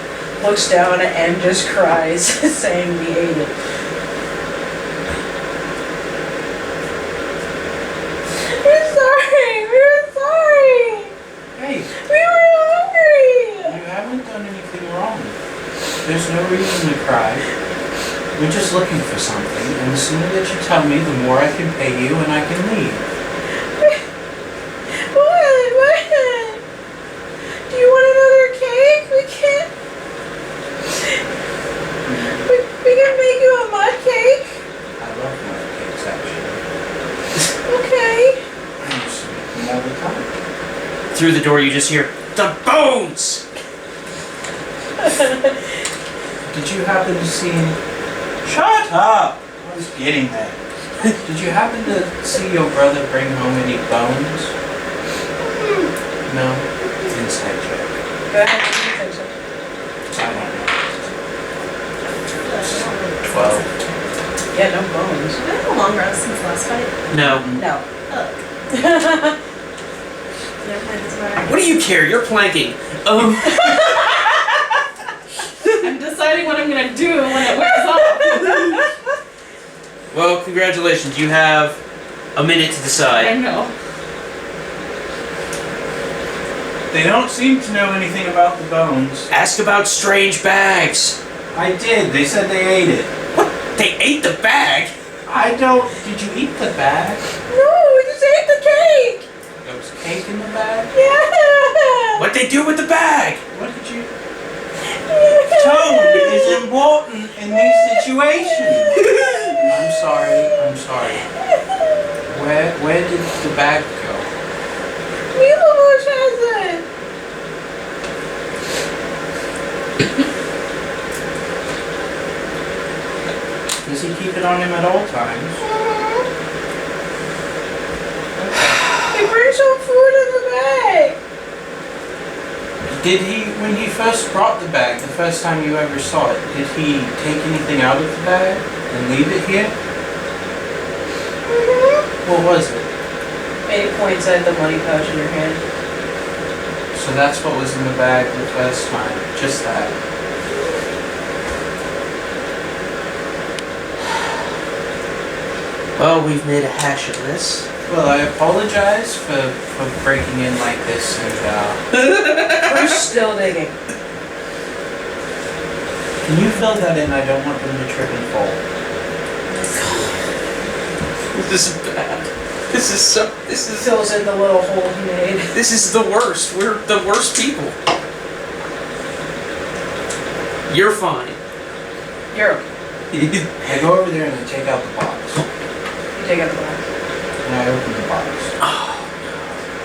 looks down and just cries, saying we ate it. We're sorry. We're sorry. Hey, We were hungry. you haven't done anything wrong. There's no reason to cry. We're just looking for something, and the sooner that you tell me, the more I can pay you and I can leave. What? Do you want another cake? We can't. We can make you a mud cake. I love mud cakes, actually. Okay. I used to make them all the time. Through the door, you just hear the bones. Did you happen to see... Shut up! I was getting that. Did you happen to see your brother bring home any bones? No? Inside joke. Go ahead. You think so? I don't know. 12. Yeah, no bones. It's been a long rest since last fight. No. No. Never mind, doesn't matter. What do you care? You're planking. I'm deciding what I'm gonna do when it wears off. Well, congratulations. You have a minute to I decide. know. They don't seem to know anything about the bones. Ask about strange bags. I did. They said they ate it. What? They ate the bag? I don't... Did you eat the bag? No, we just ate the cake. There was cake in the bag? Yeah. What'd they do with the bag? What did you... Tone is important in these situations. I'm sorry. Where did the bag go? Mila Bush has it. Does he keep it on him at all times? He brings some food in the bag. Did he, when he first brought the bag, the first time you ever saw it, did he take anything out of the bag and leave it here? What was it? And he points at the money pouch in your hand. So that's what was in the bag the first time, just that. Well, we've made a hash of this. Well, I apologize for breaking in like this and We're still digging. can you fill that in? I don't want them to trip and fall. This is bad. This is Fills in the little hole he made. This is the worst. We're the worst people. You're fine. You're okay. I go over there and I take out the box. You take out the box. And I open the box.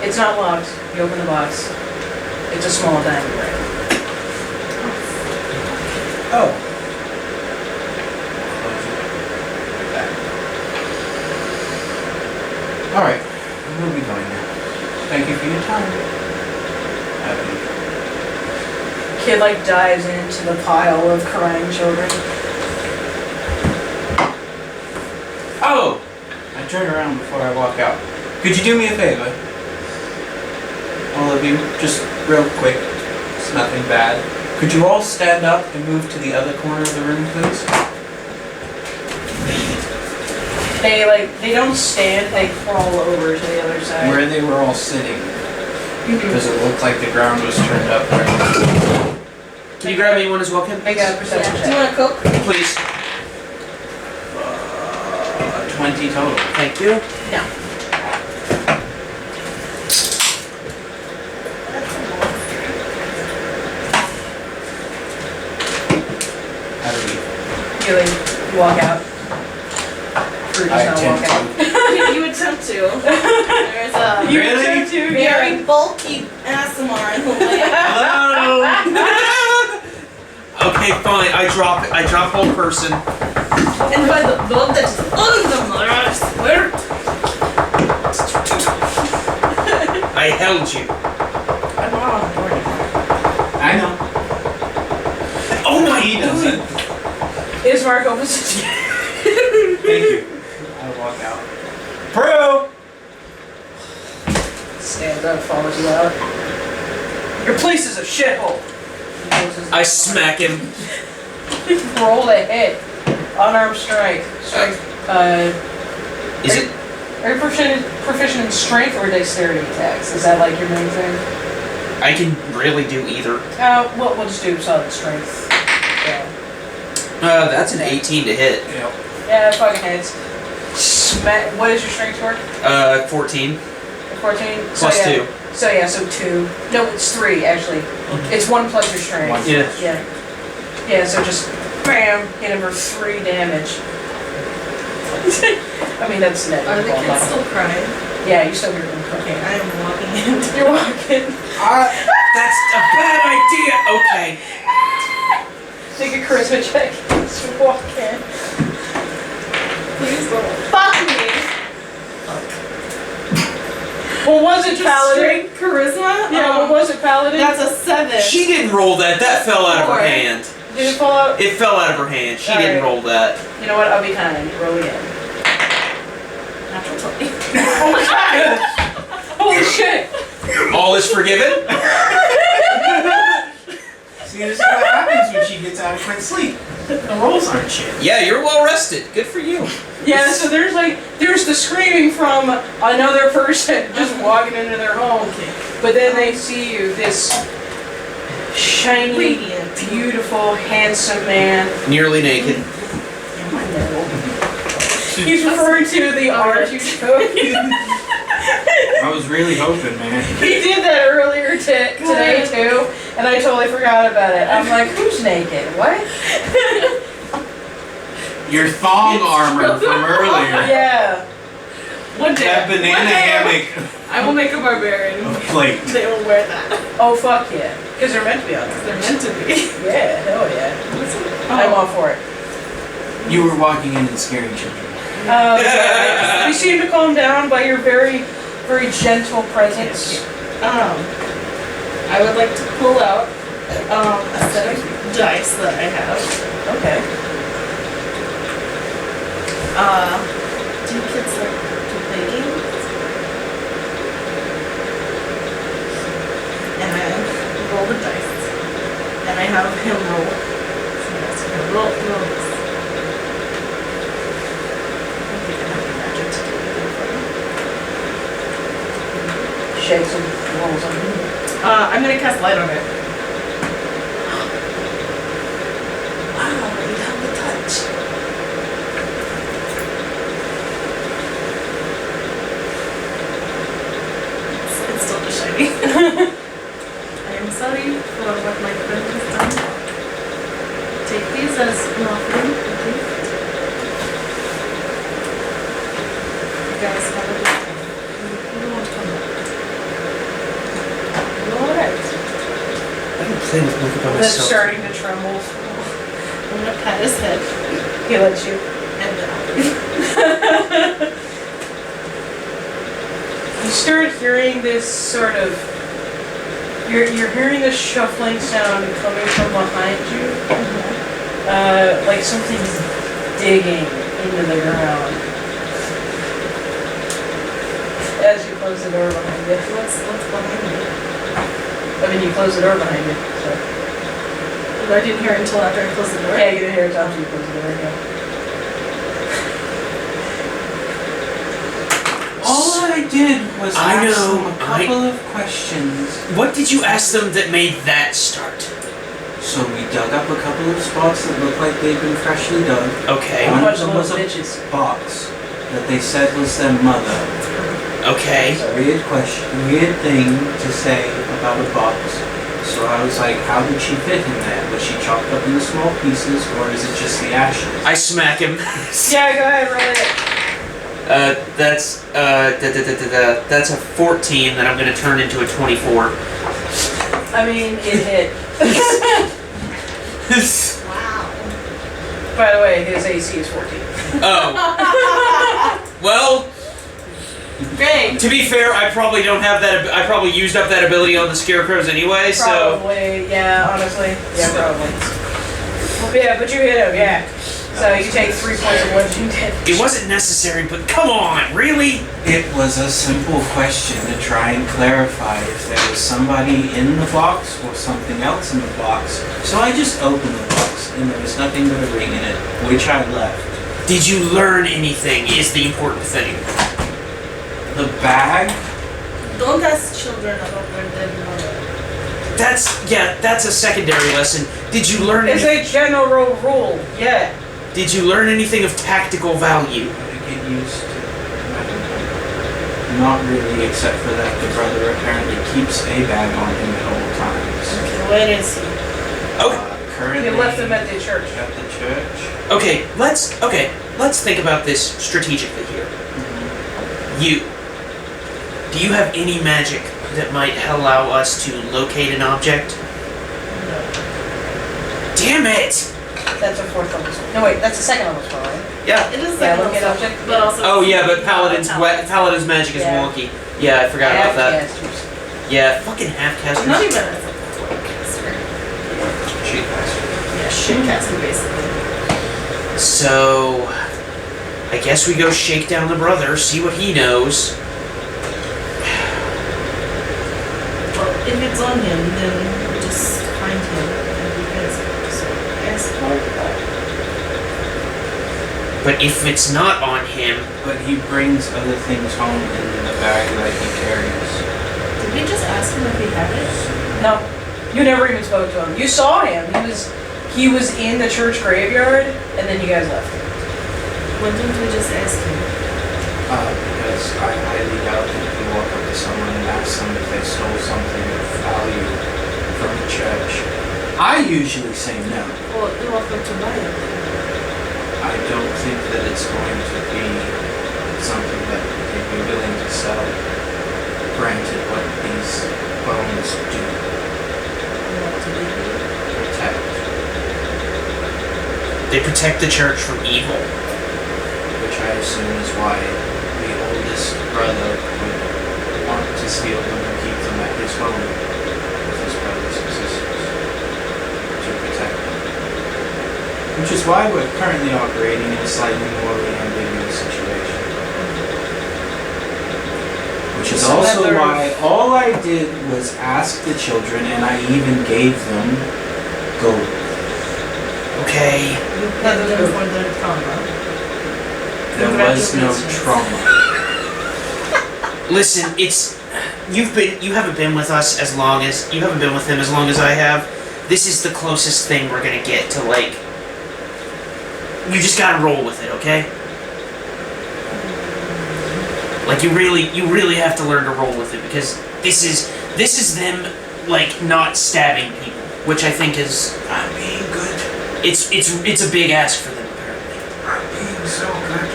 It's not locked. You open the box. It's a small diamond ring. Oh. Alright, we'll be going now. Thank you for your time. Kid like dives into the pile of crying children. Oh! I turn around before I walk out. Could you do me a favor? All of you, just real quick. It's nothing bad. Could you all stand up and move to the other corner of the room, please? They don't stand, they crawl over to the other side. Where they were all sitting. Because it looked like the ground was turned up right. Can you grab anyone as well, Kim? Make a perception Do you check. want a Coke? Please. 20 total. Thank you. How do we? You walk out. Fruit I does not attempt walk out. You attempt to. There's a You Really? attempt to, very bulky ASMR in the way. Hello. Okay, fine. I drop whole person. And by the blood that's on them, I swear. I held you. I'm not on the door anymore. I know. Oh my He doesn't. Ismark opens it. Thank you. I walk out. Bro! Stands up, follows you out. Your place is a shithole. He closes the I door smack him. behind you. Roll a hit. Unarmed strike. Strike. Is it? Are you proficient in strength or dexterity attacks? Is that like your main thing? I can really do either. We'll just do solid strength. Yeah. That's an 18 to hit. Yep. Yeah, fucking hits. Smack. What is your strength score? 14 14? plus 2. So yeah, so 2. No, it's 3 actually. It's 1 plus your strength. One. Yeah. Yeah. Yeah, so just bam, hit him for 3 damage. I mean, that's net. Are the kids still crying? Yeah, you still hear them crying. Okay, I am walking in. You're walking. That's a bad idea. Okay. Take a charisma check. Just walk in. Please don't. Fuck me! What was it, Just Paladin? straight charisma? Yeah, what was it, Paladin? That's a 7. She didn't roll that. That fell out of her 4. hand. Did it fall out? It fell out of her hand. She Alright. didn't roll that. You know what? I'll be kind. Roll again. Natural 20. Oh my god! Holy shit! All is forgiven. See, this is what happens when she gets adequate sleep. The rolls aren't shit. Yeah, you're well rested. Good for you. Yeah, so there's the screaming from another person just walking into their home. But then they see you, this shiny, Radiant. beautiful, handsome man. Nearly naked. He's referring to the art you showed. I was really hoping, man. He did that earlier today too, and I totally forgot about it. I'm like, who's naked? What? Your thong armor from earlier. Yeah. One day. That banana hammock I will make a barbarian. plate. They will wear that. Oh fuck yeah. Because they're meant to be on there. They're meant to be. Yeah, hell yeah. I'm all for it. You were walking in and scaring children. You seem to calm down by your very, very gentle presence. I would like to pull out a set of dice that I have. Okay. Do kids like to play games? And I roll the dice. And I have him roll. So that's gonna roll this. I don't think I have any magic to do anything for him. Shake some rolls on me. I'm gonna cast light on it. Wow, you have the touch. It's still just shiny. I am sorry for what my friend has done. Take these as an offering, okay? You guys have a good time. You won't come back. Alright. I can play with Luca by That's myself. starting to tremble. I'm gonna pat his head He lets you. and You start hearing this sort of. You're hearing this shuffling sound coming from behind you. Like something's digging into the ground. As you close the door behind you. What's behind me? I mean, you close the door behind you, so. I didn't hear it until after I closed the door. Yeah, you can hear it after you close the door, yeah. All I did was I ask know, them a couple of questions. What did you ask them that made that start? So we dug up a couple of spots that looked like they'd been freshly dug. Okay. One of bunch of them was little a bitches. box that they said was their mother. Okay. Weird question, weird thing to say about a box. So I was like, how did she fit in there? Was she chopped up into small pieces, or is it just the ashes? I smack him. Yeah, go ahead, roll it. That's a 14 that I'm gonna turn into a 24. I mean, it hit. Wow. By the way, his AC is 14. Oh. Well, Great. to be fair, I probably don't have that. I probably used up that ability on the scarecrows anyway. So Probably, yeah, honestly. Yeah, probably. Yeah, but you hit him, yeah. So you take 3 points of bludgeoning damage. It wasn't necessary, but come on, really? It was a simple question to try and clarify if there was somebody in the box or something else in the box. So I just opened the box and there was nothing but a ring in it, which I left. Did you learn anything is the important thing. The bag? Don't ask children about their dead mother. That's a secondary lesson. Did you learn It's a general rule, yeah. Did you learn anything of tactical value? How to get used to it. Not really, except for that the brother apparently keeps a bag on him at all times. Okay, where is he? Currently You left him at the church. at the church. Okay, let's think about this strategically here. Do you have any magic that might allow us to locate an object? No. Damn it! That's a 4th level spell. No, wait, that's a 2nd level spell, right? Yeah. It is Yeah, like look at also, object. but also. Oh yeah, but Paladin's magic is Yeah. wonky. Yeah, I forgot about that. Half-casters. Yeah, fucking half-casters. Not even as a quick caster. Cheat master. Yeah, shit caster basically. So, I guess we go shake down the brother, see what he knows. Well, if it's on him, then we just find him and we guys. So ask for that. But if it's not on him, But he brings other things home in the bag that he carries. Did we just ask him if he had it? No, you never even spoke to him. You saw him. He was in the church graveyard, and then you guys left. Why didn't we just ask him? Because I highly doubt that if you walk up to someone and ask them if they stole something of value from the church. I usually say no. Well, you offered to buy it. I don't think that it's going to be something that they'd be willing to sell. Granted, what these bones do What to do? protect, they protect the church from evil. which I assume is why the oldest brother would want to steal them and keep them at his home with his brothers and sisters to protect them. Which is why we're currently operating in a slightly more ambiguous situation. Which is So also that why all I did was ask the children, and I even gave them gold. Okay. You paid them for their trauma. There was no Congratulations. trauma. Listen, you haven't been with us as long as you haven't been with him as long as I have. This is the closest thing we're gonna get to like. You just gotta roll with it, okay? Like you really have to learn to roll with it because this is them like not stabbing people, which I think is I'm being good. it's a big ask for them apparently. I'm being so good.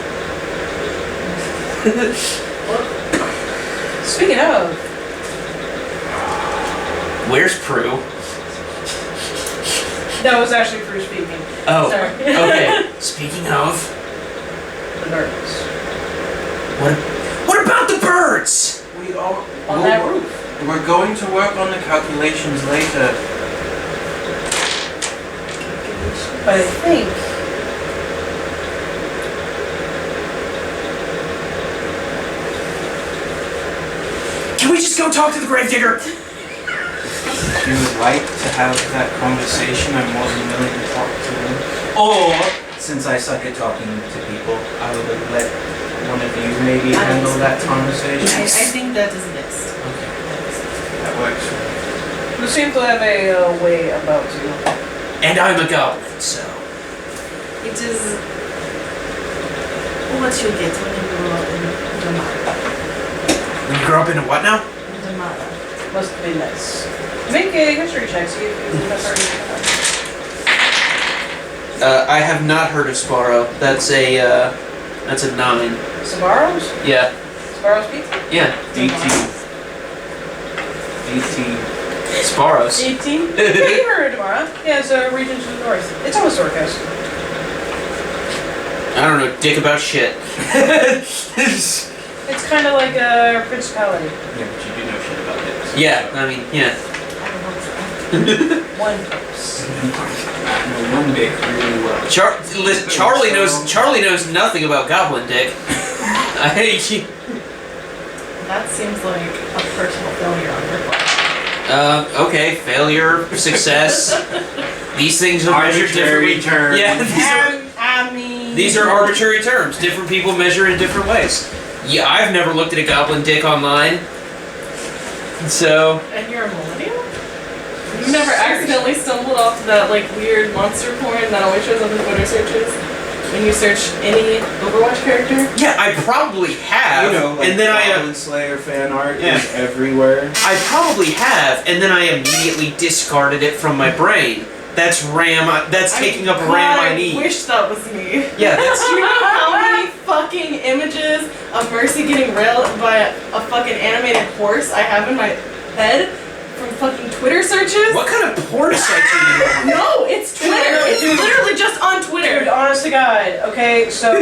Speaking of, Where's Prue? that was actually Prue speaking. Oh, Sorry. okay. Speaking of, The birds. what about the birds? We all On that roof. We're going to work on the calculations later. But I think Can we just go talk to the gravedigger? If you would like to have that conversation, I'm more than willing to talk to them. Or, since I suck at talking to people, I would let one of you maybe handle that conversation. I think that is best. Okay, that works for me. you seem to have a way about you. And I'm a goblin, so. It is what you get when you grow up in the Mara. When you grow up into what now? In the Mara. Must be nice. Make a history check, see if you have heard of I have not heard of Sparrow. That's a 9. Sabaros? Yeah. Sabaros pizza? Yeah. 18. Sparrows. 18? Yeah, you heard of Mara. Yeah, it's a region to the north. It's on the Sword Coast. I don't know dick about shit. It's kind of like a principality. Yeah, but you do know shit about it. Yeah, I mean, yeah. I don't know. One purse. One big really well. Charlie knows nothing about goblin dick. I hate you. That seems like a personal failure on your part. Okay, failure, success. These things are measured Arbitrary differently. terms. Yeah, I mean... these are arbitrary terms. Different people measure in different ways. Yeah, I've never looked at a goblin dick online. So... And you're a millennial? You never accidentally stumbled off that like weird monster porn that always shows up in Twitter searches? When you search any Overwatch character? Yeah, I probably have. You know, like and then Goblin Slayer fan art Yeah. is everywhere. I probably have, and then I immediately discarded it from my brain. That's RAM. That's taking up RAM I need. I wish that was me. Yeah, that's. Do you know how many fucking images of Mercy getting railed by a fucking animated horse I have in my head from fucking Twitter searches? What kind of porn site are you on? No, it's Twitter. It's literally just on Twitter. Dude, honest to God. Okay, so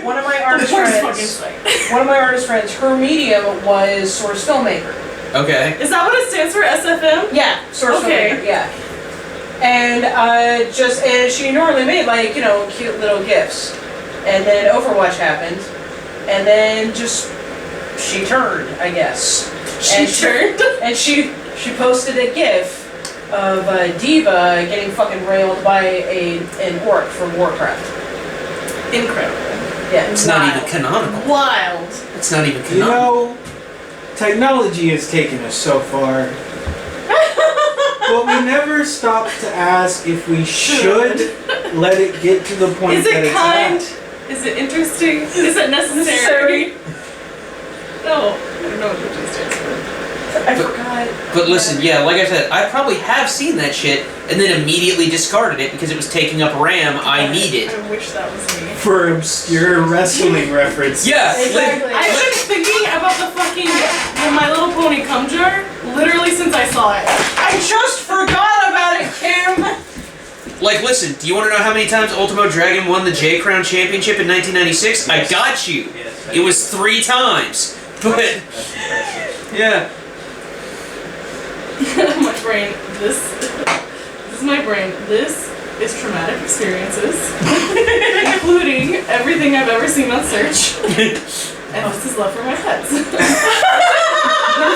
one of my artist The worst fucking friends, site. one of my artist friends, her medium was source filmmaker. Okay. Is that what it stands for? SFM? Yeah, source Okay. filmmaker. Yeah. And and she normally made like cute little gifs, and then Overwatch happened, and then just she turned, I guess. And she posted a gif of Diva getting fucking railed by an orc from Warcraft. Incredible. Yeah. It's not even canonical. Wild. It's not even You canonical. know, technology has taken us so far, but we never stop to ask if we should let it get to the point Is that it it's kind? at. Is it interesting? Is it necessary? No, I don't know what the G stands for. I forgot. But listen, yeah, like I said, I probably have seen that shit and then immediately discarded it because it was taking up RAM I needed. I wish that was me. For obscure wrestling references. Yeah, Exactly. I've been thinking about the fucking My Little Pony cum jar literally since I saw it. I just forgot about it, Kim. like, listen, do you want to know how many times Ultimo Dragon won the J Crown Championship in 1996? I got you. Yes, It was 3 times. But, yeah. My brain, this is my brain. This is traumatic experiences, including everything I've ever seen on search. And this is love for my pets. That's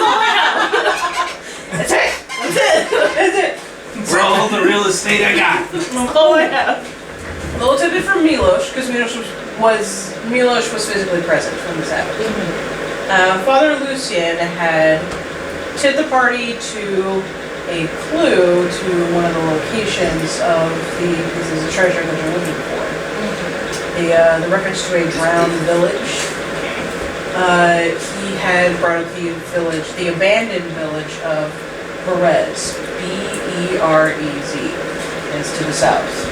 all I have. That's it. That's it. It's all the real estate I got. That's all I have. A little tidbit from Milos, because Milos was physically present when this happened. Father Lucien had tipped the party to a clue to one of the locations of this is a treasure that you're looking for. The reference to a drowned village. He had brought up the abandoned village of Berez, B-E-R-E-Z, is to the south.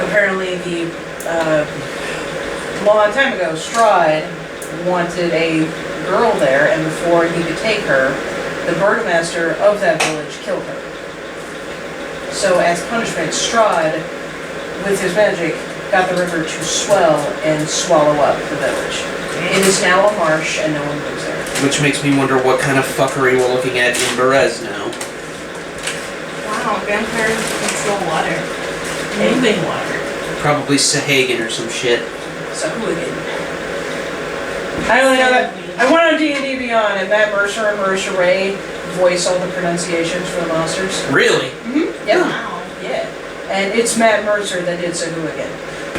Apparently, a long time ago, Strahd wanted a girl there, and before he could take her, the burgomaster of that village killed her. So, as punishment, Strahd, with his magic, got the river to swell and swallow up the village. It is now a marsh, and no one lives there. Which makes me wonder what kind of fuckery we're looking at in Berez now. Wow, vampires control water. Moving water. Probably Sahagan or some shit. So, hooligan. I only know that. I went on D&D Beyond, and Matt Mercer and Marisha Ray voice all the pronunciations for the monsters. Really? Mm-hmm. Yeah. Wow. Yeah. And it's Matt Mercer that did Sahuagin.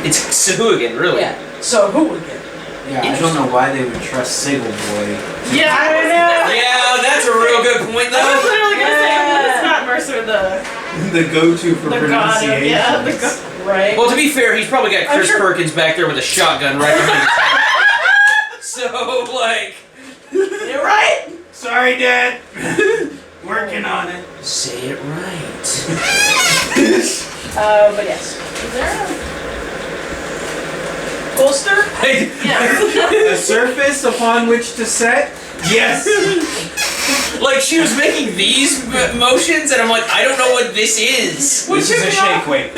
It's Sahuagin, really? Yeah. Sahuagin. Yeah, I don't know why they would trust Sigil Boy. Yeah, I don't know. Yeah, that's a real good point, I was though. literally gonna say, when is Matt Mercer The go-to for the god of, pronunciation. yeah, the god. Right? Well, to be fair, he's probably got I'm Chris sure- Perkins back there with a shotgun right behind his head. So, like... You're right! Sorry, Dad. Working on it. Say it right. But yes. Is there Bolster? Yeah. A surface upon which to set? Yes. Like, she was making these motions, and I'm like, I don't know what this is. This is a shake weight.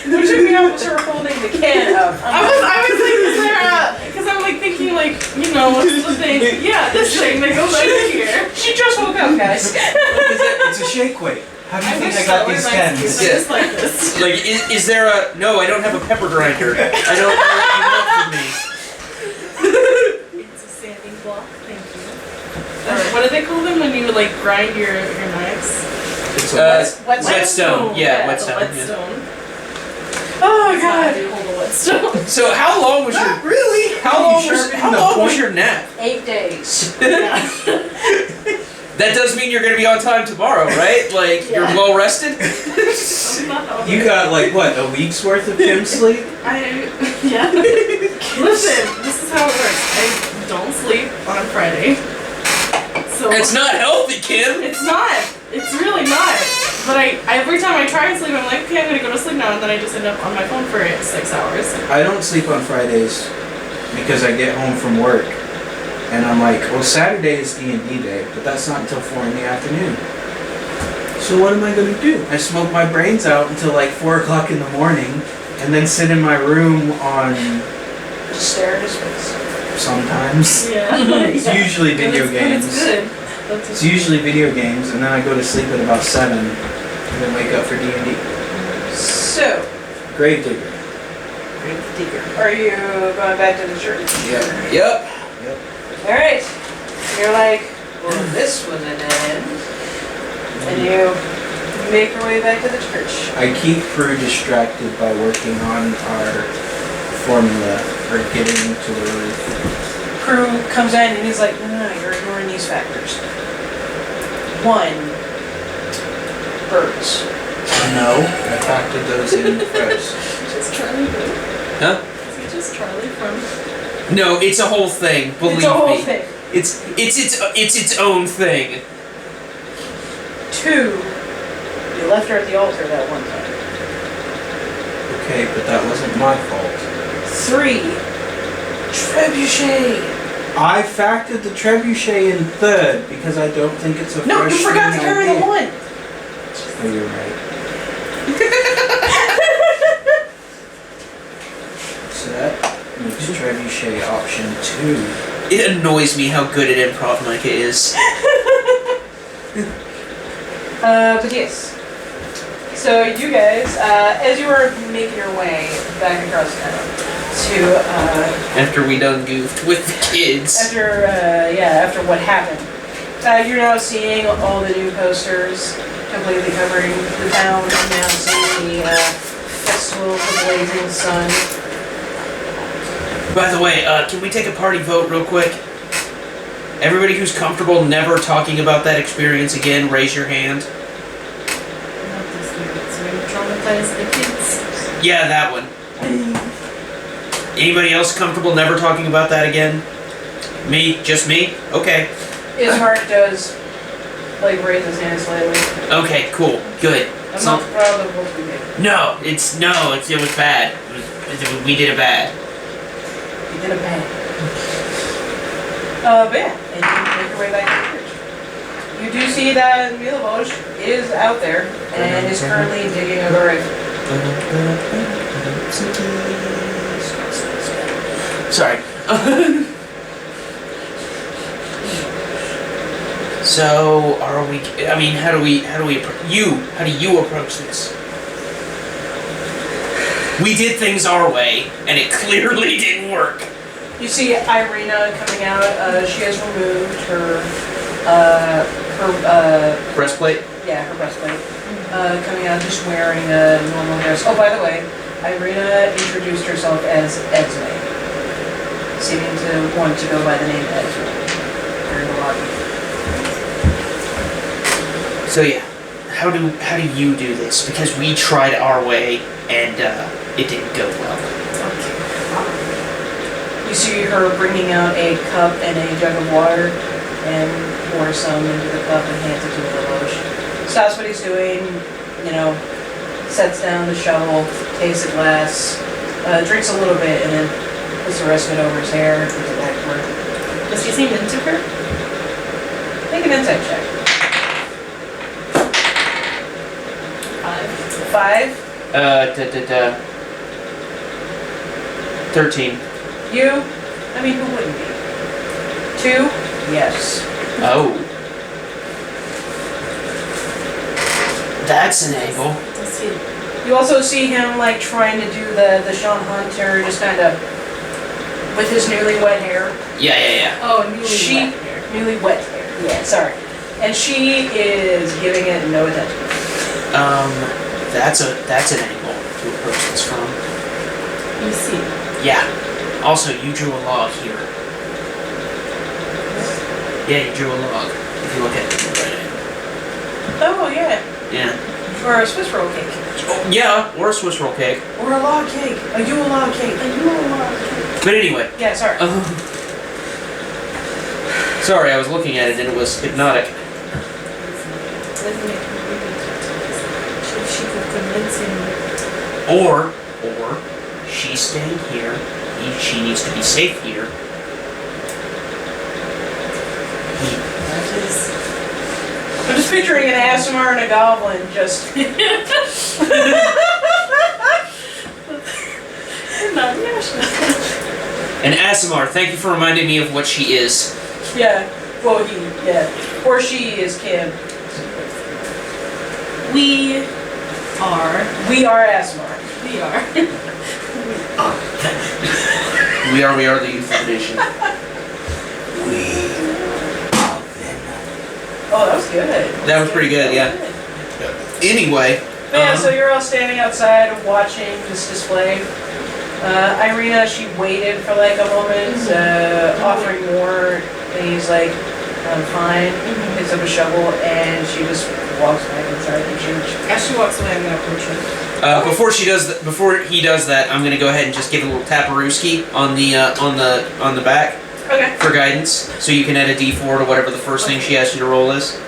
What took me off was her holding the can up. I was like, is there because I'm like thinking like, you know, what's the thing. Yeah, this thing that goes over here. She just woke up, guys. It's a shake weight. How do you think I got these stems? I just like this. Like, is there a... No, I don't have a pepper grinder. I don't know what you want from me. It's a sanding block, thank you. What do they call them when you like grind your knives? It's a Whetstone. Yeah, whetstone. Yeah. Whetstone. Oh That's not how god. you hold a whetstone. So how long was your... really? How long was your nap? 8 days. That does mean you're going to be on time tomorrow, right? Like, you're Yeah. well rested? That's not how You got like what, a week's worth of gym sleep? Yeah. Listen, this is how it works. I don't sleep on Friday. So It's not healthy, Kim! It's not. It's really not. But I every time I try and sleep, I'm like, okay, I'm gonna go to sleep now, and then I just end up on my phone for 6 hours. I don't sleep on Fridays because I get home from work and I'm like, well, Saturday is D&D day, but that's not until 4 in the afternoon. So what am I gonna do? I smoke my brains out until like 4 o'clock in the morning and then sit in my room on Just stare at his face. sometimes. Yeah. It's usually video But games. it's good. That's It's usually video games, and then I go to sleep at about 7 and then wake up for D&D. So, Gravedigger. are you going back to the church? Yep. Alright. You're like, well, this was an end. And you make your way back to the church. I keep Prue distracted by working on our formula for getting to the roof. Crew comes in and he's like, no, you're ignoring these factors. 1, birds. No, I factored those in first. just Charley. Huh? Is it just Charley from? No, it's a whole thing, believe It's a whole me. thing. It's its own thing. 2, you left her at the altar that one time. Okay, but that wasn't my fault. 3, trebuchet. I factored the trebuchet in third because I don't think it's a No, fresh you forgot to thing carry I the did. 1. Oh, you're right. So that makes trebuchet option 2. It annoys me how good at improv Micah is. But yes. So you guys, as you were making your way back across town to, After we done goofed with the kids. after what happened, you're now seeing all the new posters completely covering the town, announcing the Festival of the Blazing Sun. By the way, can we take a party vote real quick? Everybody who's comfortable never talking about that experience again, raise your hand. Not this year. It's going to traumatize the kids. Yeah, that one. Anybody else comfortable never talking about that again? Me? Just me? Okay. Ishart does, like, raise his hand slightly. Okay, cool. Good. I'm So- not proud of what we did. No, it was bad. We did it bad. You did a bad. But yeah, and you make your way back to the church. You do see that Milovosh is out there and is currently digging a grave. Sorry. So, are we? I mean, how do you approach this? We did things our way, and it clearly didn't work. You see Irina coming out. She has removed her Breastplate. her breastplate. Coming out, just wearing a normal dress. Oh, by the way, Irina introduced herself as Esme, seeming to want to go by the name Esme during the lobby. So yeah, how do you do this? Because we tried our way, and it didn't go well. You see her bringing out a cup and a jug of water and pour some into the cup and hands it to Milovosh. Stops what he's doing, sets down the shovel, takes a glass, drinks a little bit, and then puts the rest of it over his hair and puts it back to her. Does he seem into her? Make an insight check. 5. 13. Who wouldn't be? 2? Yes. Oh. That's an angle. Does he? You also see him like trying to do the Sean Hunter, just kind of with his newly wet hair. Yeah. Oh, newly She- wet hair. Newly wet hair. Yeah, sorry. And she is giving it no attention. That's an angle to approach this from. You see. Yeah. Also, you drew a log here. Yeah, you drew a log. If you look at it from the right angle. Oh yeah. Yeah. Or a Swiss roll cake. Oh, yeah, or a Swiss roll cake. Or a log cake. A Yule log cake. A Yule log cake. But anyway. Yeah, sorry. Sorry, I was looking at it and it was hypnotic. Doesn't make me really she could convince him. Or she's staying here. She needs to be safe here. That is. I'm just picturing an Aasimar and a goblin just. Not national. And Aasimar, thank you for reminding me of what she is. Yeah. Well, yeah. Or she is Kim. We are. We are Aasimar. We are. We are the youth of the nation. Oh, that was good. That was pretty good, yeah. Anyway. But yeah, so you're all standing outside watching this display. Irina, she waited for like a moment, offering more, and he's like, I'm fine. Picks up a shovel, and she just walks back inside the church. As she walks away, I'm gonna approach her. Before he does that, I'm gonna go ahead and just give a little taparooski on the back Okay. for guidance, so you can add a D4 to whatever the first thing she asks you to roll is.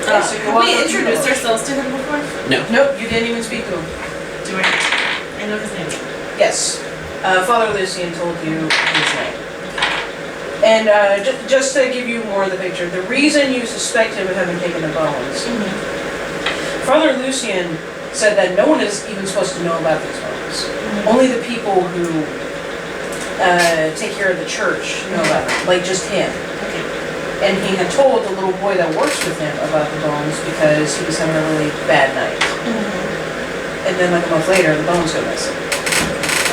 So you Have walk we up to introduced the- ourselves to him before? Nope, you didn't even speak to him. Do I? I know his name. Yes. Father Lucian told you his name. And just to give you more of the picture, the reason you suspect him of having taken the bones, Father Lucian said that no one is even supposed to know about these bones. Only the people who take care of the church know about them, like just him. Okay. And he had told the little boy that works with him about the bones because he was having a really bad night. And then like a month later, the bones go missing.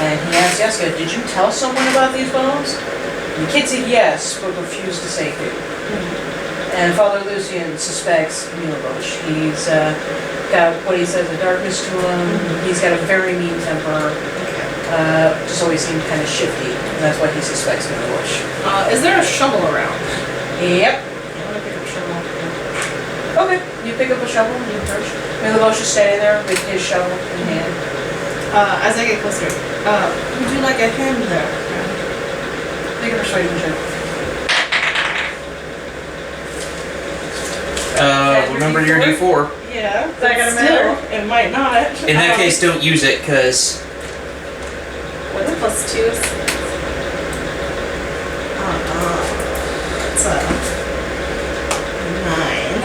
And he asked Jessica, did you tell someone about these bones? And the kid said yes, but refused to say who. And Father Lucian suspects Milovosh. He's got what he says, a darkness to him. He's got a very mean temper. Just always seemed kind of shifty. And that's why he suspects Milovosh. Is there a shovel around? Yep. I want to pick up a shovel. Okay. You pick up a shovel and you approach. Milovosh is standing there with his shovel in hand. As I get closer, would you like a hand there? Make a persuasion check. Remember your D4. Yeah, Is that gonna still, matter? it might not. In that case, don't use it, because What a +2 is? It's a 9.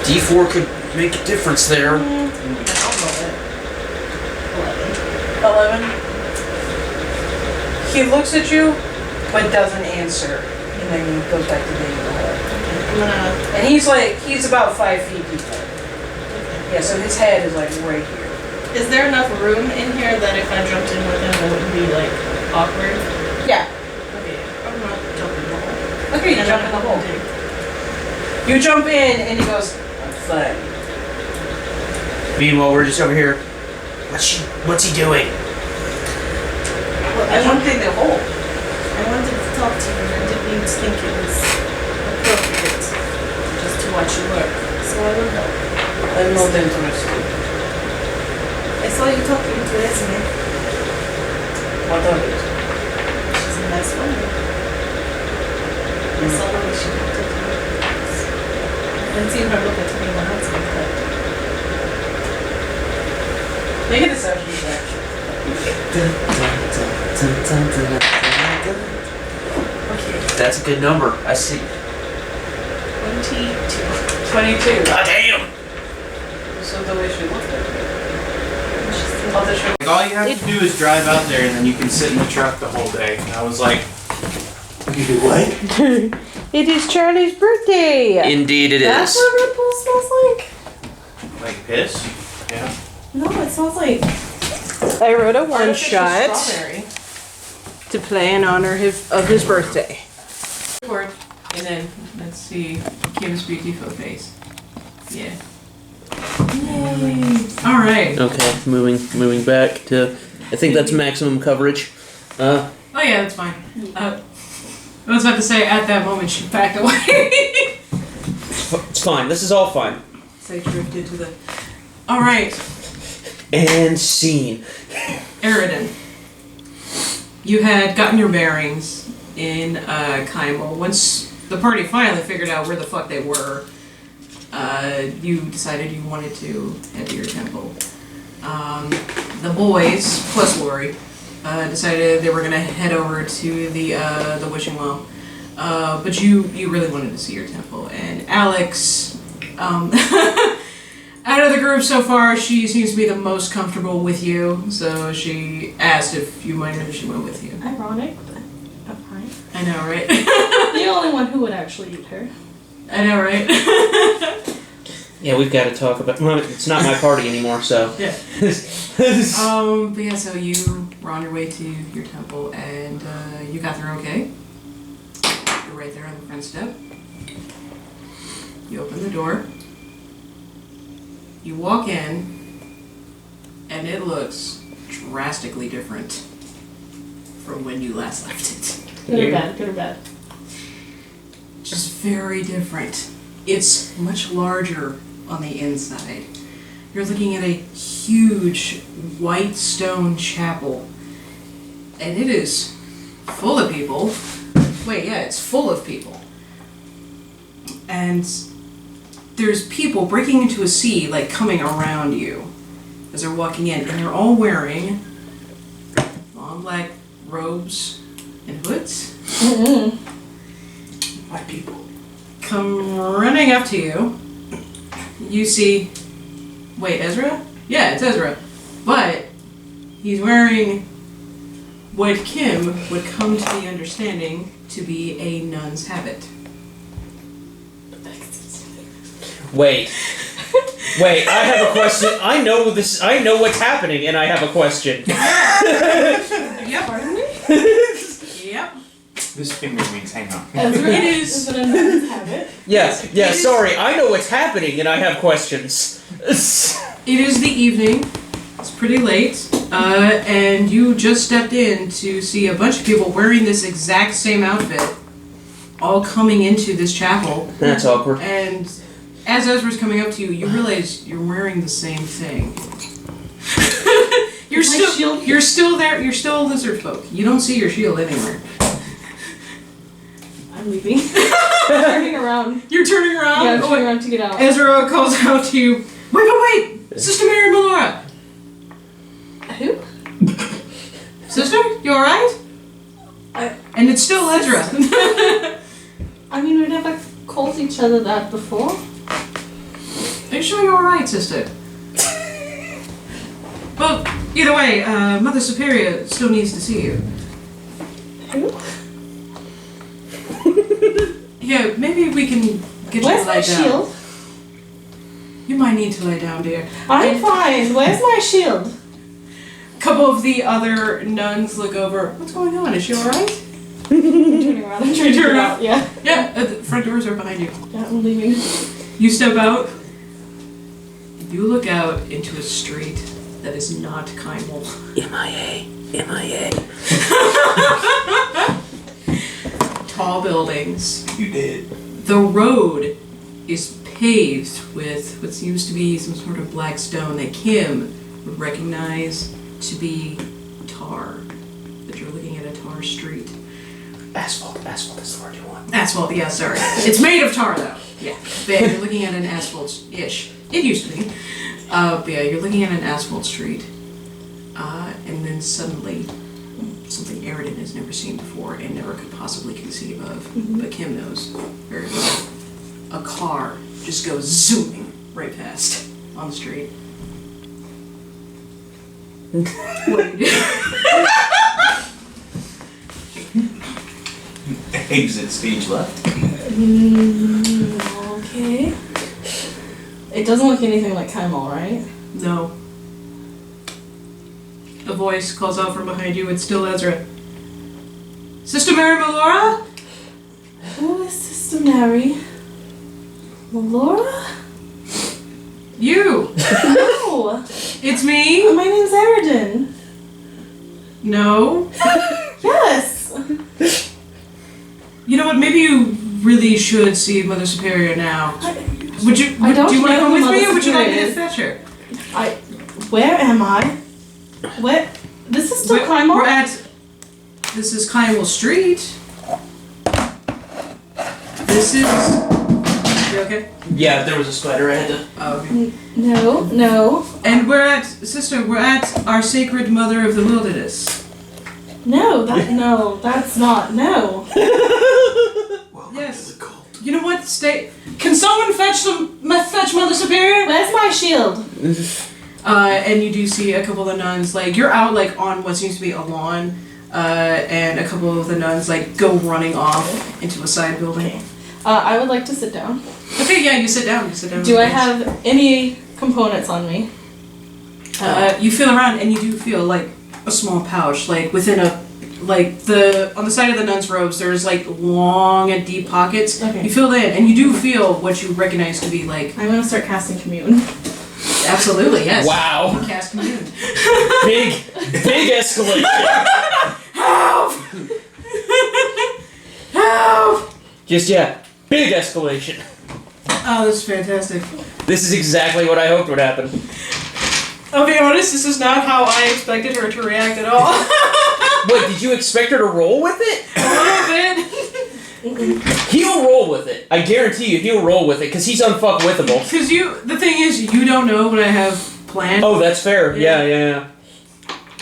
D4 could make a difference there. I'll roll it. 11. He looks at you, but doesn't answer. And then he goes back to being in the hole. I'm gonna. And he's about 5 feet deep. Yeah, so his head is like right here. Is there enough room in here that if I jumped in with him, it wouldn't be like awkward? Yeah. Okay, I'm not jumping in the hole. Okay, you jump in the hole. You jump in and he goes, I'm fine. Meanwhile, we're just over here. What's he doing? Well, I jumped in the hole. I wanted to talk to you and I didn't think it was appropriate just to watch you work. So I will help. I'm not interested. I saw you talking to Esme. What of it? She's a nice woman. I saw the way she looked at you. I haven't seen her look at anyone else like that. Make a deception check. Okay, That's a good number. I see. 22. 22. God damn! So the way she looked at me. She's I'll just show all you have to do is drive out there and then you can sit in the truck the whole day. And I was like, you do what? It is Charlie's birthday! Indeed it That's what Red Bull smells like? Like piss? Yeah. No, it smells like I wrote a one artificial shot strawberry. to play in honor of his birthday. Forward, and then let's see Kim's beautiful face. Yeah. Yay! All right. Okay, moving back to. I think that's maximum coverage. Oh yeah, that's fine. I was about to say at that moment she backed away. It's fine. This is all fine. So I drifted to the. All right, And scene. Eridan. You had gotten your bearings in Kaimal. Once the party finally figured out where the fuck they were, you decided you wanted to head to your temple. The boys, plus Lori, decided they were gonna head over to the wishing well. But you really wanted to see your temple. And Alex, out of the group so far, she seems to be the most comfortable with you. So she asked if you minded if she went with you. Ironic, but fine. I know, right? The only one who would actually eat her. I know, right? Yeah, we've got to talk about. Well, it's not my party anymore, so. Yeah. But yeah, so you were on your way to your temple, and you got there okay. You're right there on the front step. You open the door. You walk in, and it looks drastically different from when you last left it. Good or bad, good or bad. Just very different. It's much larger on the inside. You're looking at a huge white stone chapel, and it is full of people. Wait, yeah, it's full of people. And there's people breaking into a sea, like coming around you as they're walking in, and they're all wearing long black robes and hoods. Mm-hmm. White people. Come running up to you. You see, wait, Ezra? Yeah, it's Ezra. But he's wearing what Kim would come to the understanding to be a nun's habit. Wait, I have a question. I know this. I know what's happening, and I have a question. Yep. Pardon me? Yep. This finger means hang on. Ezra It is. is an nun's habit. Yes. Sorry, I know what's happening, and I have questions. It is the evening. It's pretty late. And you just stepped in to see a bunch of people wearing this exact same outfit, all coming into this chapel. That's awkward. And as Ezra's coming up to you, you realize you're wearing the same thing. You're still there. You're still a lizard folk. You don't see your shield anywhere. I'm leaving. I'm turning around. You're turning around. Yeah, I'm Oh, turning around to get out. Ezra calls out to you. Wait! Sister Mary Melora. Who? Sister, you all right? And it's still Ezra. I mean, we never called each other that before. Are you sure you're all right, sister? Well, either way, Mother Superior still needs to see you. Who? Yeah, maybe we can get you to Where's lie my down. shield? You might need to lie down, dear. I'm fine. Where's my shield? A couple of the other nuns look over. What's going on? Is she all right? I'm turning around. I'm trying to Turn get around. out. Yeah. Yeah, the front doors are behind you. Yeah, I'm leaving. You step out. You look out into a street that is not Kaimal. MIA. Tall buildings. You did. The road is paved with what seems to be some sort of black stone that Kim would recognize to be tar. That you're looking at a tar street. Asphalt is the word you want. Asphalt, yeah, sorry. It's made of tar though. Yeah. But you're looking at an asphalt-ish. It used to be. But yeah, you're looking at an asphalt street. And then suddenly, something Eridan has never seen before and never could possibly conceive of. But Kim knows very well. A car just goes zooming right past on the street. What do you do? Exit stage left. Okay. It doesn't look anything like Kaimal, right? No. A voice calls out from behind you. It's still Ezra. Sister Mary Melora? Who is Sister Mary? Melora? You! No! It's me? My name's Aridin. No. Yes! You know what? Maybe you really should see Mother Superior now. Would you? I don't do you want to know come with who me, Mother or would you like me to Superior fetch her? Where am I? Where? This is still Kaimal? We're at. This is Kaimal Street. This is. You okay? Yeah, there was a spider. I had to. Oh, okay. No. And we're at, sister. We're at our sacred Mother of the Wilderness. No, that's not. No. Yes. You know what? Stay. Can someone fetch Mother Superior? Where's my shield? And you do see a couple of the nuns, like, you're out, like, on what seems to be a lawn, and a couple of the nuns, like, go running off into a side building. Okay. I would like to sit down. Okay, yeah, you sit down. Do I have any components on me? You feel around, and you do feel, like, a small pouch, like, within a, like, on the side of the nun's robes, there's, like, long and deep pockets. Okay. You feel that, and you do feel what you recognize to be, like... I'm gonna start casting commune. Absolutely, yes. Wow. Cast commune. Big escalation. Help! Help! Just, big escalation. Oh, this is fantastic. This is exactly what I hoped would happen. I'll be honest, this is not how I expected her to react at all. Wait, did you expect her to roll with it? A little bit. He'll roll with it. I guarantee you he'll roll with it, because he's unfuckwithable. Because the thing is, you don't know what I have planned. Oh, that's fair. Yeah.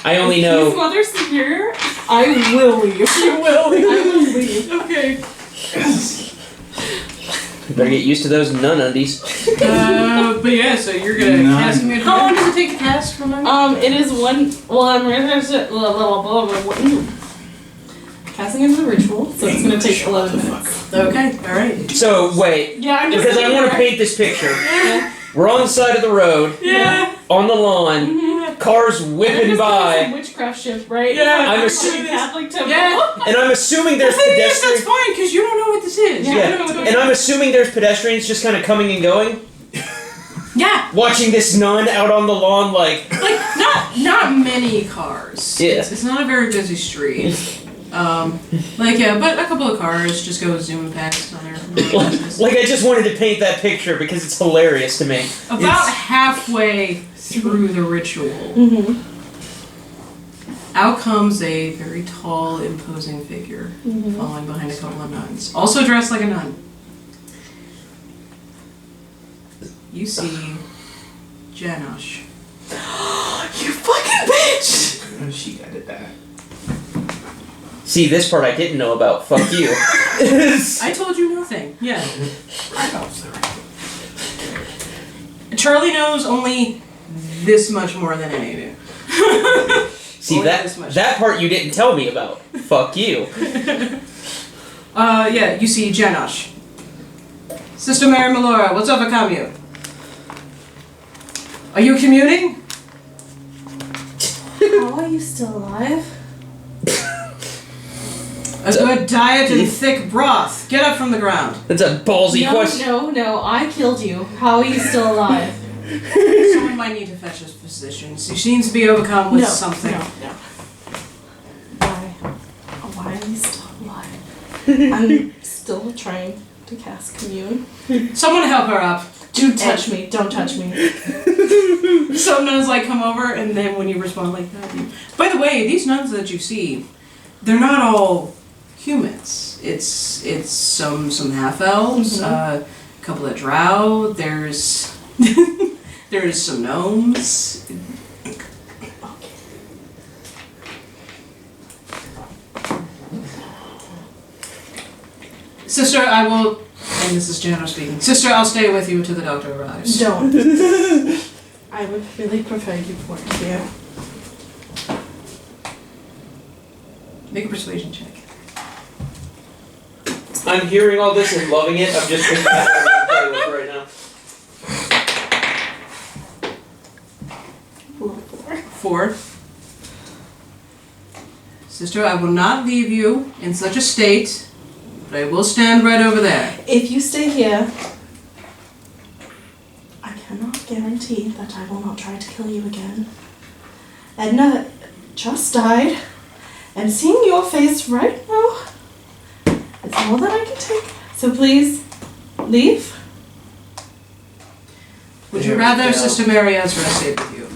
I only He's know... Mother Superior. I will leave. You will. I will leave. Okay. Better get used to those nun undies. But yeah, so you're gonna cast me. How long does it take to cast from them? It is one. Well, I'm casting into the ritual, so it's gonna take 11 minutes. Okay, alright. So, wait. Yeah, I'm just. Because I want to paint this picture. Yeah. We're on the side of the road, Yeah. on the lawn, cars whipping by, Witchcraft ship, right? Yeah. I'm It's like assuming- a Catholic temple. Yeah. and I'm assuming there's The thing is, that's pedestrians. fine, because you don't know what this is. Yeah. You don't know what's going And on. I'm assuming there's pedestrians just kind of coming and going, Yeah. watching this nun out on the lawn, like. Like, not many cars. Yeah. It's not a very busy street. But a couple of cars just go zooming past on their business. Like I just wanted to paint that picture because it's hilarious to me. About halfway through the ritual, out comes a very tall, imposing figure, following behind a couple of nuns, also dressed like a nun. You see Janosh. You fucking bitch! She got it that. See, this part I didn't know about. Fuck you. I told you nothing. Yeah. Charley knows only this much more than any of you. See, Only this much. that part you didn't tell me about. Fuck you. You see Janosh. Sister Mary Melora, what's up, Akamu? Are you communing? How are you still alive? A good diet and thick broth. Get up from the ground. That's a ballsy question. No, I killed you. How are you still alive? Someone might need to fetch a physician. She seems to be overcome with something. No. Why are you still alive? I'm still trying to cast commune. Someone help her up. Don't touch me. Don't touch me. Some nuns come over, and then when you respond like that, By the way, these nuns that you see, they're not all humans. It's some half elves, a couple of drow. There's there's some gnomes. Sister, I will. And this is Jano speaking. Sister, I'll stay with you until the doctor arrives. Don't. I would really prefer you weren't here. Make a persuasion check. I'm hearing all this and loving it. I'm just thinking about what I'm playing with right now. 4. Sister, I will not leave you in such a state, but I will stand right over there. If you stay here, I cannot guarantee that I will not try to kill you again. Edna just died, and seeing your face right now is all that I can take. So please, leave. Would you There we rather go. Sister Mary Ezra stay with you?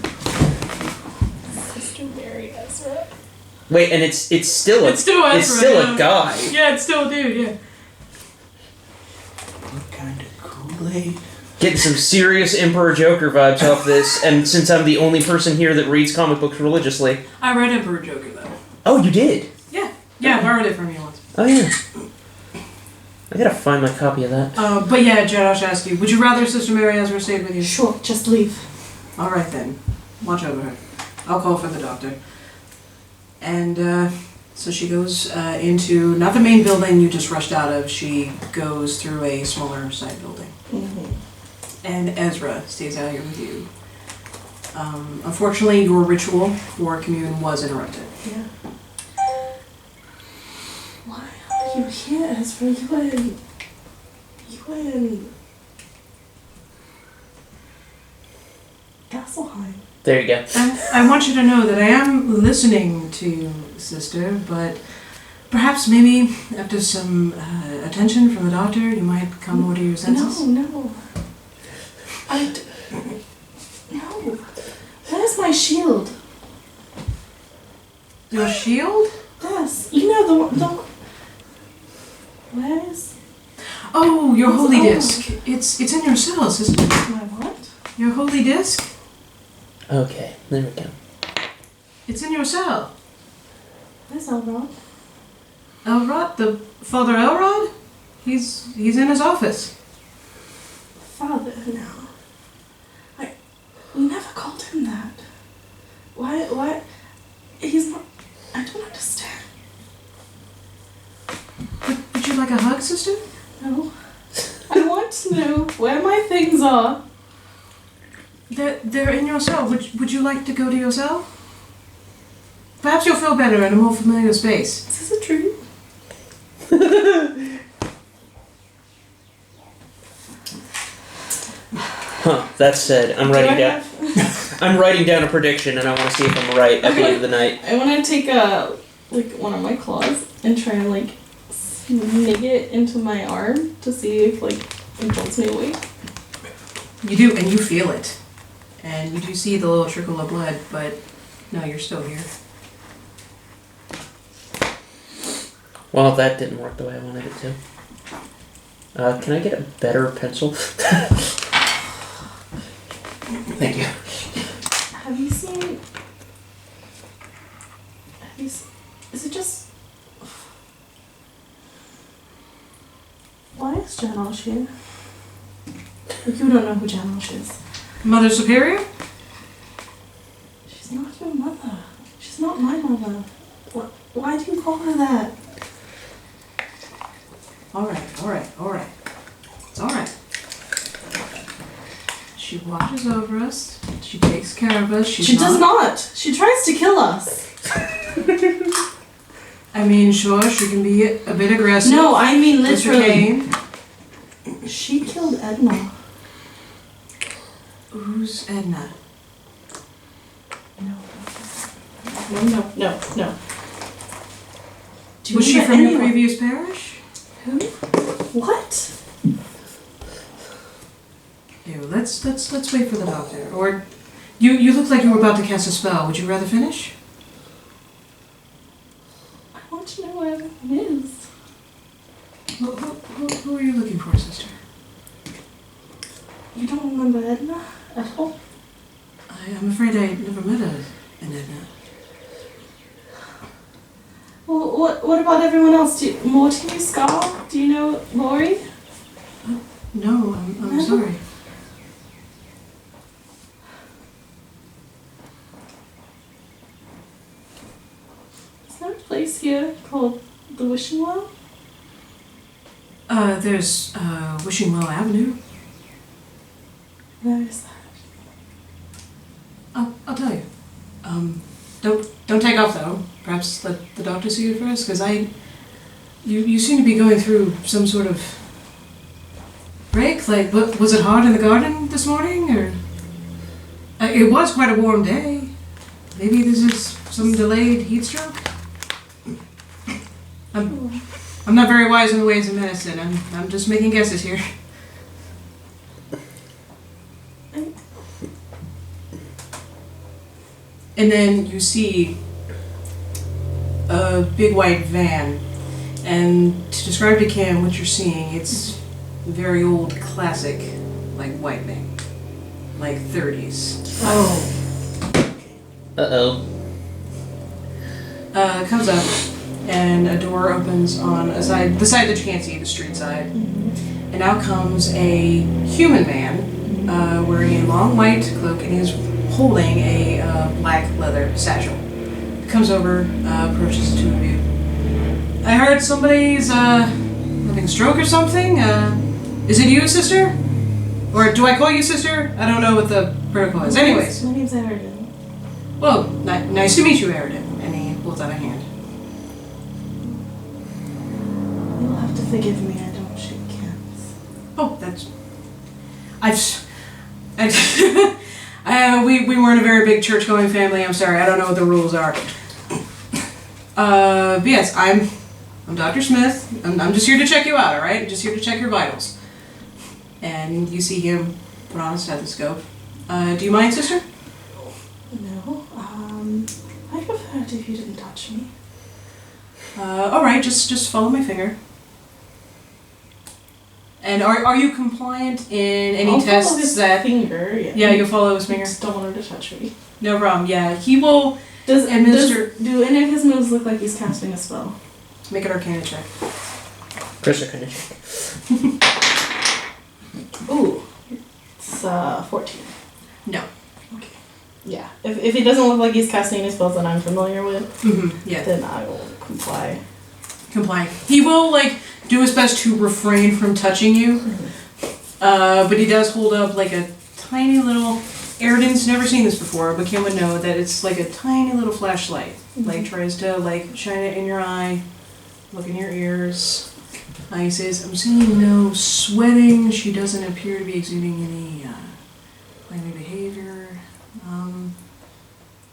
Sister Mary Ezra. Wait, and it's still a It's still it's Ezra, still yeah. a guy. Yeah, it's still a dude, yeah. What kind of Kool-Aid? Getting some serious Emperor Joker vibes off this, and since I'm the only person here that reads comic books religiously. I read Emperor Joker, though. Oh, you did? Yeah, I borrowed it from you once. Oh yeah. I gotta find my copy of that. But yeah, Josh asked you, would you rather Sister Mary Ezra stayed with you? Sure, just leave. Alright then. Watch over her. I'll call for the doctor. And, so she goes into, not the main building you just rushed out of, she goes through a smaller side building. Mm-hmm. And Ezra stays out here with you. Unfortunately, your ritual for commune was interrupted. Yeah. Why are you here, Ezra? You were in Gasselheim. There you go. I want you to know that I am listening to you, sister, but perhaps maybe after some attention from the doctor, you might come more to your senses. No. No. Where's my shield? Your shield? Yes. You know the Where's Oh, your It's holy on. disc. It's in your cell, sister. my what? Your holy disc? Okay, there we go. It's in your cell. Where's Elrond? Elrod, the Father Elrod? He's in his office. Father now. We never called him that. Why? He's not. I don't understand. Would you like a hug, sister? No. I want to know where my things are. They're in your cell. Would you like to go to your cell? Perhaps you'll feel better in a more familiar space. Is this a dream? Huh, that said, I'm writing down I'm writing down a prediction and I want to see if I'm right at the end of the night. I want to take one of my claws and try and snig it into my arm to see if it pulls me awake. You do, and you feel it. And you do see the little trickle of blood, but no, you're still here. Well, that didn't work the way I wanted it to. Can I get a better pencil? Thank you. Have you seen? Is it just? Why is Janosh here? You don't know who Janosh is. Mother Superior? She's not your mother. She's not my mother. Why do you call her that? Alright. It's alright. She watches over us. She takes care of us. She does not. She tries to kill us. I mean, sure, she can be a bit aggressive. No, I mean with her literally. cane. She killed Edna. Who's Edna? No. Do you Was she know from your anyone? previous parish? Who? What? Ew, let's wait for the doctor. Or you look like you were about to cast a spell. Would you rather finish? I want to know where everyone is. Who are you looking for, sister? You don't remember Edna at all? I'm afraid I never met an Edna. Well, what about everyone else? Morty, Scar? Do you know Lori? No, I'm No? sorry. Is there place here called the Wishing Well? There's, Wishing Well Avenue. Where is that? I'll tell you. Don't take off though. Perhaps let the doctor see you first, because you seem to be going through some sort of break. Like, was it hard in the garden this morning, or? It was quite a warm day. Maybe this is some delayed heat stroke. I'm not very wise in the ways of medicine. I'm just making guesses here. And then you see a big white van. And to describe to Cam what you're seeing, it's very old, classic, like white van. Like 30s. Oh. Uh-oh. Comes up, and a door opens on the side that you can't see, the street side. And out comes a human man, wearing a long white cloak, and he's holding a black leather satchel. Comes over, approaches the two of you. I heard somebody's having a stroke or something. Is it you, sister? Or do I call you sister? I don't know what the protocol is. Anyways. My name's Aridin. Well, nice to meet you, Aridin. And he holds out a hand. You'll have to forgive me, I don't shake hands. Oh, that's... we weren't a very big church-going family. I'm sorry. I don't know what the rules are. But yes, I'm Dr. Smith. I'm just here to check you out, alright? Just here to check your vitals. And you see him put on a stethoscope. Do you mind, sister? No, I'd prefer it if you didn't touch me. Alright, just follow my finger. And are you compliant in any I'll tests follow his that... finger, yeah. Yeah, you'll follow his I finger? just don't want him to touch me. No problem, yeah. He will Do administer... any of his moves look like he's casting a spell? Make an Arcana check. Pressure kind of check. Ooh, it's 14. No. Okay. Yeah, if he doesn't look like he's casting any spells that I'm familiar with, Yeah. then I will comply. Compliant. He will, do his best to refrain from touching you. But he does hold up, a tiny little... Aridin's never seen this before, but Kim would know that it's like a tiny little flashlight. Tries to, shine it in your eye, look in your ears. He says, I'm seeing no sweating. She doesn't appear to be exuding any clammy behavior.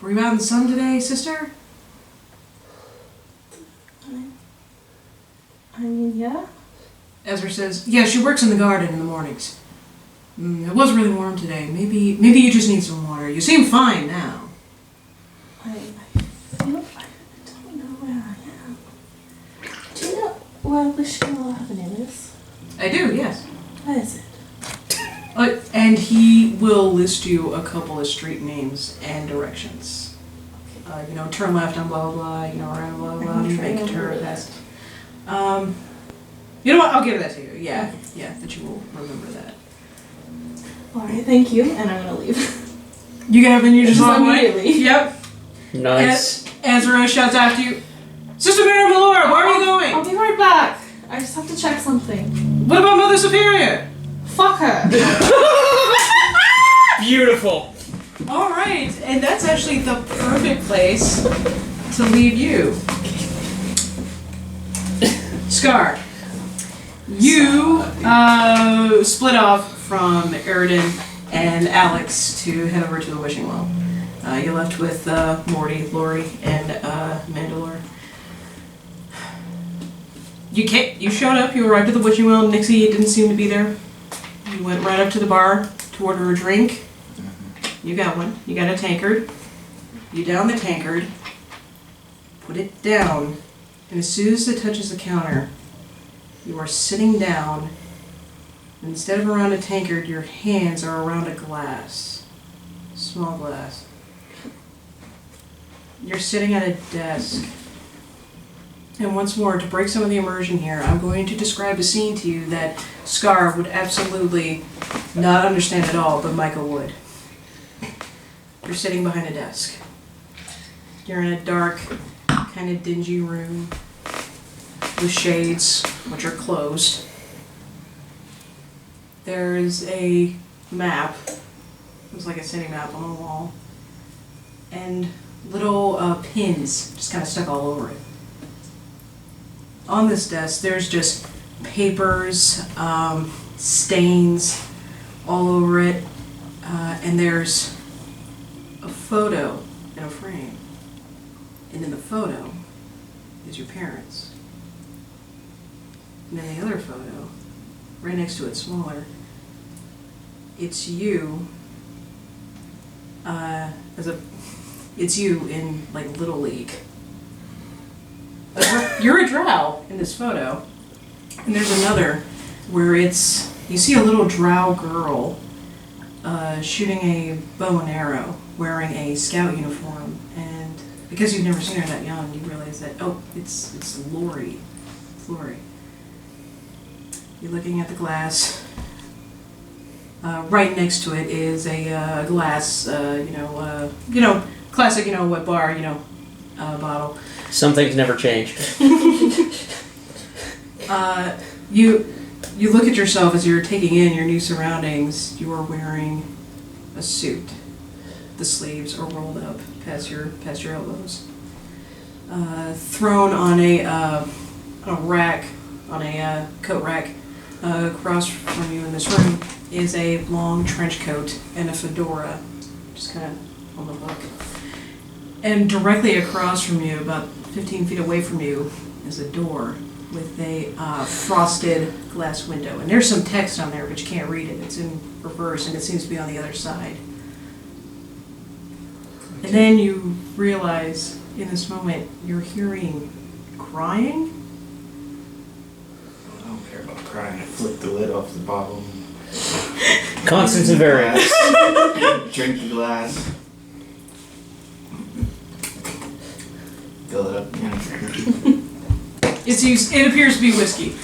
Were you out in the sun today, sister? I mean, yeah. Ezra says, yeah, she works in the garden in the mornings. It was really warm today. Maybe you just need some water. You seem fine now. I don't know where I am. Do you know where Wishing Well Avenue is? I do, yes. Where is it? And he will list you a couple of street names and directions. Turn left on blah, blah, blah, around blah, blah, blah, you make a turn past. You know what, I'll give that to you. Yeah, that you will remember that. Alright, thank you, and I'm gonna leave. You get up and you just walk away? Immediately. Yep. Nice. Ezra shouts after you, Sister Mary Malora, where are you going? I'll be right back. I just have to check something. What about Mother Superior? Fuck her. Beautiful. Alright, and that's actually the perfect place to leave you. Scar. You split off from Aridin and Alex to head over to the Wishing Well. You left with Morty, Lori, and Mandalore. You showed up, you arrived at the Wishing Well, Nixie didn't seem to be there. You went right up to the bar to order a drink. You got one. You got a tankard. You down the tankard, put it down, and as soon as it touches the counter, you are sitting down. Instead of around a tankard, your hands are around a glass. Small glass. You're sitting at a desk. And once more, to break some of the immersion here, I'm going to describe a scene to you that Scar would absolutely not understand at all, but Michael would. You're sitting behind a desk. You're in a dark, kind kind of dingy room with shades, which are closed. There's a map. It's like a city map on the wall. And little pins just kind of stuck all over it. On this desk, there's just papers, stains all over it, and there's a photo in a frame. And in the photo is your parents. And then the other photo, right next to it, smaller, it's you it's you in like Little League. You're a drow in this photo. And there's another where you see a little drow girl shooting a bow and arrow, wearing a scout uniform, and because you've never seen her that young, you realize that, oh, it's Lori. It's Lori. You're looking at the glass. Right next to it is a glass, classic, wet bar, bottle. Some things never change. You look at yourself as you're taking in your new surroundings. You are wearing a suit. The sleeves are rolled up past your elbows. Thrown on a rack, on a coat rack, across from you in this room is a long trench coat and a fedora, just kind of on the look. And directly across from you, about 15 feet away from you, is a door with a frosted glass window. And there's some text on there, but you can't read it. It's in reverse, and it seems to be on the other side. And then you realize, in this moment, you're hearing crying. I don't care about crying. I flip the lid off the bottle. Constant invariance. Drink the glass. Fill it up again. It appears to be whiskey.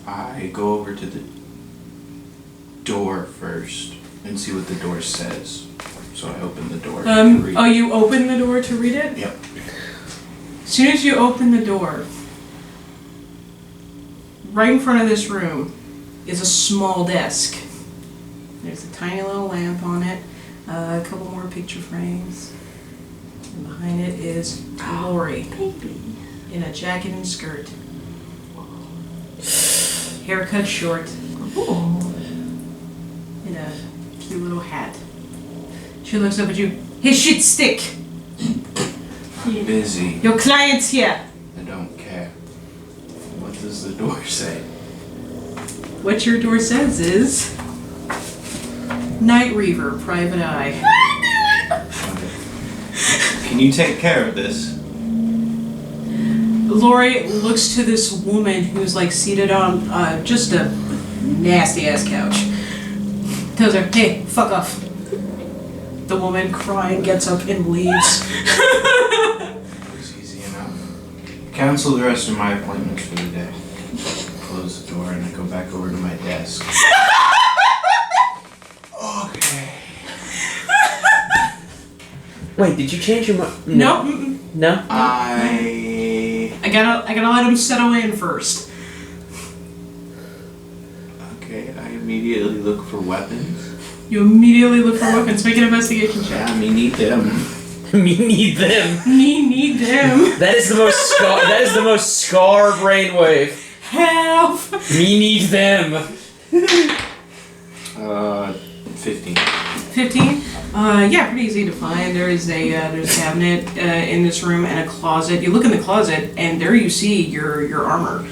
I go over to the door first and see what the door says. So I open the door. to read. Oh, you open the door to read it? Yep. As soon as you open the door, right in front of this room is a small desk. There's a tiny little lamp on it, a couple more picture frames, and behind it is Lori in a jacket and skirt, haircut short, in a cute little hat. She looks up at you. Hey, shit stick! I'm busy. Your client's here. I don't care. What does the door say? What your door says is Night Reaver, Private Eye. Can you take care of this? Lori looks to this woman who's like seated on just a nasty ass couch. Tells her, hey, fuck off. The woman crying gets up and leaves. It was easy enough. Cancel the rest of my appointments for the day. Close the door and I go back over to my desk. Okay. Wait, did you change your mind? No. No? I gotta let him settle in first. Okay, I immediately look for weapons. You immediately look for weapons. Make an investigation check. Yeah, me need them. Me need them. Me need them. That is the most scar brainwave. Help. Me need them. 15. 15? Yeah, pretty easy to find. There's a cabinet in this room and a closet. You look in the closet and there you see your armor.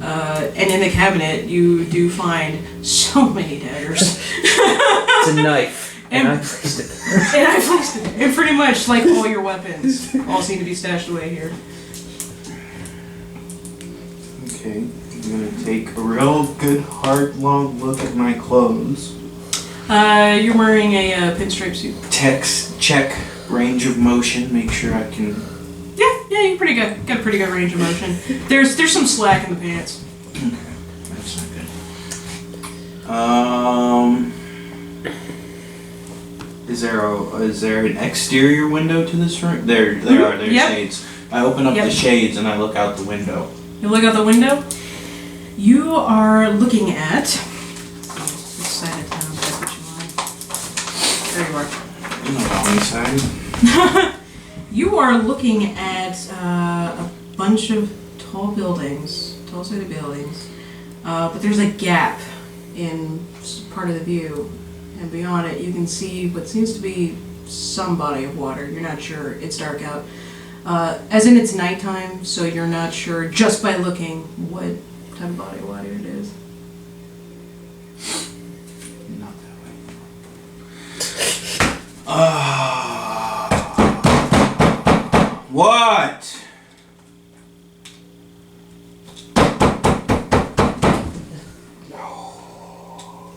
And in the cabinet you do find so many daggers. It's a knife. And I placed it. And I placed it. And pretty much like all your weapons all seem to be stashed away here. Okay, I'm gonna take a real good hard long look at my clothes. You're wearing a pinstripe suit. Check range of motion, make sure I can... Yeah, you're pretty good. Got a pretty good range of motion. There's some slack in the pants. Okay, that's not good. Is there an exterior window to this room? There are. There's Yep. shades. I open up Yep. the shades and I look out the window. You look out the window. You are looking at. Which side of town? That's what you want. There you are. On the wrong side. You are looking at a bunch of tall-sided buildings, but there's a gap in part of the view, and beyond it you can see what seems to be some body of water. You're not sure. It's dark out. As in it's nighttime, so you're not sure just by looking what type of body of water it is. Not that way. What?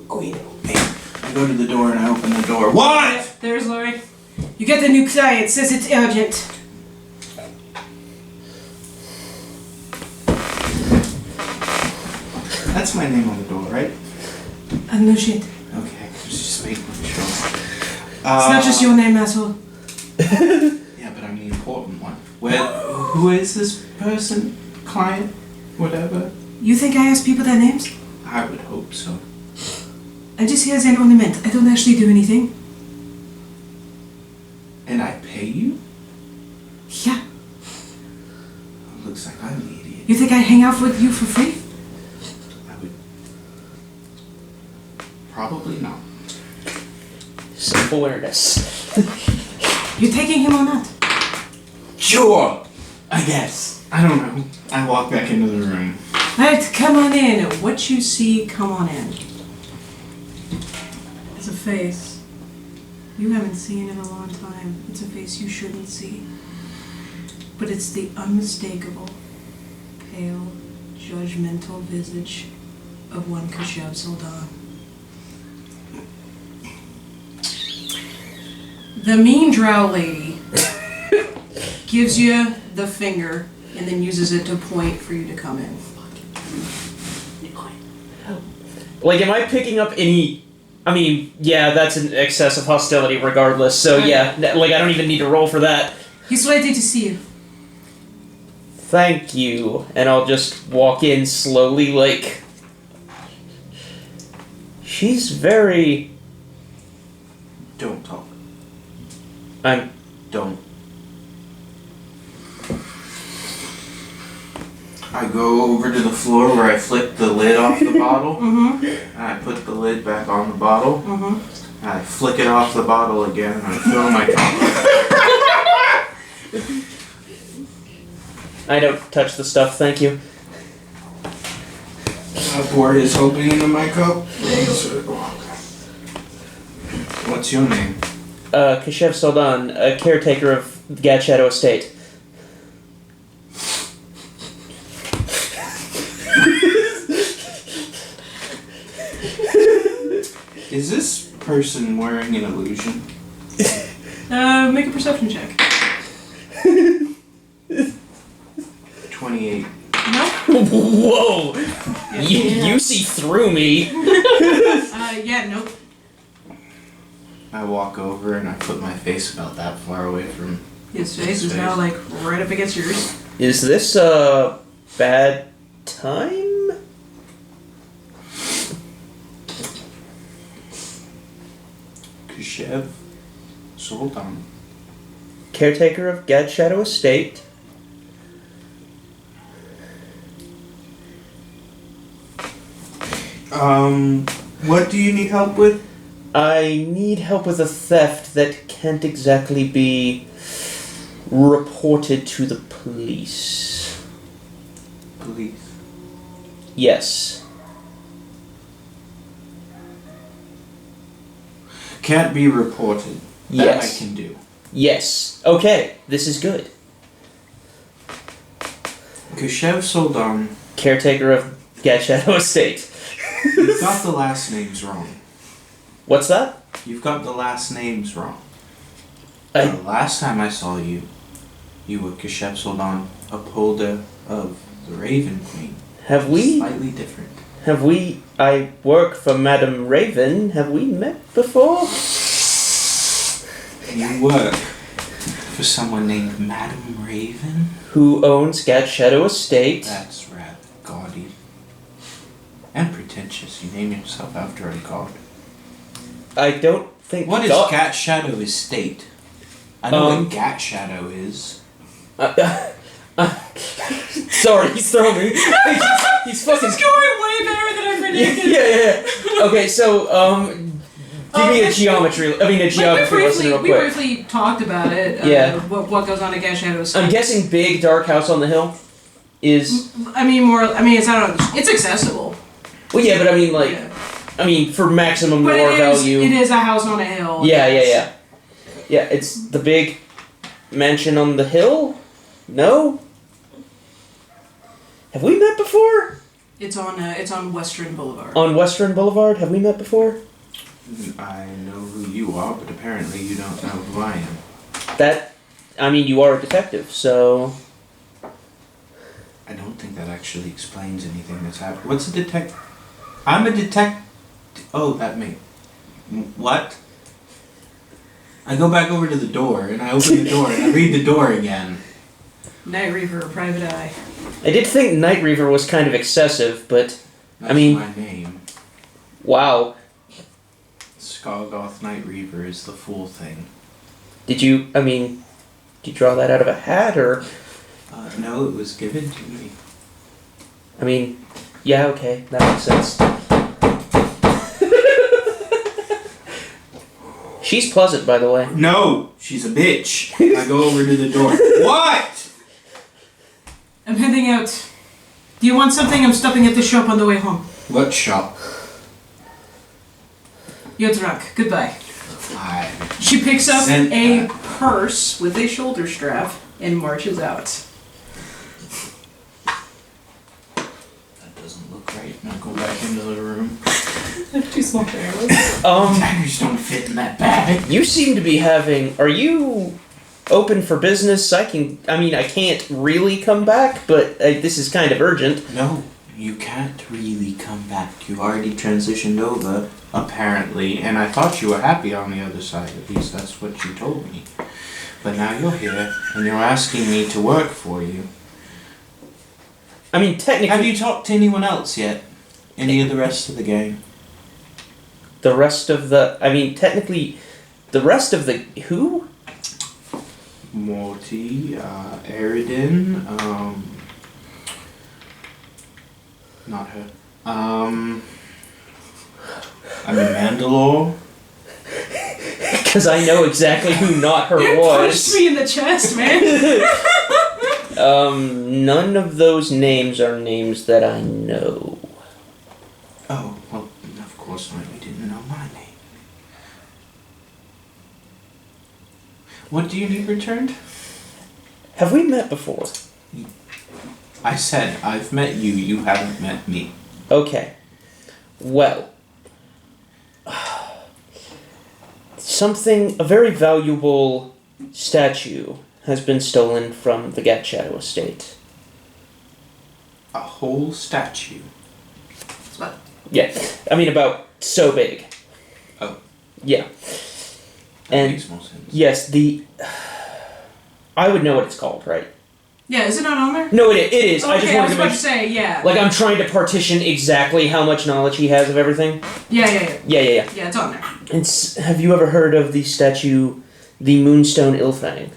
Guido. I go to the door and I open the door. What? There's Lori. You get the new client. Says it's urgent. That's my name on the door, right? No shit. Okay, just making sure. It's not just your name, asshole. Yeah, but I'm the important one. Who is this person? Client? Whatever? You think I ask people their names? I would hope so. I just hear an ornament. I don't actually do anything. And I pay you? Yeah. Looks like I'm the idiot. You think I hang out with you for free? I would... Probably not. Self-awareness. You taking him or not? Sure! I guess. I don't know. I walk back into the room. Alright, come on in. What you see, come on in. It's a face you haven't seen in a long time. It's a face you shouldn't see. But it's the unmistakable, pale, judgmental visage of one Keshev Soldan. The mean drow lady gives you the finger and then uses it to point for you to come in. Like, am I picking up any... I mean, yeah, that's an excess of hostility regardless, so yeah, like, I don't even need to roll for that. He's ready to see you. Thank you. And I'll just walk in slowly, like... She's very... Don't talk. Don't. I go over to the floor where I flip the lid off the bottle. Mm-hmm. And I put the lid back on the bottle. Mm-hmm. And I flick it off the bottle again and I fill my cup. I don't touch the stuff, thank you. I pour his hoping into my cup. What's your name? Keshev Soldan, a caretaker of Gad Shadow Estate. Is this person wearing an illusion? Make a perception check. 28. No? Whoa! Yeah. You see through me. Yeah, nope. I walk over and I put my face about that far away from... His face is now like right up against yours. Is this a bad time? Keshev Soldan. Caretaker of Gad Shadow Estate. What do you need help with? I need help with a theft that can't exactly be reported to the police. Police. Yes. Can't be reported. That Yes. I can do. Yes. Okay, this is good. Keshev Soldan. Caretaker of Gad Shadow Estate. You've got the last names wrong. What's that? You've got the last names wrong. I- The last time I saw you, you were Keshev Soldan, upholder of the Raven Queen. Have we? Slightly different. Have we? I work for Madame Raven. Have we met before? You work for someone named Madam Raven? Who owns Gat Shadow Estate. That's rather gaudy. And pretentious. You name yourself after a god. I don't think... What is Gat Shadow Estate? I know what Gat Shadow is. Sorry, he's throwing me. He's fucking... This is going way better than I predicted. Yeah. Okay, so, give me a geometry... I mean, a geography lesson real we quick. briefly talked about it. Yeah. What goes on at Gas Shadows. I'm guessing big, dark house on the hill is... It's accessible. Well, yeah, but I mean, like... Yeah. I mean, for maximum But lore value... it is a house on a hill. Yeah. Yeah, it's the big mansion on the hill? No? Have we met before? It's on Western Boulevard. On Western Boulevard? Have we met before? I know who you are, but apparently you don't know who I am. You are a detective, so... I don't think that actually explains anything that's happened. What's a detective? I'm a detective. Oh, that me. What? I go back over to the door, and I open the door, and I read the door again. Night Reaver, Private Eye. I did think Night Reaver was kind of excessive, but... That's my name. Wow. Skargoth Night Reaver is the full thing. Did you draw that out of a hat, or... No, it was given to me. Yeah, okay, that makes sense. She's pleasant, by the way. No! She's a bitch! I go over to the door. What?! I'm heading out. Do you want something? I'm stopping at the shop on the way home. What shop? You're drunk. Goodbye. Fine. She picks up Send a that. purse with a shoulder strap and marches out. That doesn't look right. Now go back into the room. I have 2 small cameras. Daggers don't fit in that bag. You seem to be having... Are you open for business? I can't really come back, but this is kind of urgent. No, you can't really come back. You already transitioned over, apparently, and I thought you were happy on the other side. At least that's what you told me. But now you're here, and you're asking me to work for you. Technically... Have you talked to anyone else yet? Any of the rest of the gang? The rest of the... technically... The rest of the... Who? Morty, Eridan, not her. Mandalore. Because I know exactly who not her You was. punched me in the chest, man. None of those names are names that I know. Oh, well, of course not. You didn't know my name. What do you need returned? Have we met before? I said, I've met you, you haven't met me. Okay. Well. A very valuable statue has been stolen from the Gat Shadow Estate. A whole statue? What? Yeah. About so big. Oh. Yeah. That makes more sense. Yes, I would know what it's called, right? Yeah, is it not on there? No, it is. Okay, I just I wanted was to about make to say, yeah. I'm trying to partition exactly how much knowledge he has of everything. Yeah. Yeah. Yeah, it's on there. Have you ever heard of the statue, the Moonstone Ilfang?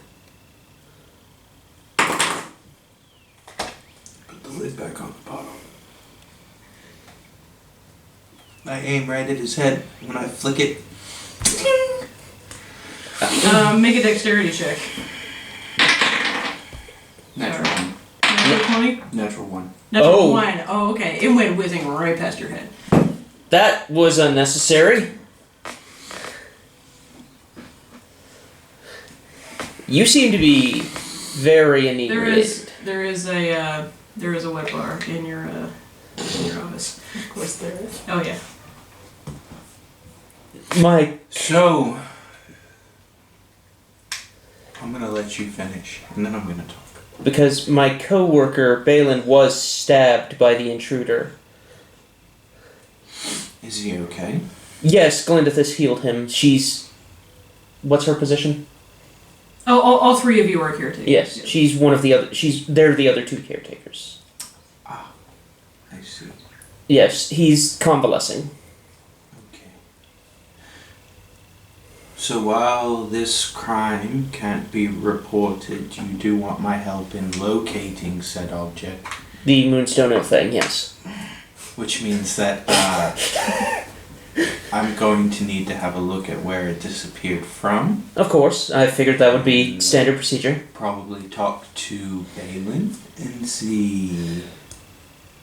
Put the lid back on the bottom. I aim right at his head. When I flick it, Make a dexterity check. natural one. Natural 20? Natural one. Natural 1. Oh, okay. It went whizzing right past your head. That was unnecessary. You seem to be very inebriated. There is a wet bar in your office. Of course there is. Oh yeah. So, I'm gonna let you finish, and then I'm gonna talk. Because my co-worker, Balin, was stabbed by the intruder. Is he okay? Yes, Glyndith has healed him. She's what's her position? Oh, all three of you are caretakers. Yes, she's one of the other. They're the other two caretakers. Ah, I see. Yes, he's convalescing. Okay. So while this crime can't be reported, you do want my help in locating said object. The Moonstone Oak thing, yes. Which means that I'm going to need to have a look at where it disappeared from. Of course, I figured that would be standard procedure. Probably talk to Balin and see.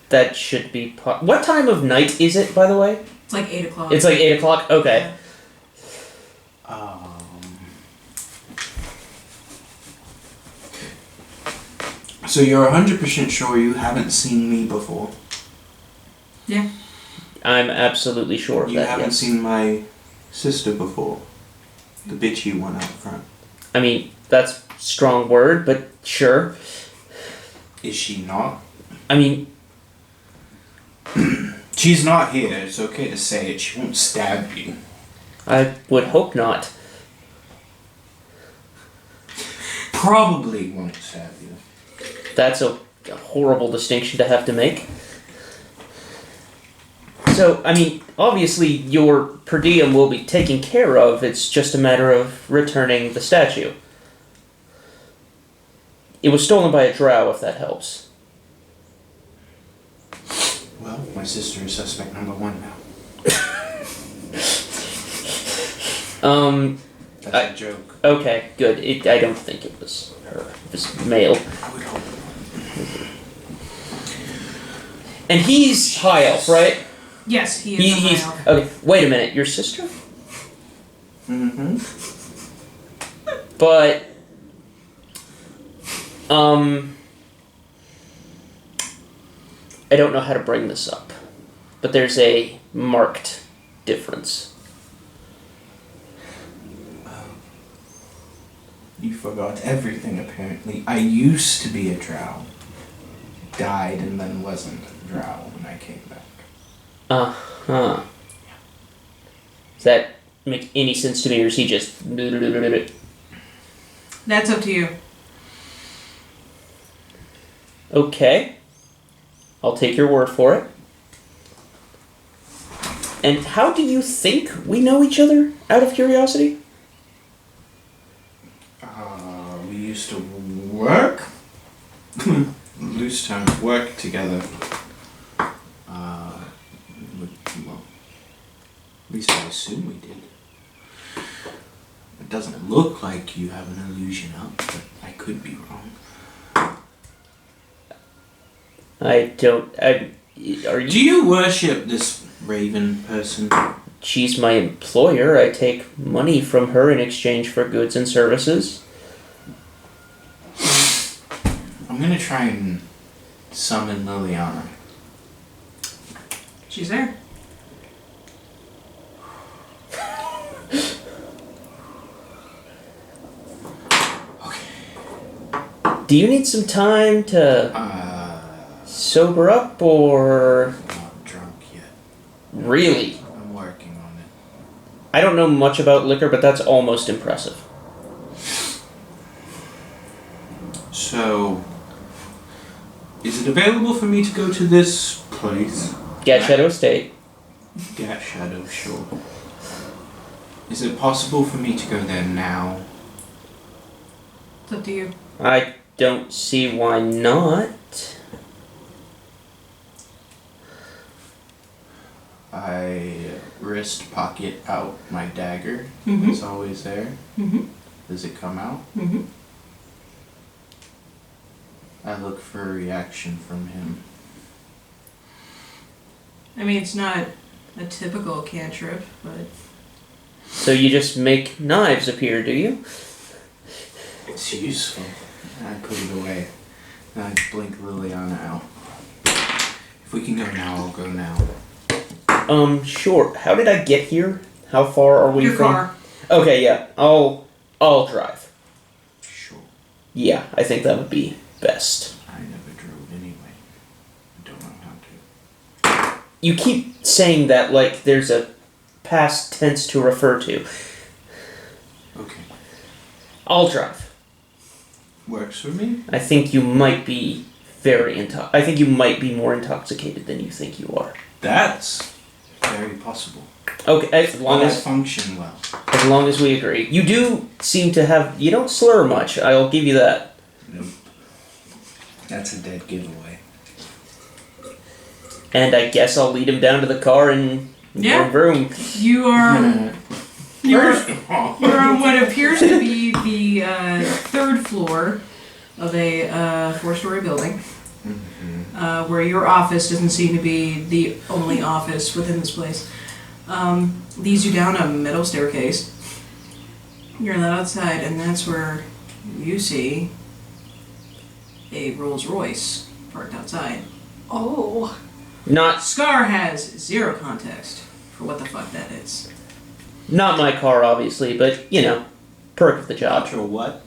That should be. What time of night is it, by the way? It's like 8 o'clock. It's like 8 o'clock? Okay. Yeah. So you're 100% sure you haven't seen me before? Yeah. I'm absolutely sure of You that, haven't yes. seen my sister before? The bitchy one out front. I mean, that's a strong word, but sure. Is she not? I mean, She's not here. It's okay to say it. She won't stab you. I would hope not. Probably won't stab you. That's a horrible distinction to have to make. So, I mean, obviously your per diem will be taken care of. It's just a matter of returning the statue. It was stolen by a drow, if that helps. Well, my sister is suspect number one now. That's a joke. Okay, good. I don't think it was her. It was male. I would hope. And he's high elf, right? Yes, he is. He's a high elf. okay. Wait a minute, your sister? Mm-hmm. But I don't know how to bring this up, but there's a marked difference. You forgot everything, apparently. I used to be a drow. Died and then wasn't a drow when I came back. Uh-huh. Does that make any sense to me, or is he just... That's up to you. Okay. I'll take your word for it. And how do you think we know each other, out of curiosity? We used to work? Loose terms, work together. Well, at least I assume we did. It doesn't look like you have an illusion up, but I could be wrong. Are Do you worship this raven person? She's my employer. I take money from her in exchange for goods and services. I'm gonna try and summon Liliana. She's there. Do you need some time to sober up, or... I'm not drunk yet. Really? I'm working on it. I don't know much about liquor, but that's almost impressive. So, is it available for me to go to this place? Gat Shadow Estate. Gat Shadow, sure. Is it possible for me to go there now? It's up to you. I don't see why not. I wrist pocket out my dagger. Mhm. It's always there. Mm-hmm. Does it come out? Mm-hmm. I look for a reaction from him. I mean, it's not a typical cantrip, but... So you just make knives appear, do you? It's useful. I put it away. And I blink Liliana out. If we can go now, I'll go now. Sure. How did I get here? How far are we Your from? car. Okay, yeah. I'll drive. Sure. Yeah, I think that would be best. I never drove anyway. I don't know how to. You keep saying that like there's a past tense to refer to. Okay. I'll drive. Works for me. I think you might be I think you might be more intoxicated than you think you are. That's very possible. Okay, as long But I as function well. we agree. You do seem to have. You don't slur much. I'll give you that. Nope. That's a dead giveaway. And I guess I'll lead him down to the car and Yeah. vroom. You are you're First of all, you're on what appears to be the third floor of a 4-story building, where your office doesn't seem to be the only office within this place. Leads you down a metal staircase. You're let outside, and that's where you see a Rolls Royce parked outside. Oh. Not Scar has zero context for what the fuck that is. my car, obviously, but perk of the job. Outro what?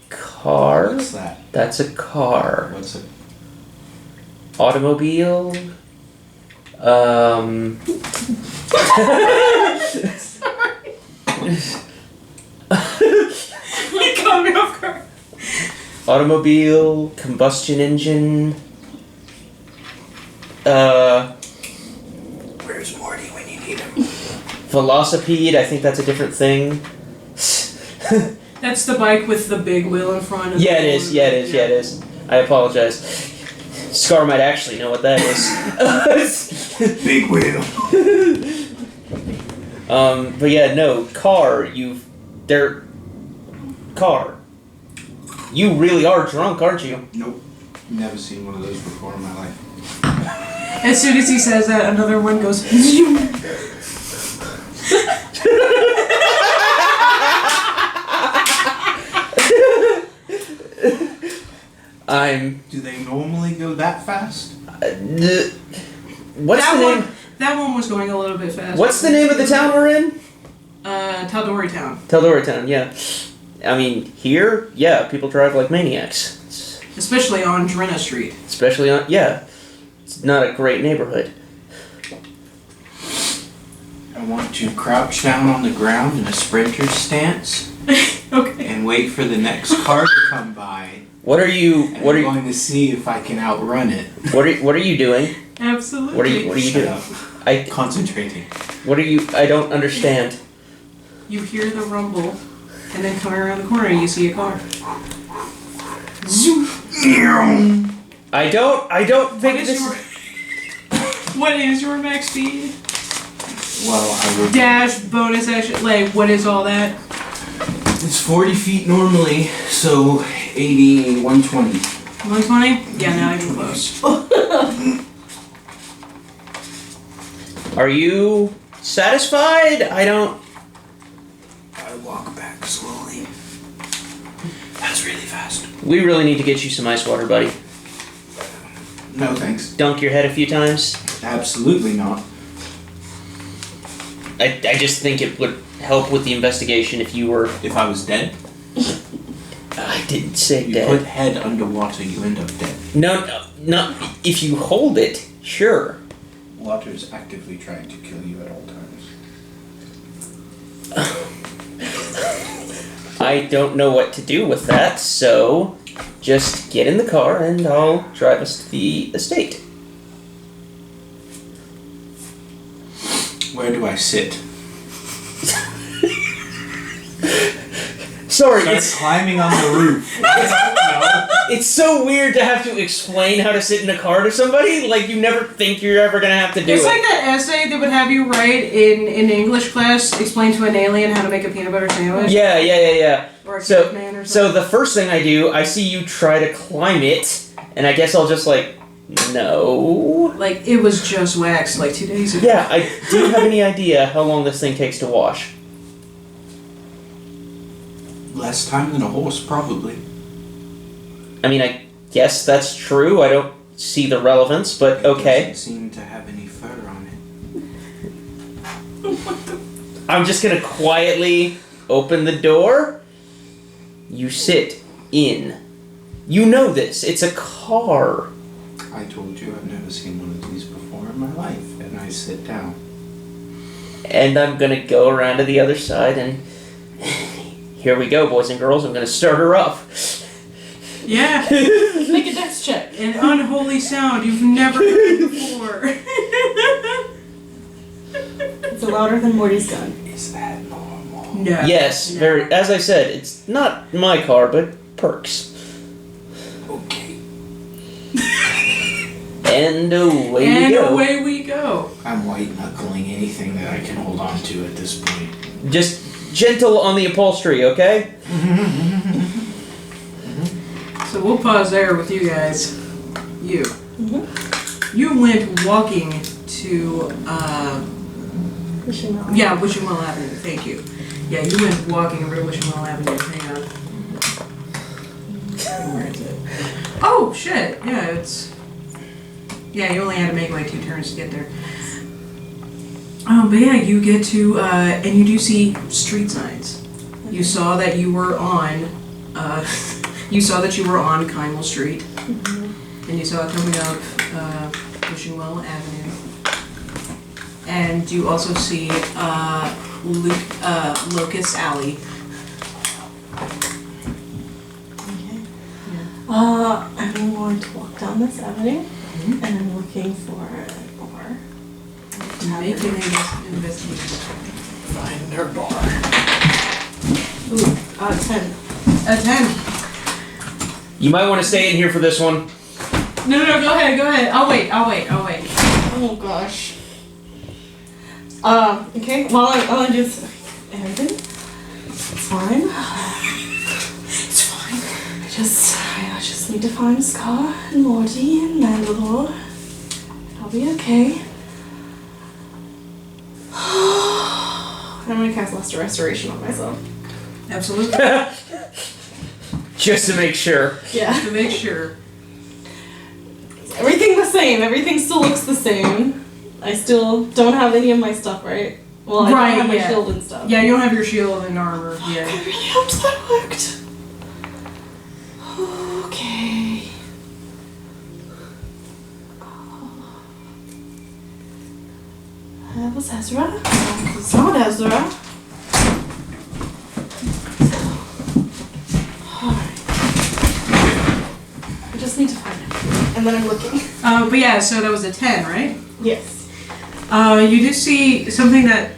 Car. What's that? That's a car. What's it? Automobile. You caught me off guard. Automobile, combustion engine. Where's Morty when you need him? Velocipede, I think that's a different thing. That's the bike with the big wheel in front of Yeah, it is. Yeah, it is. Yeah, it is. I apologize. Scar might actually know what that is. Big wheel. But yeah, no, car, car. You really are drunk, aren't you? Nope. Never seen one of those before in my life. As soon as he says that, another one goes. Zoom. Do they normally go that fast? What's that the name? one? That one was going a little bit fast. What's the name of the town we're in? Tal'Dorei Town. Tal'Dorei Town, yeah. I mean, here, yeah, people drive like maniacs. Especially on Drenna Street. Especially on, yeah. It's not a great neighborhood. I want to crouch down on the ground in a sprinter's stance Okay. and wait for the next car to come by. What are you? And What are I'm you? going to see if I can outrun it. What are you doing? Absolutely. What are you Shut doing? up. I. Concentrating. What are you? I don't understand. You hear the rumble, and then coming around the corner, you see a car. Zoom. I don't What think is this. your What is your max speed? Well, I would. Dash, bonus action, like, what is all that? It's 40 feet normally, so 80, 120. 120? Yeah, not even close. Are you satisfied? I don't. I walk back slowly. That's really fast. We really need to get you some ice water, buddy. No thanks. Dunk your head a few times. Absolutely not. I just think it would help with the investigation if you were. If I was dead, I didn't say you dead. put head underwater, you end up dead. No. If you hold it, sure. Water's actively trying to kill you at all times. I don't know what to do with that, so just get in the car and I'll drive us to the estate. Where do I sit? Sorry, Start climbing on the roof. it's so weird to have to explain how to sit in a car to somebody. Like, you never think you're ever gonna have to do It's it. like that essay they would have you write in English class, explain to an alien how to make a peanut butter sandwich. Yeah. Or a So, caveman or so something. the first thing I do, I see you try to climb it, and I guess I'll just no. Like, it was just waxed like 2 days ago. Yeah, do you have any idea how long this thing takes to wash? Less time than a horse, probably. I mean, I guess that's true. I don't see the relevance, but It okay. doesn't seem to have any fur on it. I'm just gonna quietly open the door. You sit in. You know this. It's a car. I told you I've never seen one of these before in my life, and I sit down. And I'm gonna go around to the other side and Here we go, boys and girls. I'm gonna start her up. Yeah. Make a dex check. An unholy sound you've never heard before. It's louder than Morty's gun. Is that normal? No. Yes, No. very. As I said, it's not my car, but Perks. Okay. And away And we go. away we go. I'm white knuckling anything that I can hold on to at this point. Just gentle on the upholstery, okay? So we'll pause there with you guys. You. Mm-hmm. You went walking to, Wishing well. yeah, Wishingwell Avenue. Thank you. Yeah, you went walking over to Wishingwell Avenue. Hang on. Where is it? Oh, shit. Yeah, it's... Yeah, you only had to make like 2 turns to get there. But yeah, you get to, and you do see street signs. You saw that you were on, Kynwell Street. Mm-hmm. And you saw it coming up, Wishingwell Avenue. And you also see, Locust Alley. Okay. I'm going to walk down this avenue, and I'm looking for a bar. Make an investigation. Find her bar. Ooh, 10. A 10. You might want to stay in here for this one. No, go ahead. I'll wait. Oh gosh. Okay, while I do everything, it's fine. It's fine. I just need to find Scar and Morty and Mandalore. I'll be okay. I'm gonna cast Luster Restoration on myself. Absolutely. Just to make sure. Yeah. To make sure. Everything the same. Everything still looks the same. I still don't have any of my stuff, right? Well, I Right, don't have my yeah. shield and stuff. Yeah, you don't have your shield and armor. I Yeah. really hoped that worked. Okay. That was Ezra. It's not Ezra. Alright. I just need to find him. And then I'm looking. But yeah, so that was a 10, right? Yes. You do see something that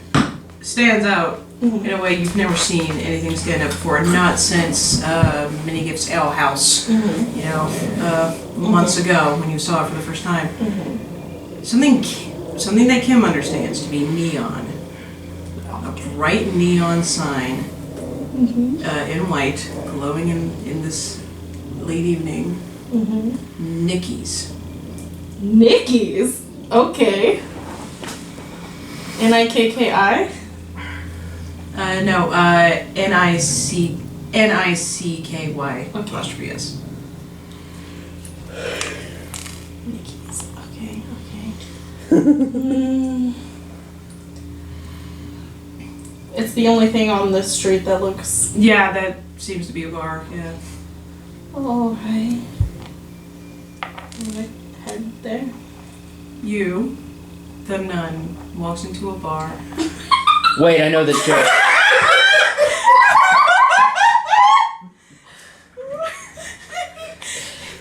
stands out Mhm. in a way you've never seen anything stand out before. Not since Minigif's Ale House, Mm-hmm. you know, months ago when you saw it for the first time. Mm-hmm. Something that Kim understands to be neon. A bright neon sign Mm-hmm. in white, glowing in this late evening. Mm-hmm. Nikki's. Nikki's? Okay. N-I-K-K-I? No, N-I-C-K-Y apostrophe S. Nikki's. Okay. Mm. It's the only thing on this street that looks... Yeah, that seems to be a bar, yeah. Alright. I'm gonna head there. You, the nun, walks into a bar. Wait, I know this joke.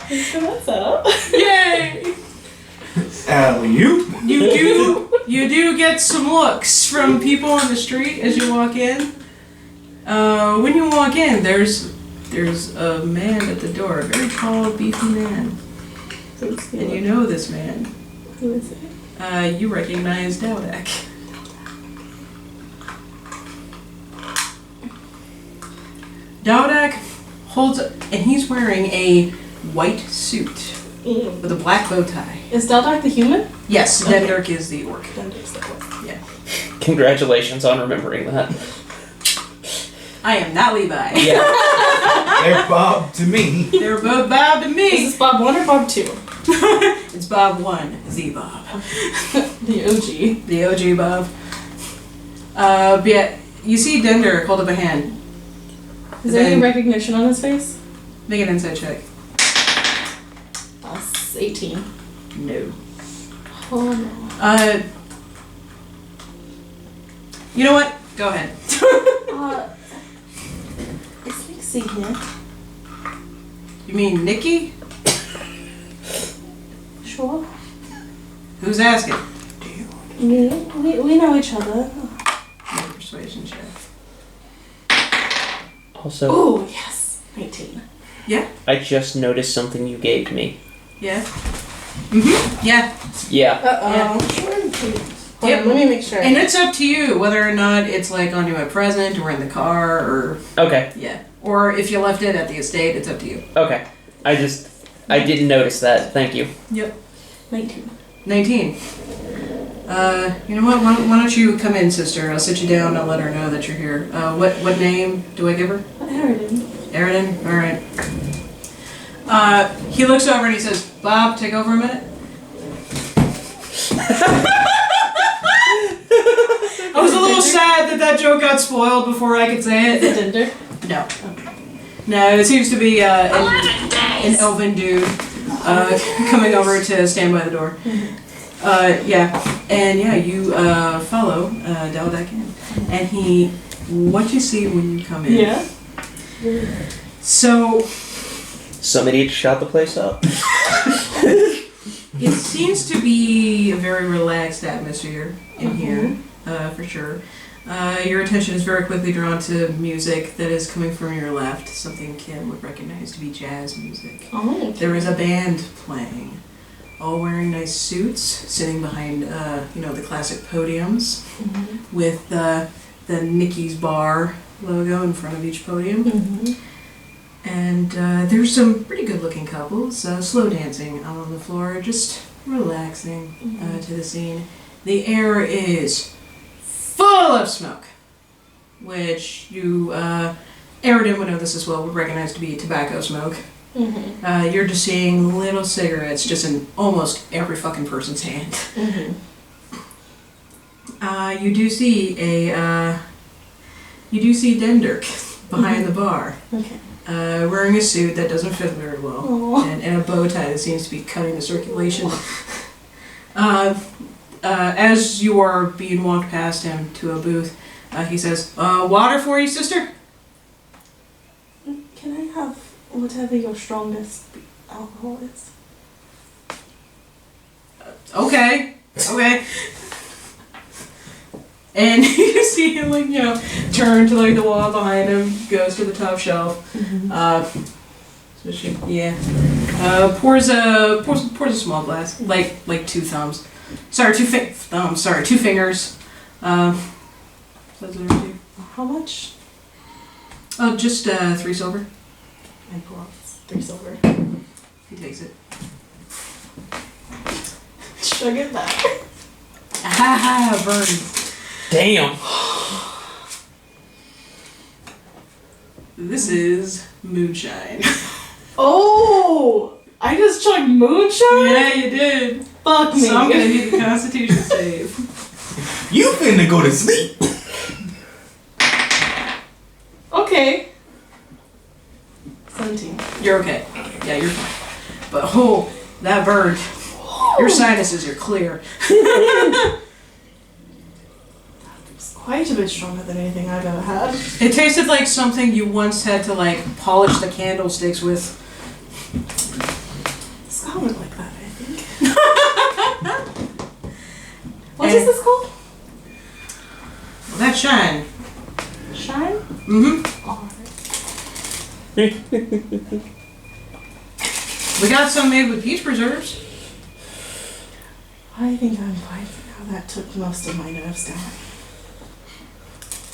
Thanks for that setup. Yay! Alley-oop. You do get some looks from people on the street as you walk in. When you walk in, there's a man at the door, a very tall, beefy man. And you know this man. Who is it? You recognize Dowdak. Dowdak holds, and he's wearing a white suit with a black bow tie. Is Daldark the human? Yes, Okay. Dendirk is the orc. Daldark's the one. Congratulations on remembering that. I am not Levi. Yeah. They're Bob to me. They're both Bob to Is me. this Bob 1 or Bob 2? It's Bob 1, the Bob. The OG. The OG Bob. But yeah, you see Dendirk hold up a hand. Is there any Then- recognition on his face? Make an insight check. That's 18. No. Oh no. You know what? Go ahead. see here. You mean Nikki? Sure. Who's asking? We know each other. Make a persuasion check. Also, Oh, yes. 19. I just noticed something you gave me. Yeah. Yeah. Yeah. Uh-oh. Yep. Let me make sure. And it's up to you whether or not it's like on you at present or in the car or Okay. yeah. Or if you left it at the estate, it's up to you. Okay. I didn't notice that. Thank you. Yep. 19. 19. You know what? Why don't you come in, sister? I'll sit you down. I'll let her know that you're here. What name do I give her? Aridin. Aridin? Alright. He looks over and he says, Bob, take over a minute. I was a little sad that joke got spoiled before I could say it. Dinder. No. No, it seems to be an elven dude coming over to stand by the door. Yeah. And yeah, you follow Daldak in. And what you see when you come in. Yeah. So, Some idiot shot the place up. it seems to be a very relaxed atmosphere in here, for sure. Your attention is very quickly drawn to music that is coming from your left, something Kim would recognize to be jazz music. Oh, okay. There is a band playing, all wearing nice suits, sitting behind, the classic podiums with the Nikki's Bar logo in front of each podium. And there's some pretty good-looking couples slow dancing out on the floor, just relaxing to the scene. The air is full of smoke, which you, Aridin would know this as well, would recognize to be tobacco smoke. You're just seeing little cigarettes just in almost every fucking person's hand. You do see Dendirk behind the bar. Okay. Wearing a suit that doesn't fit very well, and a bow tie that seems to be cutting the circulation. As you are being walked past him to a booth, he says, water for you, sister? Can I have whatever your strongest alcohol is? Okay. And you see him, turn to, the wall behind him, goes to the top shelf. So she, pours a small glass, like 2 thumbs. Sorry, 2 thumbs, sorry, 2 fingers. How much? Oh, just 3 silver. I pull out 3 silver. He takes it. Chug it back. Ah, burn. Damn. This is moonshine. Oh! I just chugged moonshine? Yeah, you did. Fuck me. So I'm gonna need the Constitution save. You finna go to sleep. Okay. 17. You're okay. Yeah, you're fine. But that burned. Your sinuses are clear. It's quite a bit stronger than anything I've ever had. It tasted like something you once had to polish the candlesticks with. Scott would like that, I think. What is this called? Well, that's shine. Shine? Mm-hmm. Alright. We got some made with peach preserves. I think I'm fine for now. That took most of my nerves down.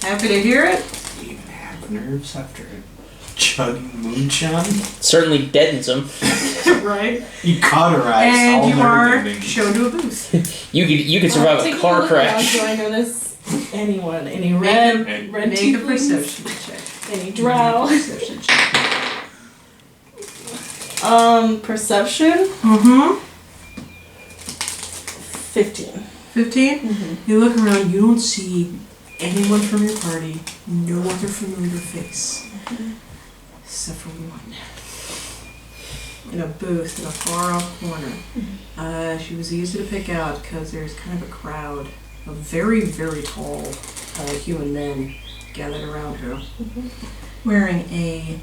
Happy to hear it. You even have nerves after chugging moonshine? Certainly deadens them. Right. You cauterized And all you nerve are endings. shown to a booth. You could survive a car crash. Do I notice anyone? Any Make red a perception check. Any drow? Perception check. Perception? Mm-hmm. 15. 15? Mm-hmm. You look around, you don't see anyone from your party, no other familiar face, except for one. In a booth in a far off corner. She was easy to pick out because there's kind of a crowd of very, very tall human men gathered around her. wearing a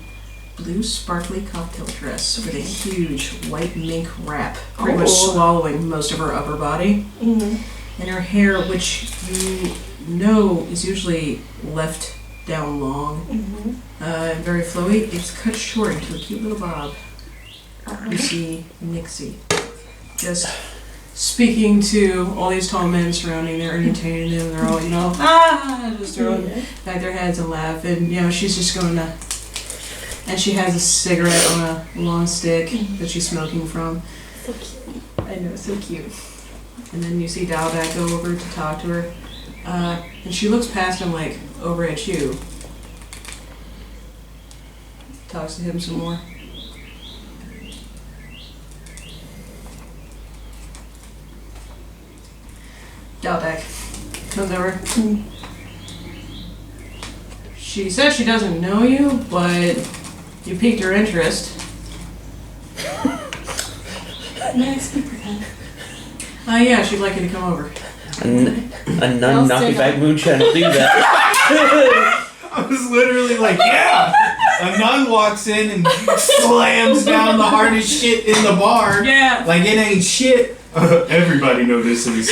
blue sparkly cocktail dress with a huge white mink wrap, pretty much swallowing most of her upper body. And her hair, which you know is usually left down long and very flowy, it's cut short into a cute little bob. You see Nixie just speaking to all these tall men surrounding there, entertaining them. They're all, just throwing back their heads and laughing. She's just going to. And she has a cigarette on a long stick that she's smoking from. So cute. I know, so cute. And then you see Dalbeck go over to talk to her. And she looks past him, like, over at you. Talks to him some more. Dalbeck comes over. She says she doesn't know you, but you piqued her interest. May I speak with him? Yeah, she'd like you to come over. A nun knocking back moonshine will do that. I was literally like, yeah! A nun walks in and slams down the hardest shit in the bar. Yeah. Like it ain't shit. Everybody notices.